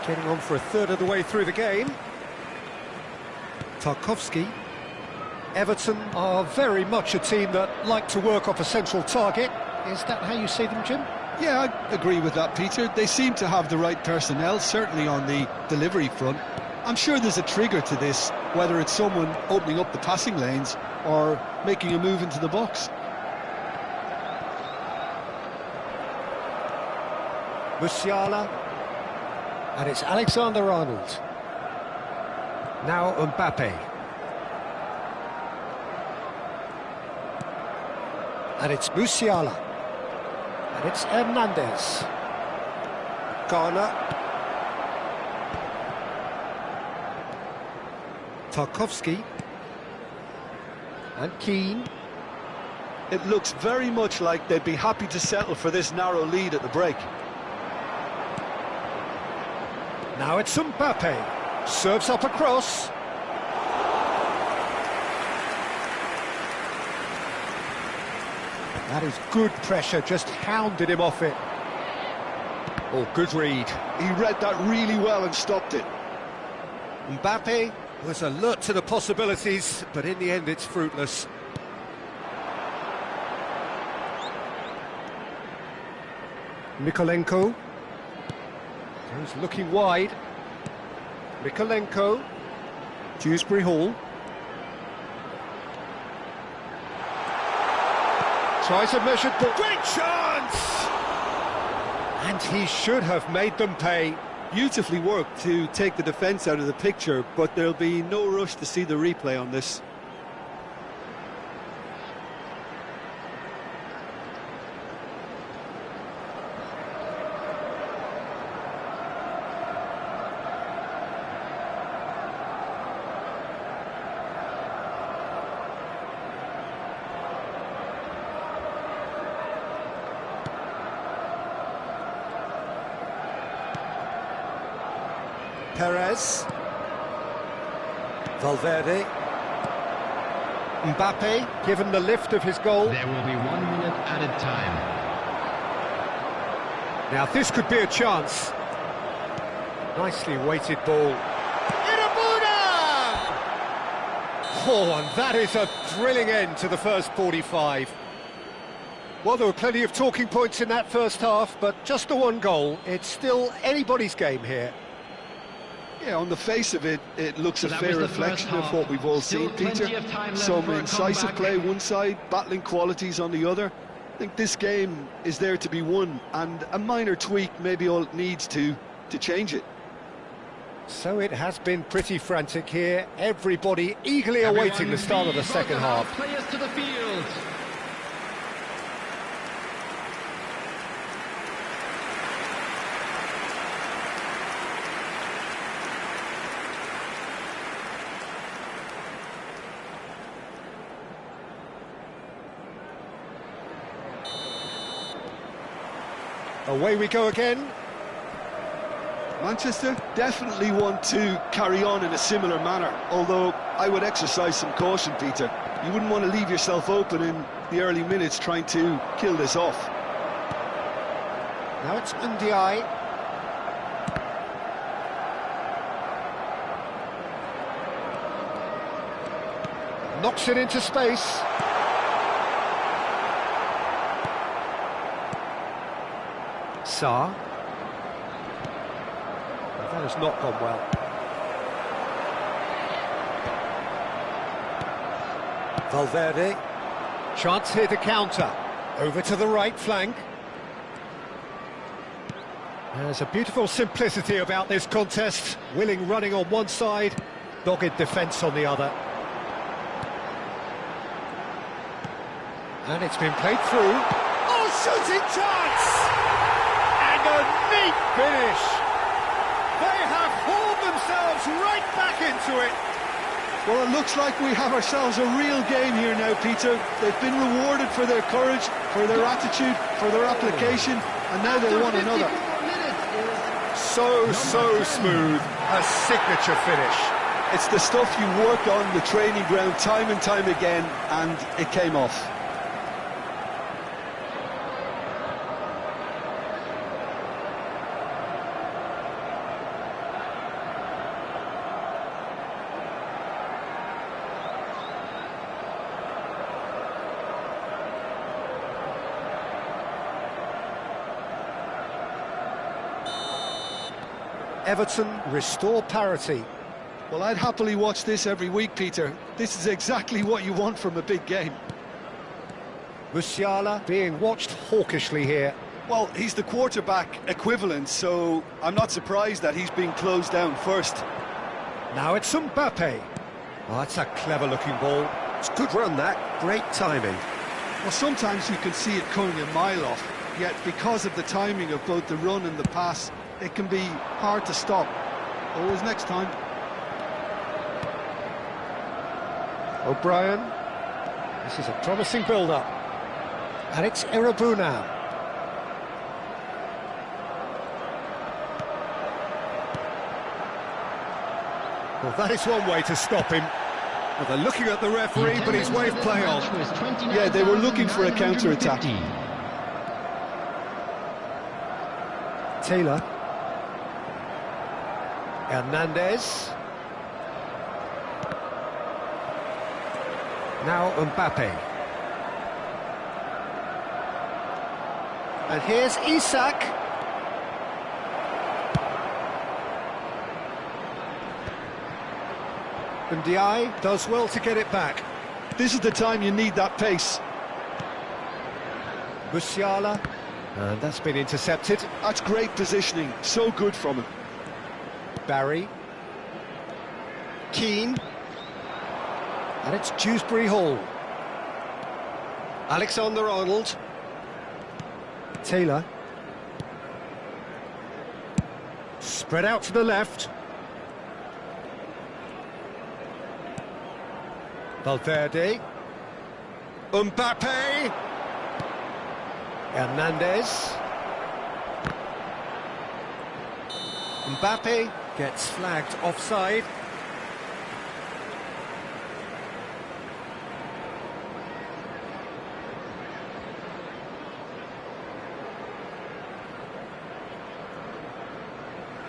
Getting on for a third of the way through the game. Tarkowski. Everton are very much a team that like to work off a central target. Is that how you see them, Jim? Yeah, I agree with that, Peter. They seem to have the right personnel, certainly on the delivery front. I'm sure there's a trigger to this, whether it's someone opening up the passing lanes or making a move into the box. Musiala, and it's Alexander-Arnold. Now Mbappe. And it's Musiala. And it's Hernandez. Garner. Tarkowski. And Keane. It looks very much like they'd be happy to settle for this narrow lead at the break. Now it's Mbappe, serves up across. That is good pressure, just hounded him off it. Oh, good read. He read that really well and stopped it. Mbappe was alert to the possibilities, but in the end it's fruitless. Mykolenko. He's looking wide. Mykolenko. Dewsbury Hall. Tries a measured ball. Great chance! And he should have made them pay. Beautifully worked to take the defence out of the picture, but there'll be no rush to see the replay on this. Perez. Valverde. Mbappe, given the lift of his goal. There will be 1 minute added time. Now this could be a chance. Nicely weighted ball. Oh, and that is a thrilling end to the first 45. Well, there were plenty of talking points in that first half, but just the one goal. It's still anybody's game here. Yeah, on the face of it, it looks So a that fair was the reflection first of half. what we've all Still seen, plenty Peter. of time left Some for a incisive comeback. play one side, battling qualities on the other. I think this game is there to be won, and a minor tweak maybe all it needs to change it. So it has been pretty frantic here. Everybody eagerly awaiting the start of the second half. Players to the field. Away we go again. Manchester definitely want to carry on in a similar manner, although I would exercise some caution, Peter. You wouldn't want to leave yourself open in the early minutes trying to kill this off. Now it's Ndiaye. Knocks it into space. Sarr. That has not gone well. Valverde. Chance here to counter. Over to the right flank. There's a beautiful simplicity about this contest. Willing running on one side, dogged defence on the other. And it's been played through. Oh, shooting chance! And a neat finish! They have hauled themselves right back into it. Well, it looks like we have ourselves a real game here now, Peter. They've been rewarded for their courage, for their attitude, for their application, and now they want another. So smooth. A signature finish. It's the stuff you work on the training ground time and time again, and it came off. Everton restore parity. Well, I'd happily watch this every week, Peter. This is exactly what you want from a big game. Musiala being watched hawkishly here. Well, he's the quarterback equivalent, so I'm not surprised that he's being closed down first. Now it's Mbappe. Oh, that's a clever-looking ball. It's a good run, that. Great timing. Well, sometimes you can see it coming a mile off, yet because of the timing of both the run and the pass, it can be hard to stop. Always next time. O'Brien. This is a promising build-up. And it's Irabu now. Well, that is one way to stop him. Well, they're looking at the referee, but he's waved play on. Yeah, they were looking for a counter-attack. Taylor. Hernandez. Now Mbappe. And here's Isak. Ndiaye does well to get it back. This is the time you need that pace. Musiala. And that's been intercepted. That's great positioning, so good from him. Barry. Keane. And it's Dewsbury Hall. Alexander-Arnold. Taylor. Spread out to the left. Valverde. Mbappe. Hernandez. Mbappe gets flagged offside.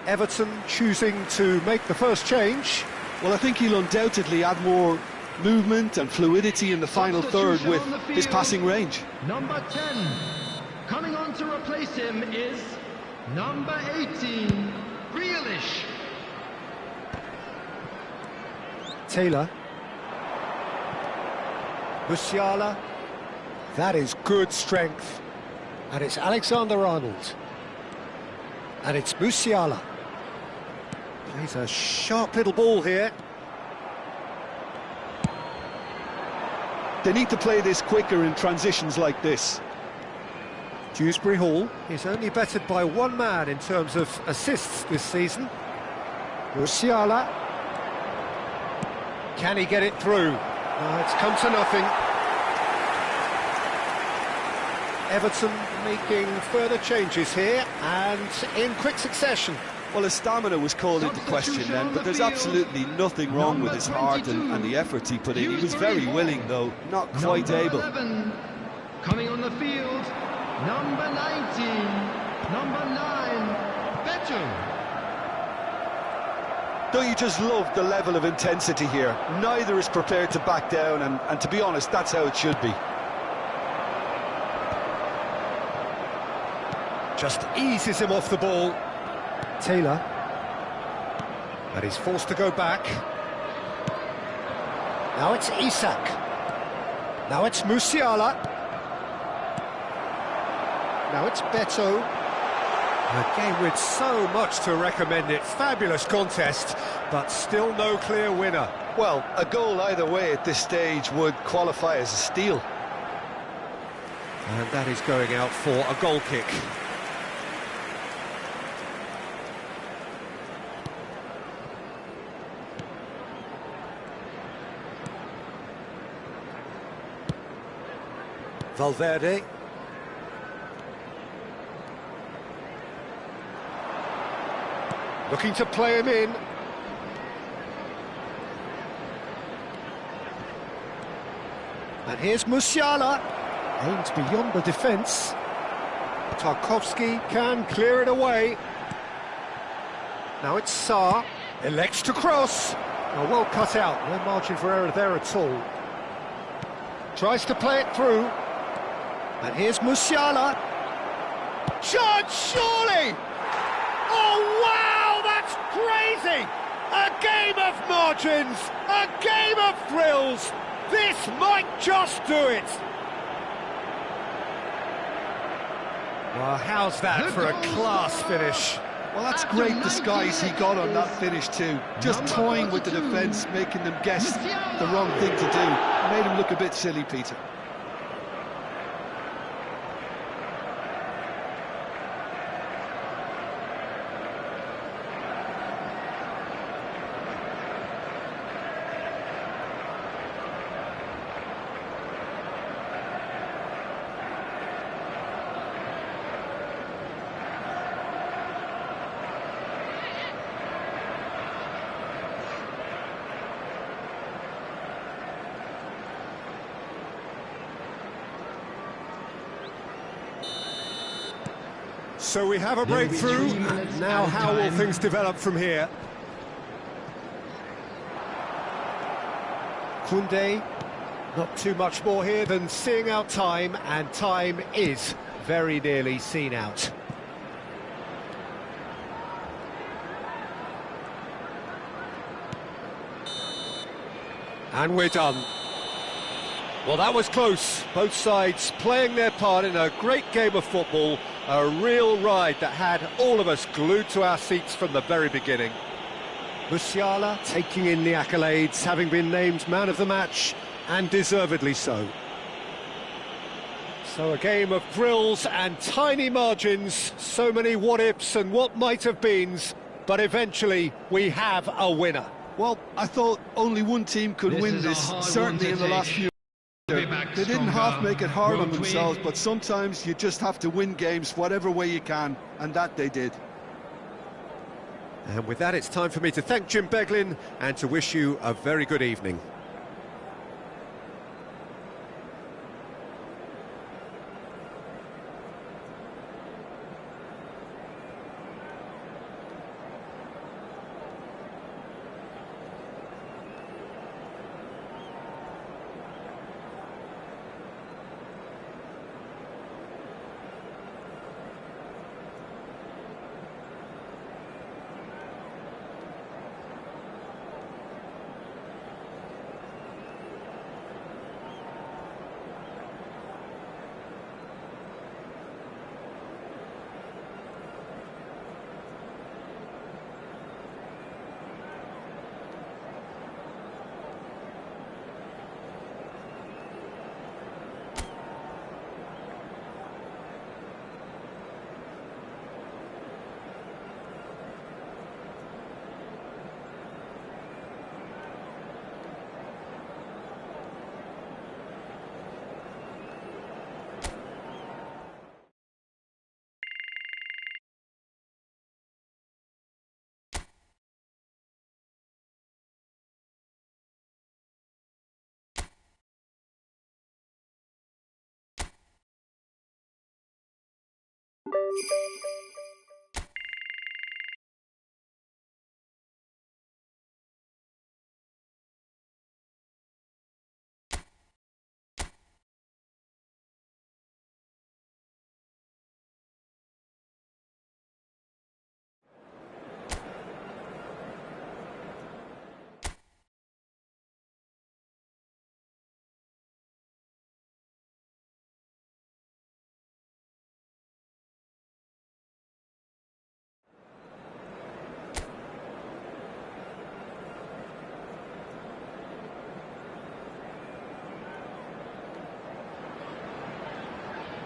Everton choosing to make the first change. Well, I think he'll undoubtedly add more movement and fluidity in the final third with his passing range. Number 10, coming on to replace him is number 18, Grealish. Taylor. Musiala. That is good strength. And it's Alexander-Arnold. And it's Musiala. Plays a sharp little ball here. They need to play this quicker in transitions like this. Dewsbury Hall is only bettered by one man in terms of assists this season. Musiala. Can he get it through? No, it's come to nothing. Everton making further changes here and in quick succession. Well, his stamina was called into question then, but there's absolutely nothing wrong with his heart and the efforts he put in. He was very willing, though, not quite able. 11, coming on the field, number 19, number 9, Beto. Don't you just love the level of intensity here? Neither is prepared to back down, and to be honest, that's how it should be. Just eases him off the ball. Taylor. But he's forced to go back. Now it's Isak. Now it's Musiala. Now it's Beto. A game with so much to recommend it. Fabulous contest, but still no clear winner. Well, a goal either way at this stage would qualify as a steal. And that is going out for a goal kick. Valverde. Looking to play him in. And here's Musiala. Aimed beyond the defence. Tarkowski can clear it away. Now it's Sarr. Elects to cross. Oh, well cut out. No margin for error there at all. Tries to play it through. And here's Musiala. Shot, surely! Oh, wow, that's crazy! A game of margins, a game of thrills. This might just do it. Well, how's that for a class finish? Well, that's great disguise he got on that finish too. Just toying with the defence, making them guess the wrong thing to do. Made him look a bit silly, Peter. So we have a breakthrough. Now how will things develop from here? Koundé, not too much more here than seeing out time, and time is very nearly seen out. And we're done. Well, that was close. Both sides playing their part in a great game of football, a real ride that had all of us glued to our seats from the very beginning. Musiala taking in the accolades, having been named man of the match, and deservedly so. So a game of thrills and tiny margins, so many what-ifs and what-might-have-beens, but eventually we have a winner. Well, I thought only one team could win this, certainly in the last few. They didn't half make it hard on themselves, but sometimes you just have to win games whatever way you can, and that they did. And with that, it's time for me to thank Jim Beglin and to wish you a very good evening.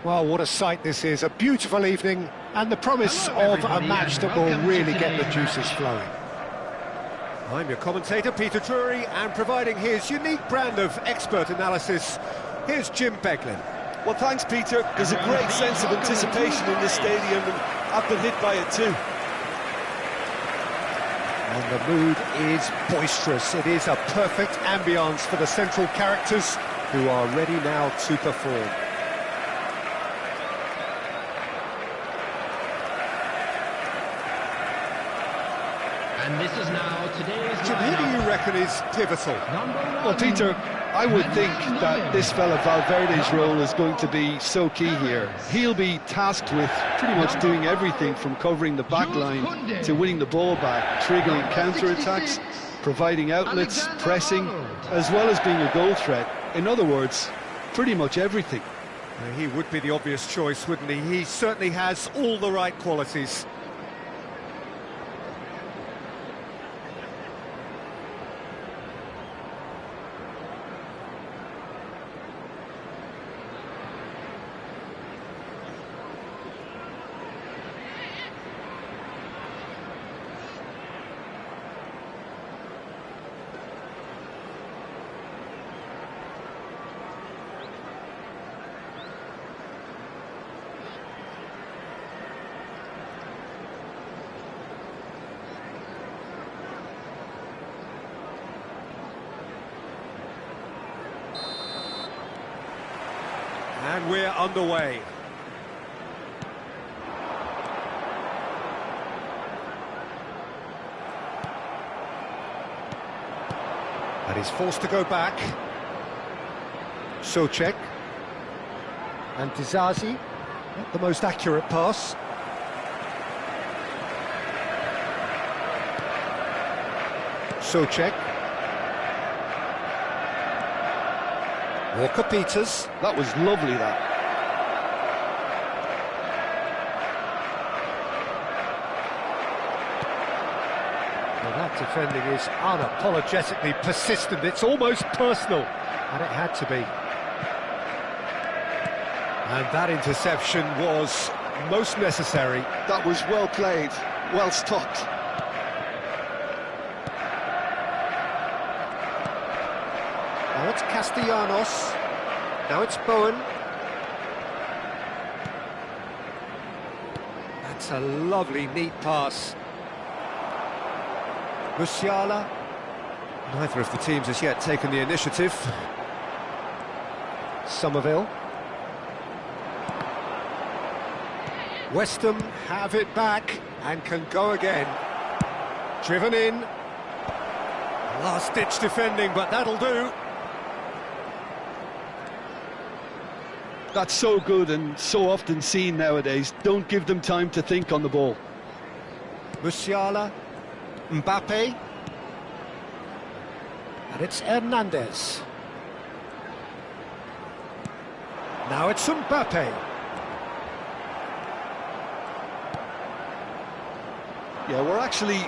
Well, what a sight this is, a beautiful evening, and the promise of a match that will really get the juices flowing. I'm your commentator, Peter Drury, and providing his unique brand of expert analysis, here's Jim Beglin. Well, thanks, Peter. There's a great sense of anticipation in this stadium, and I've been hit by it too. And the mood is boisterous. It is a perfect ambience for the central characters who are ready now to perform. And this is now today's Jim, who do you reckon is pivotal? Well, Peter, I would think that this fella Valverde's role is going to be so key here. He'll be tasked with pretty much doing everything from covering the back line to winning the ball back, triggering counter-attacks, providing outlets, pressing, as well as being a goal threat. In other words, pretty much everything. He would be the obvious choice, wouldn't he? He certainly has all the right qualities. And we're underway. And he's forced to go back. Souček. And Disasi, not the most accurate pass. Souček. Walker-Peters. That was lovely, that. Well, that defending is unapologetically persistent. It's almost personal, and it had to be. And that interception was most necessary. That was well played, well stopped. Now it's Castellanos. Now it's Bowen. That's a lovely, neat pass. Musiala. Neither of the teams has yet taken the initiative. Somerville. West Ham have it back and can go again. Driven in. Last-ditch defending, but that'll do. That's so good and so often seen nowadays. Don't give them time to think on the ball. Musiala, Mbappe, and it's Hernandez. Now it's Mbappe. Yeah, we're actually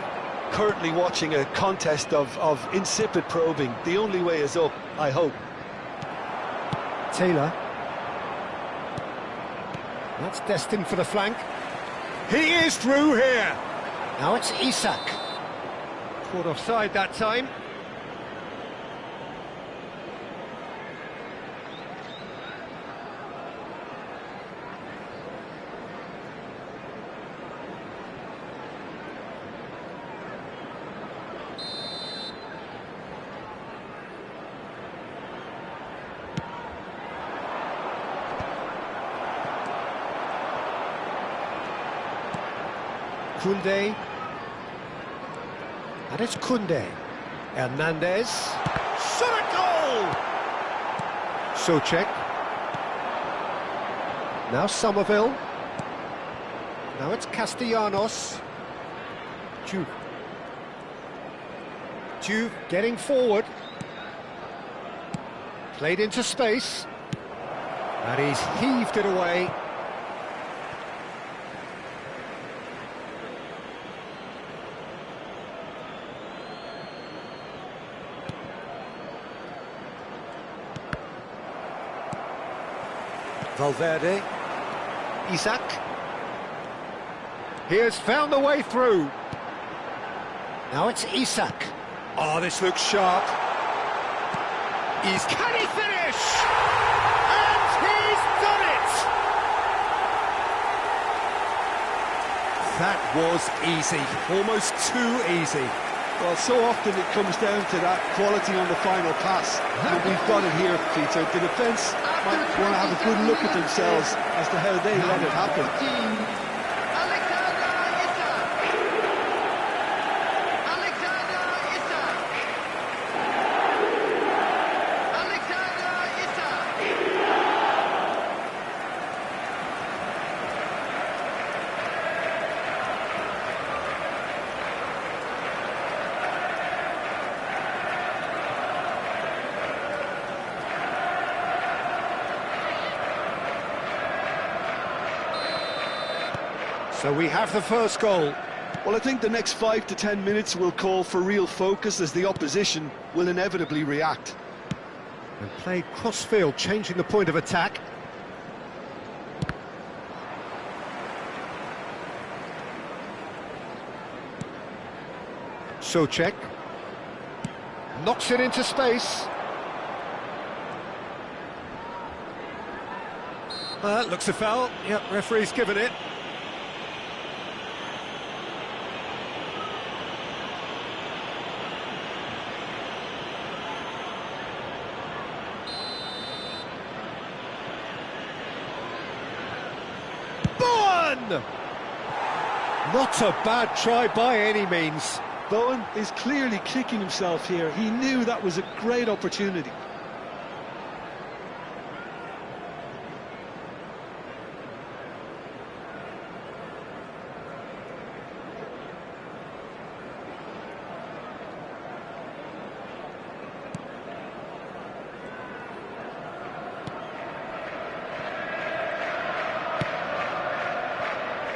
currently watching a contest of insipid probing. The only way is up, I hope. Taylor. That's destined for the flank. He is through here. Now it's Isak. Caught offside that time. Koundé. And it's Koundé. Hernandez. Shot at goal! Souček. Now Somerville. Now it's Castellanos. Juve getting forward. Played into space. And he's heaved it away. Valverde. Isak. He has found the way through. Now it's Isak. Oh, this looks sharp. Can he finish? And he's done it! That was easy, almost too easy. Well, so often it comes down to that quality on the final pass, and we've got it here, Peter. The defence might want to have a good look at themselves as to how they let it happen. So we have the first goal. Well, I think the next 5 to 10 minutes will call for real focus as the opposition will inevitably react. And played cross-field, changing the point of attack. Souček. Knocks it into space. Looks a foul. Yep, referee's given it. Not a bad try by any means. Bowen is clearly kicking himself here. He knew that was a great opportunity.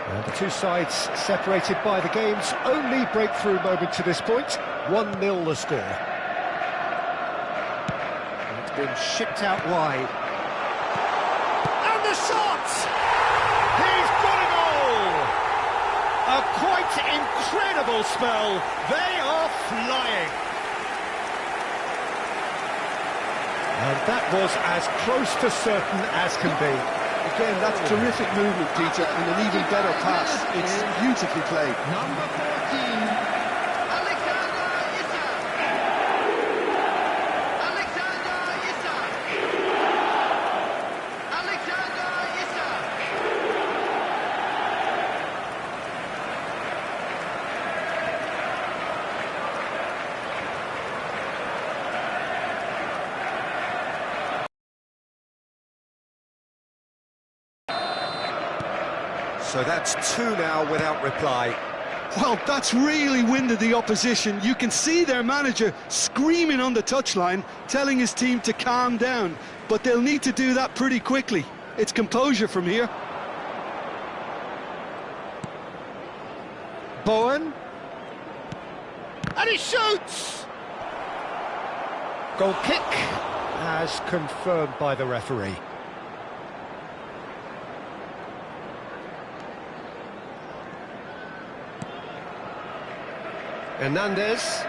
And the two sides separated by the game's only breakthrough moment to this point. 1-0 the score. It's been shipped out wide. And the shot! He's got a goal! A quite incredible spell. They are flying. And that was as close to certain as can be. Again, that's terrific movement, Peter, and an even better pass. It's beautifully played. Number 14, Alexander Isak. Alexander Isak. Alexander Isak. So that's 2 now without reply. Well, that's really winded the opposition. You can see their manager screaming on the touchline, telling his team to calm down. But they'll need to do that pretty quickly. It's composure from here. Bowen. And he shoots! Goal kick as confirmed by the referee. Hernandez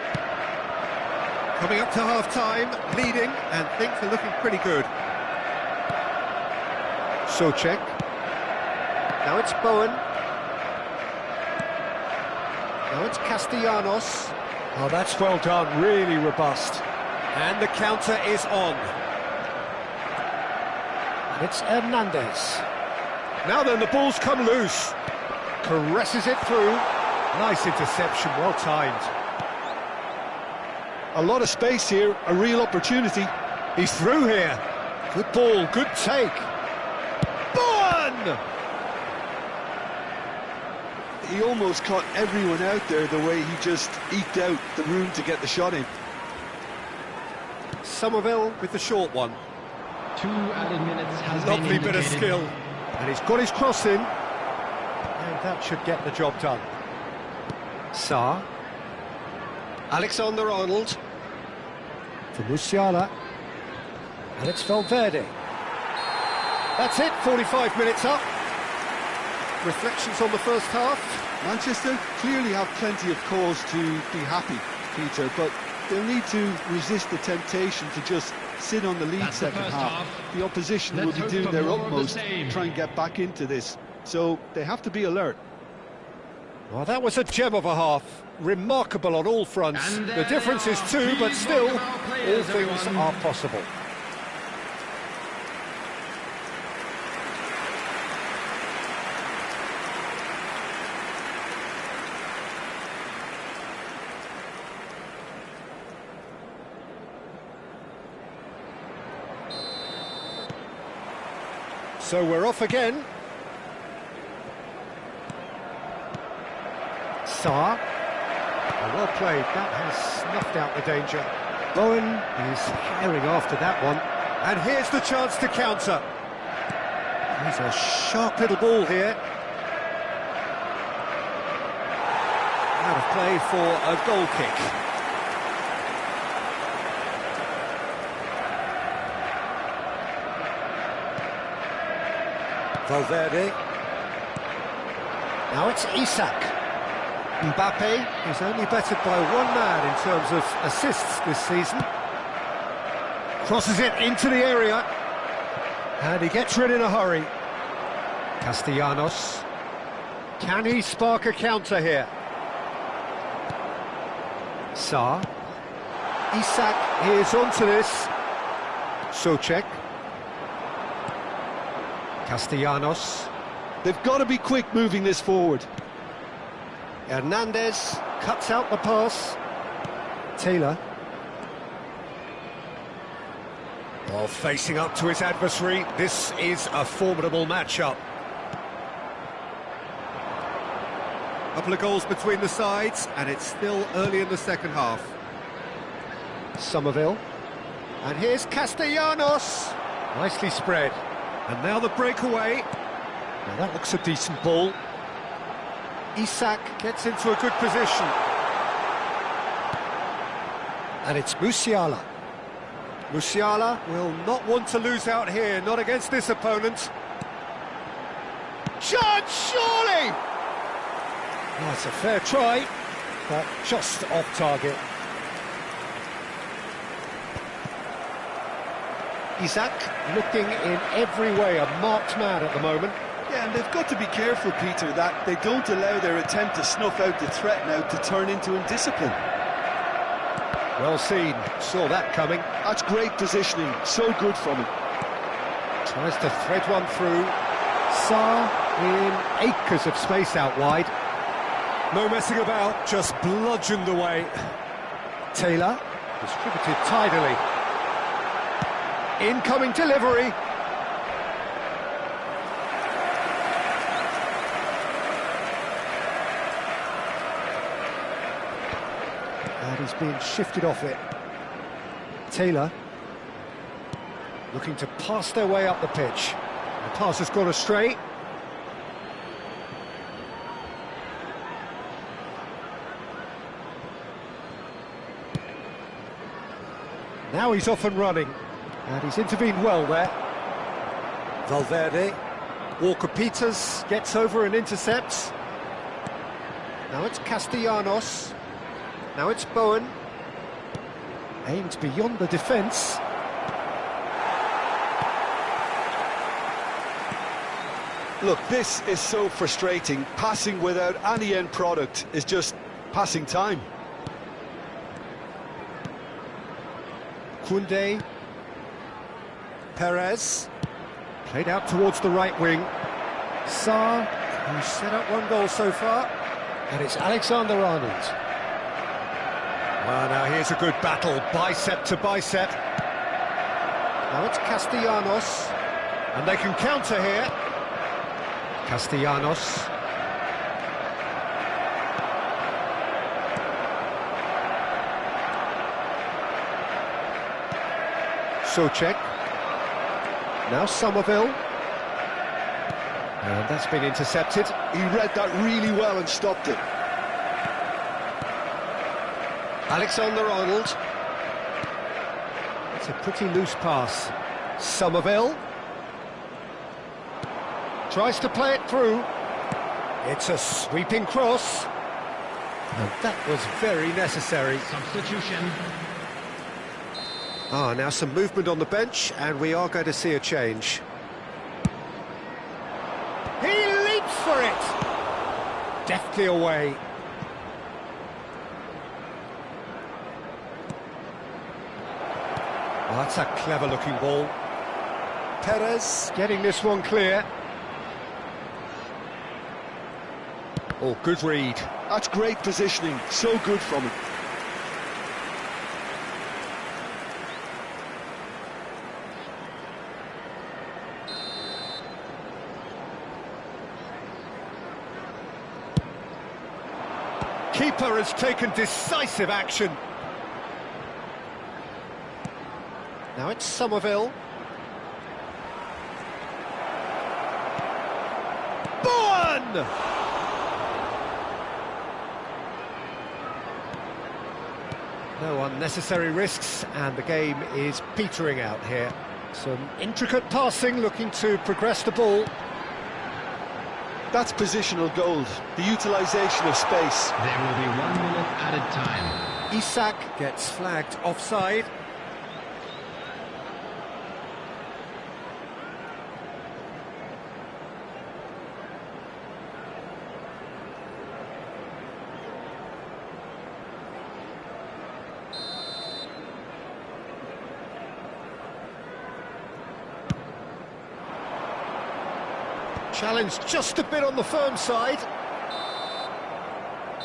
coming up to half-time, leading, and things are looking pretty good. Souček. Now it's Bowen. Now it's Castellanos. Oh, that's well done, really robust. And the counter is on. And it's Hernandez. Now then, the ball's come loose. Caresses it through. Nice interception, well timed. A lot of space here, a real opportunity. He's through here. Good ball, good take. Bowen! He almost caught everyone out there the way he just eked out the room to get the shot in. Somerville with the short one. 2 added minutes has been Lovely bit of indicated. skill. And he's got his cross in. And that should get the job done. Sarr. Alexander-Arnold. For Musiala. And it's Valverde. That's it, 45 minutes up. Reflections on the first half. Manchester clearly have plenty of cause to be happy, Peter, but they'll need to resist the temptation to just sit on the lead That's the second first half. half. The opposition Let's will be hope doing for their more of the utmost same. to try and get back into this, so they have to be alert. Well, that was a gem of a half. Remarkable on all fronts. And The there difference they is are. 2, but Please still, welcome our all players, things everyone. are possible. So we're off again. Sarr. Well played, that has snuffed out the danger. Bowen is herring after that one. And here's the chance to counter. He's a sharp little ball here. Out of play for a goal kick. Valverde. Now it's Isak. Mbappe is only bettered by one man in terms of assists this season. Crosses it into the area. And he gets rid in a hurry. Castellanos. Can he spark a counter here? Sarr. Isak is onto this. Souček. Castellanos. They've got to be quick moving this forward. Hernandez cuts out the pass. Taylor. Well, facing up to his adversary, this is a formidable matchup. Couple of goals between the sides, and it's still early in the second half. Somerville. And here's Castellanos. Nicely spread. And now the breakaway. Now that looks a decent ball. Isak gets into a good position. And it's Musiala. Musiala will not want to lose out here, not against this opponent. Chance, surely! Oh, it's a fair try, but just off target. Isak looking in every way a marked man at the moment. Yeah, and they've got to be careful, Peter, that they don't allow their attempt to snuff out the threat now to turn into indiscipline. Well seen, saw that coming. That's great positioning, so good from him. Tries to thread one through. Sarr in acres of space out wide. No messing about, just bludgeoned away. Taylor, distributed tidily. Incoming delivery. And he's being shifted off it. Taylor looking to pass their way up the pitch. The pass has gone astray. Now he's off and running. And he's intervened well there. Valverde. Walker-Peters gets over and intercepts. Now it's Castellanos. Now it's Bowen. Aimed beyond the defence. Look, this is so frustrating. Passing without any end product is just passing time. Koundé. Perez. Played out towards the right wing. Sarr, who's set up one goal so far. And it's Alexander-Arnold. Well, now here's a good battle, bicep to bicep. Now it's Castellanos, and they can counter here. Castellanos. Souček. Now Somerville. And that's been intercepted. He read that really well and stopped it. Alexander-Arnold. It's a pretty loose pass. Somerville. Tries to play it through. It's a sweeping cross. And that was very necessary. Substitution. Now some movement on the bench, and we are going to see a change. He leaps for it! Deftly away. Oh, that's a clever-looking ball. Perez getting this one clear. Oh, good read. That's great positioning, so good from him. Keeper has taken decisive action. Now it's Somerville. Bowen! No unnecessary risks, and the game is petering out here. Some intricate passing, looking to progress the ball. That's positional gold, the utilisation of space. There will be 1 minute added time. Isak gets flagged offside. Challenge just a bit on the firm side.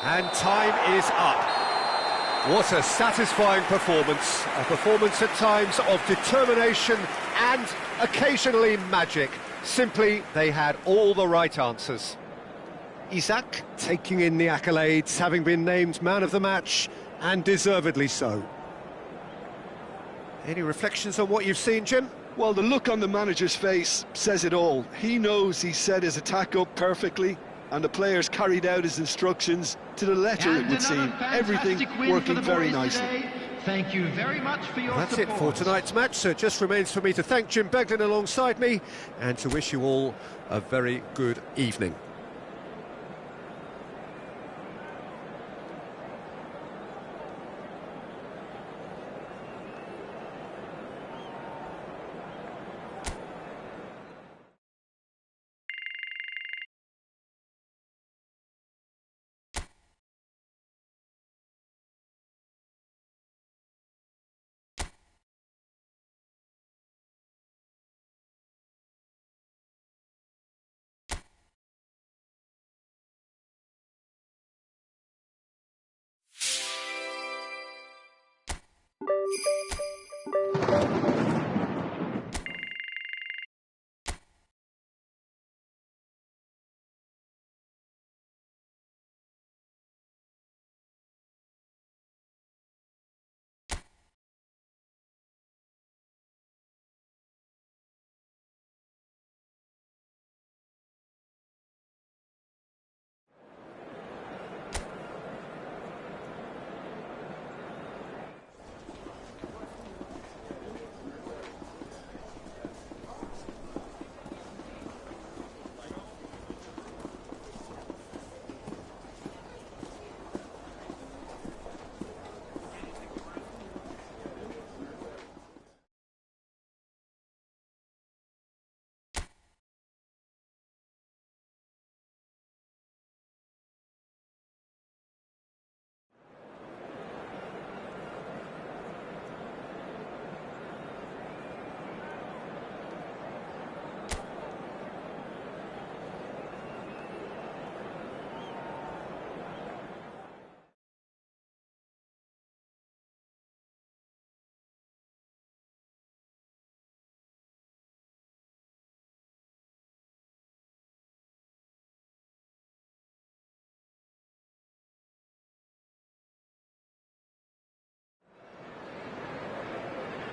And time is up. What a satisfying performance. A performance at times of determination and occasionally magic. Simply, they had all the right answers. Isak taking in the accolades, having been named man of the match, and deservedly so. Any reflections on what you've seen, Jim? Well, the look on the manager's face says it all. He knows he set his attack up perfectly, and the players carried out his instructions to the letter, And it would seem. another Everything fantastic win for working the very boys nicely. today. Thank you very much for your That's support. it for tonight's match, so it just remains for me to thank Jim Beglin alongside me and to wish you all a very good evening.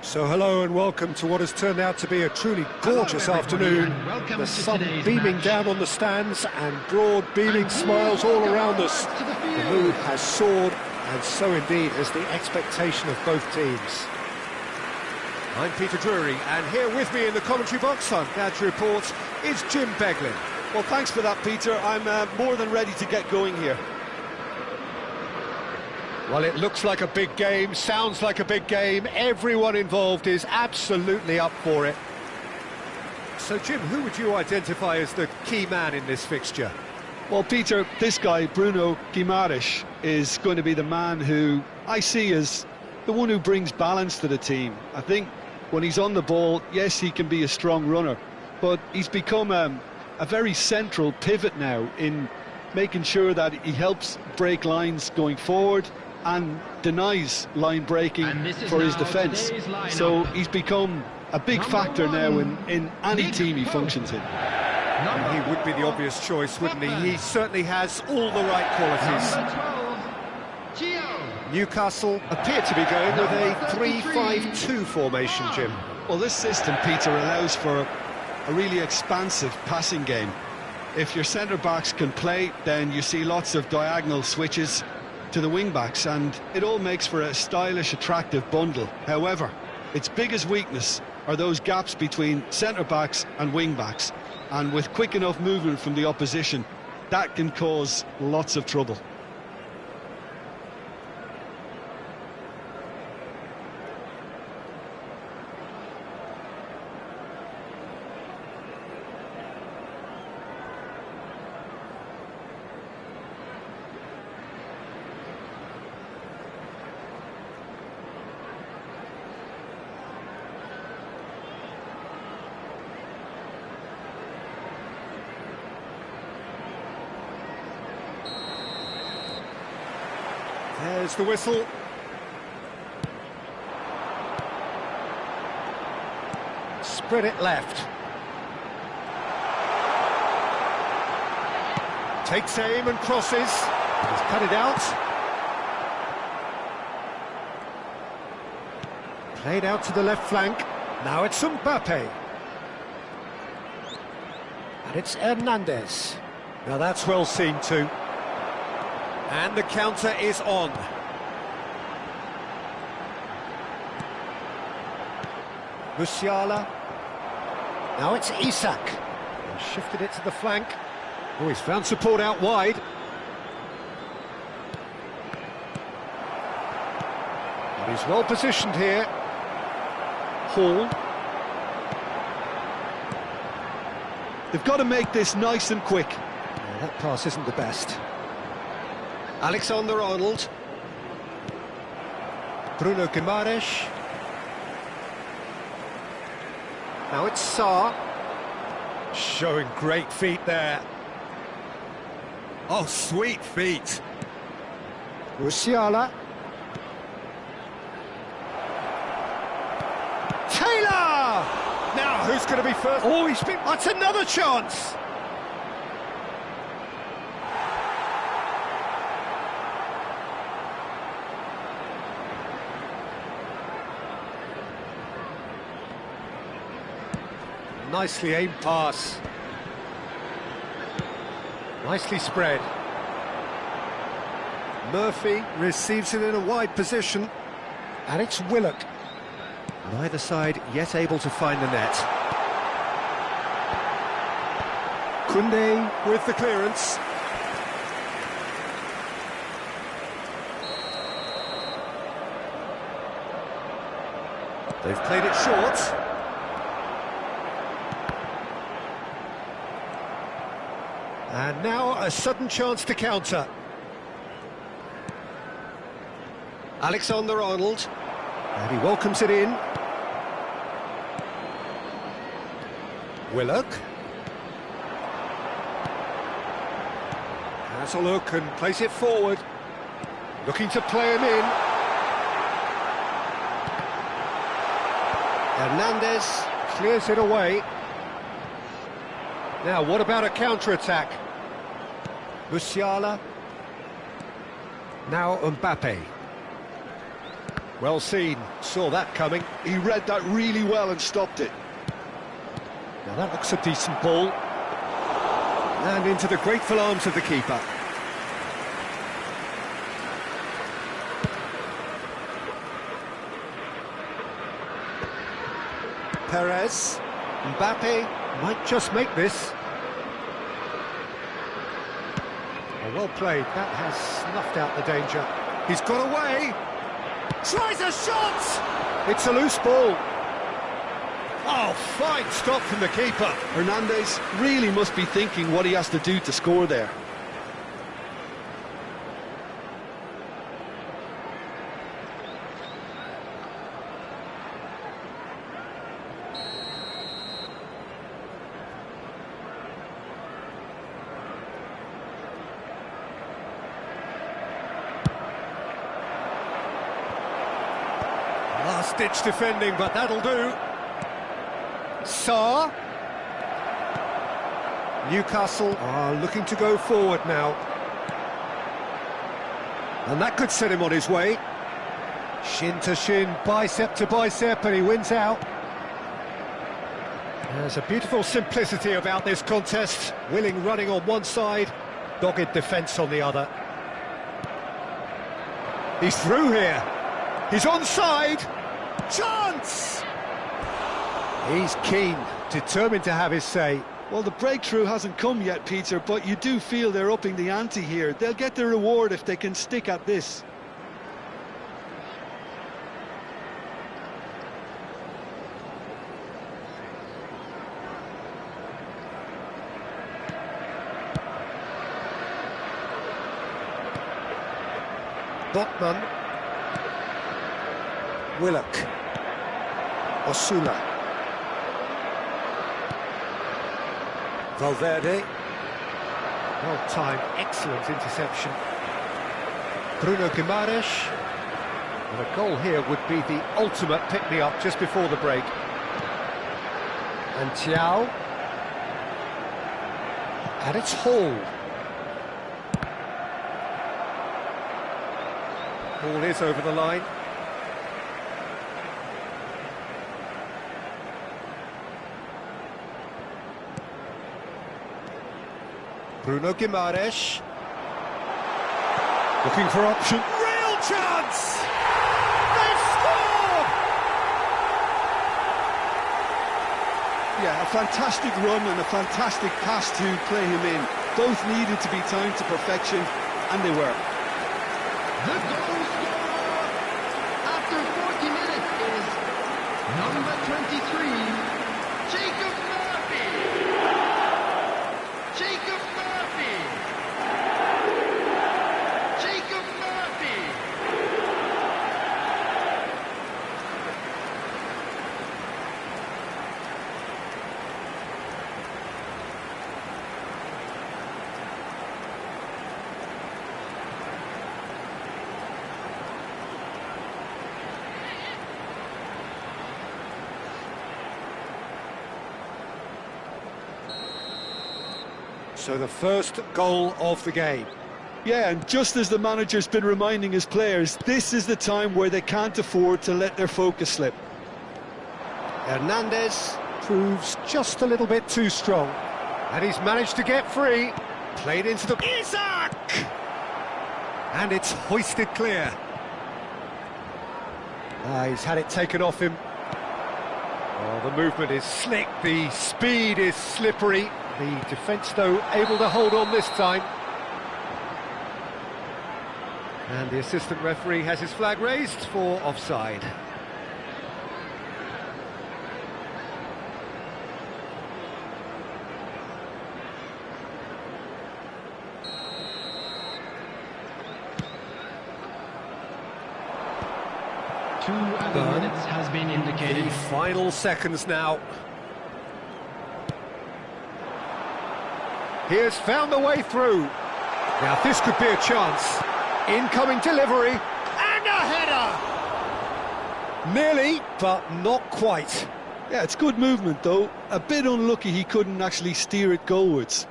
So hello and welcome to what has turned out to be a truly gorgeous afternoon. The sun beaming down on the stands and broad beaming smiles all around us. The mood has soared, and so indeed has the expectation of both teams. I'm Peter Drury, and here with me in the commentary box, I'm glad to report, is Jim Beglin. Well, thanks for that, Peter. I'm more than ready to get going here. Well, it looks like a big game, sounds like a big game. Everyone involved is absolutely up for it. So, Jim, who would you identify as the key man in this fixture? Well, Peter, this guy, Bruno Guimaraes, is going to be the man who I see as the one who brings balance to the team. I think when he's on the ball, yes, he can be a strong runner, but he's become a very central pivot now in making sure that he helps break lines going forward and denies line breaking for his defence. So he's become a big factor now in any team he functions in. He would be the obvious choice, wouldn't he? He certainly has all the right qualities. Newcastle appear to be going with a 3-5-2 formation, Jim. Well, this system, Peter, allows for a really expansive passing game. If your centre-backs can play, then you see lots of diagonal switches to the wing-backs, and it all makes for a stylish, attractive bundle. However, its biggest weakness are those gaps between centre-backs and wing-backs, and with quick enough movement from the opposition, that can cause lots of trouble. There's the whistle. Spread it left. Takes aim and crosses. He's cut it out. Played out to the left flank. Now it's Mbappe. And it's Hernandez. Now that's well seen too. And the counter is on. Musiala. Now it's Isak. And shifted it to the flank. Oh, he's found support out wide. And he's well positioned here. Hall. They've got to make this nice and quick. Yeah, that pass isn't the best. Alexander-Arnold. Bruno Guimaraes. Now it's Sarr. Showing great feet there. Oh, sweet feet. Musiala. Taylor! Now, who's going to be first? Oh, that's another chance! Nicely aimed pass. Nicely spread. Murphy receives it in a wide position. And it's Willock. Neither side yet able to find the net. Koundé with the clearance. They've played it short. And now a sudden chance to counter. Alexander-Arnold. And he welcomes it in. Willock. Has a look and plays it forward. Looking to play him in. Hernandez clears it away. Now, what about a counter-attack? Musiala. Now Mbappe. Well seen, saw that coming. He read that really well and stopped it. Now that looks a decent ball. And into the grateful arms of the keeper. Perez, Mbappe might just make this. Oh, well played, that has snuffed out the danger. He's got away, tries a shot! It's a loose ball. Oh, fine stop from the keeper. Hernandez really must be thinking what he has to do to score there. Last-ditch defending, but that'll do. Sarr. Newcastle are looking to go forward now. And that could set him on his way. Shin to shin, bicep to bicep, and he wins out. There's a beautiful simplicity about this contest. Willing running on one side, dogged defence on the other. He's through here. He's onside. Chance! He's keen, determined to have his say. Well, the breakthrough hasn't come yet, Peter, but you do feel they're upping the ante here. They'll get their reward if they can stick at this. Botman. Willock. Osula. Valverde. Well timed, excellent interception. Bruno Guimaraes. And a goal here would be the ultimate pick-me-up just before the break. And Thiaw. And it's Hall. Ball is over the line. Bruno Guimaraes. Looking for option. Real chance! They've scored! Yeah, a fantastic run and a fantastic pass to play him in. Both needed to be timed to perfection, and they were. The goal scorer after 40 minutes is number 23, Jacob Murphy. Jacob Murphy. Jacob Murphy. So the first goal of the game. Yeah, and just as the manager's been reminding his players, this is the time where they can't afford to let their focus slip. Hernandez proves just a little bit too strong. And he's managed to get free. Played into the... Isak! And it's hoisted clear. He's had it taken off him. Oh, the movement is slick, the speed is slippery. The defence, though, able to hold on this time. And the assistant referee has his flag raised for offside. Two added minutes has been indicated. The final seconds now. He has found the way through. Now this could be a chance. Incoming delivery and a header! Nearly, but not quite. Yeah, it's good movement though. A bit unlucky he couldn't actually steer it goalwards.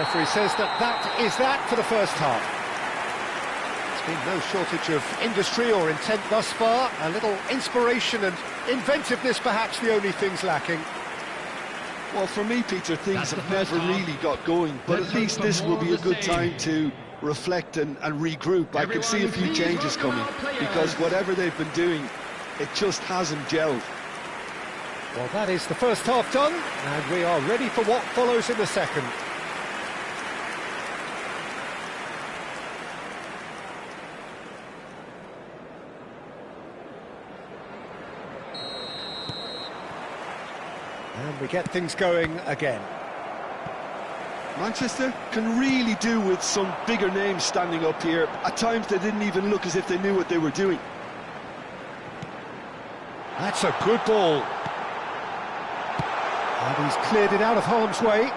referee says that is that for the first half. There's been no shortage of industry or intent thus far. A little inspiration and inventiveness perhaps the only things lacking. Well, for me, Peter, things have never really got going, but at least this will be a good time to reflect and regroup. I can see a few changes coming, because whatever they've been doing, it just hasn't gelled. Well, that is the first half done, and we are ready for what follows in the second. And we get things going again. Manchester can really do with some bigger names standing up here. At times they didn't even look as if they knew what they were doing. That's a good ball. And he's cleared it out of harm's way.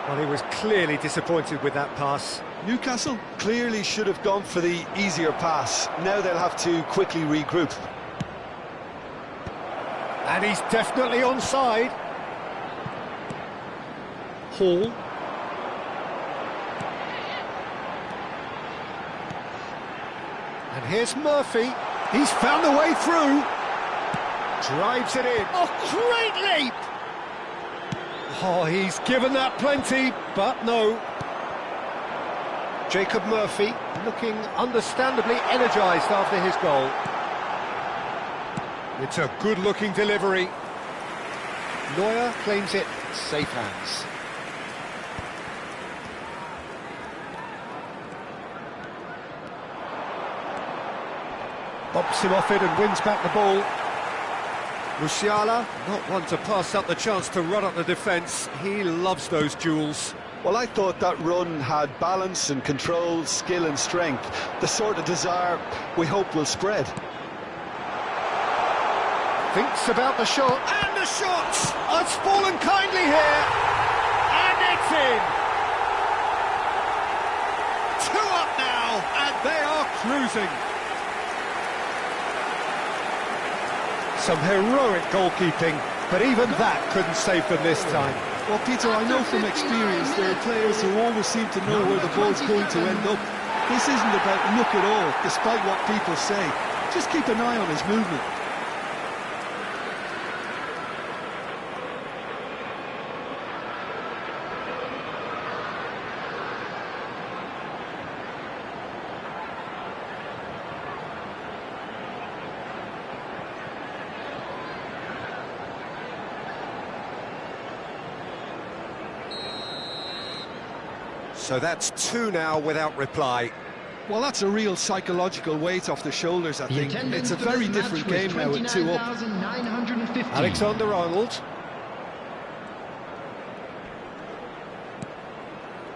Well, he was clearly disappointed with that pass. Newcastle clearly should have gone for the easier pass. Now they'll have to quickly regroup. And he's definitely onside. Hall. And here's Murphy. He's found a way through. Drives it in. Oh, great leap! Oh, he's given that plenty, but no. Jacob Murphy looking understandably energised after his goal. It's a good-looking delivery. Neuer claims it safe hands. Bumps him off it and wins back the ball. Musiala, not one to pass up the chance to run up the defence. He loves those duels. Well, I thought that run had balance and control, skill and strength. The sort of desire we hope will spread. Thinks about the shot, and the shot! It's fallen kindly here, and it's in! 2 up now, and they are cruising. Some heroic goalkeeping, but even that couldn't save them this time. Well, Peter, I know from experience there are players who always seem to know where the ball's going to end up. This isn't about luck at all, despite what people say. Just keep an eye on his movement. So that's 2 now without reply. Well, that's a real psychological weight off the shoulders, I think. It's a very different game now with 2 up. Alexander-Arnold.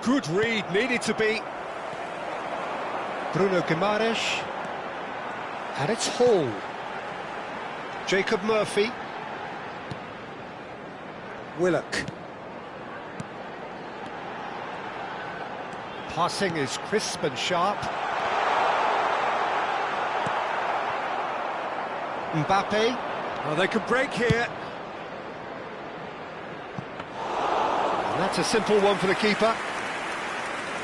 Good read, needed to be. Bruno Guimaraes. And it's Hall. Jacob Murphy. Willock. Passing is crisp and sharp. Mbappe. Oh, they can break here. And that's a simple one for the keeper.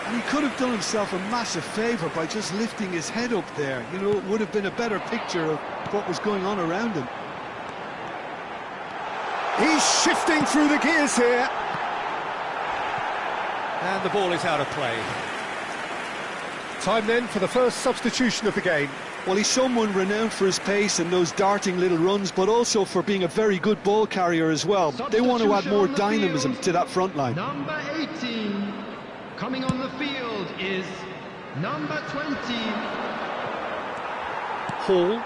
And he could have done himself a massive favour by just lifting his head up there. You know, it would have been a better picture of what was going on around him. He's shifting through the gears here. And the ball is out of play. Time then for the first substitution of the game. Well, he's someone renowned for his pace and those darting little runs, but also for being a very good ball carrier as well. They want to add more dynamism to that front line. Number 18, coming on the field is number 20. Hall.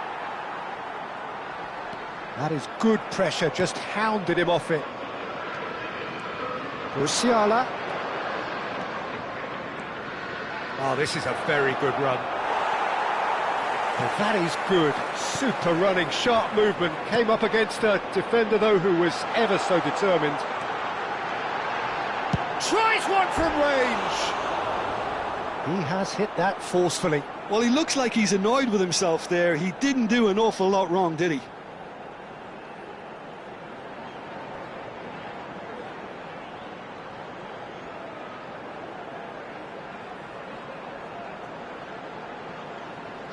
That is good pressure, just hounded him off it. Musiala. Oh, this is a very good run. And that is good. Super running, sharp movement. Came up against a defender, though, who was ever so determined. Tries one from range. He has hit that forcefully. Well, he looks like he's annoyed with himself there. He didn't do an awful lot wrong, did he?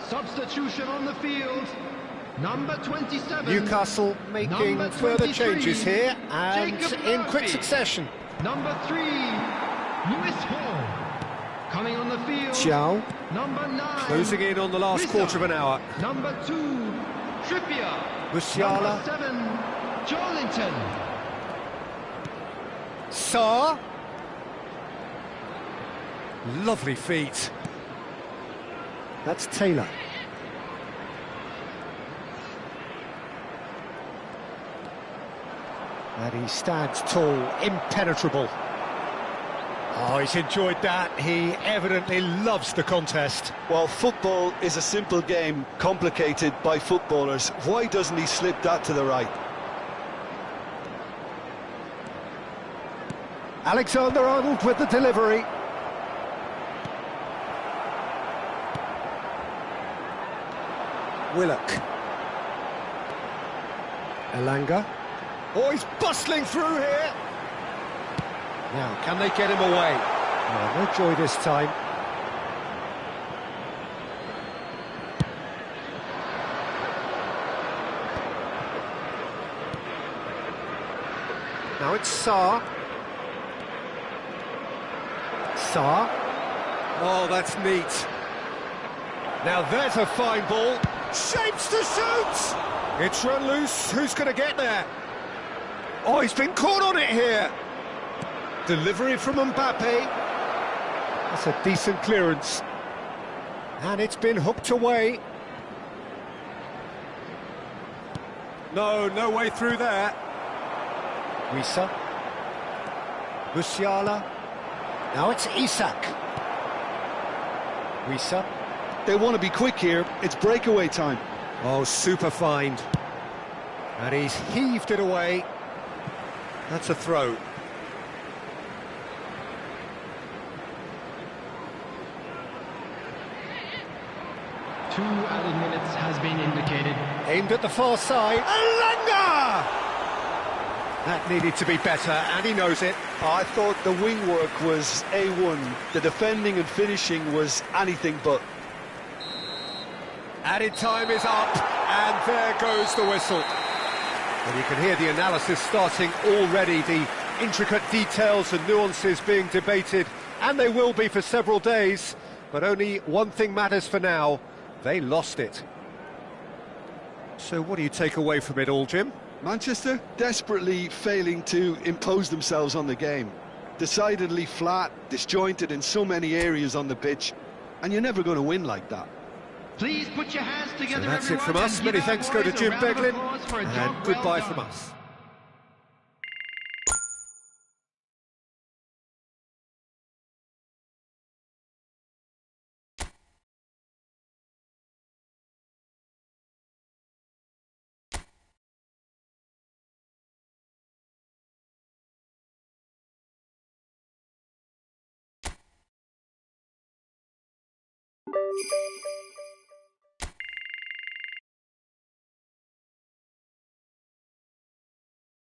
Substitution on the field. Number 27. Newcastle making Number further 23, changes here, and Jacob in quick Murphy. succession. Number 3, Lewis Hall. Coming on the field. Xiao Number 9. closing in on the last Wissa. quarter of an hour. Number 2, Trippier. Musiala. Number 7, Joelinton. Sarr. Lovely feet. That's Taylor. And he stands tall, impenetrable. Oh, he's enjoyed that. He evidently loves the contest. Well, football is a simple game, complicated by footballers. Why doesn't he slip that to the right? Alexander-Arnold with the delivery. Willock. Elanga. Oh, he's bustling through here. Now, can they get him away? Oh, no joy this time. Now it's Sarr. Sarr. Oh, that's neat. Now there's a fine ball. Shapes to shoot! It's run loose. Who's going to get there? Oh, he's been caught on it here. Delivery from Mbappe. That's a decent clearance. And it's been hooked away. No way through there. Wissa. Musiala. Now it's Isak. Wissa. They want to be quick here. It's breakaway time. Oh, super find. And he's heaved it away. That's a throw. Two added minutes has been indicated. Aimed at the far side. Elanga! That needed to be better, and he knows it. I thought the wing work was A1. The defending and finishing was anything but. Added time is up, and there goes the whistle. And you can hear the analysis starting already, the intricate details and nuances being debated, and they will be for several days. But only one thing matters for now. They lost it. So what do you take away from it all, Jim? Manchester desperately failing to impose themselves on the game. Decidedly flat, disjointed in so many areas on the pitch, and you're never going to win like that. Please put your hands together, So that's it from everyone, us. and Many give our thanks go to boys a Jim round of Beglin, applause for a and job goodbye well from done. us.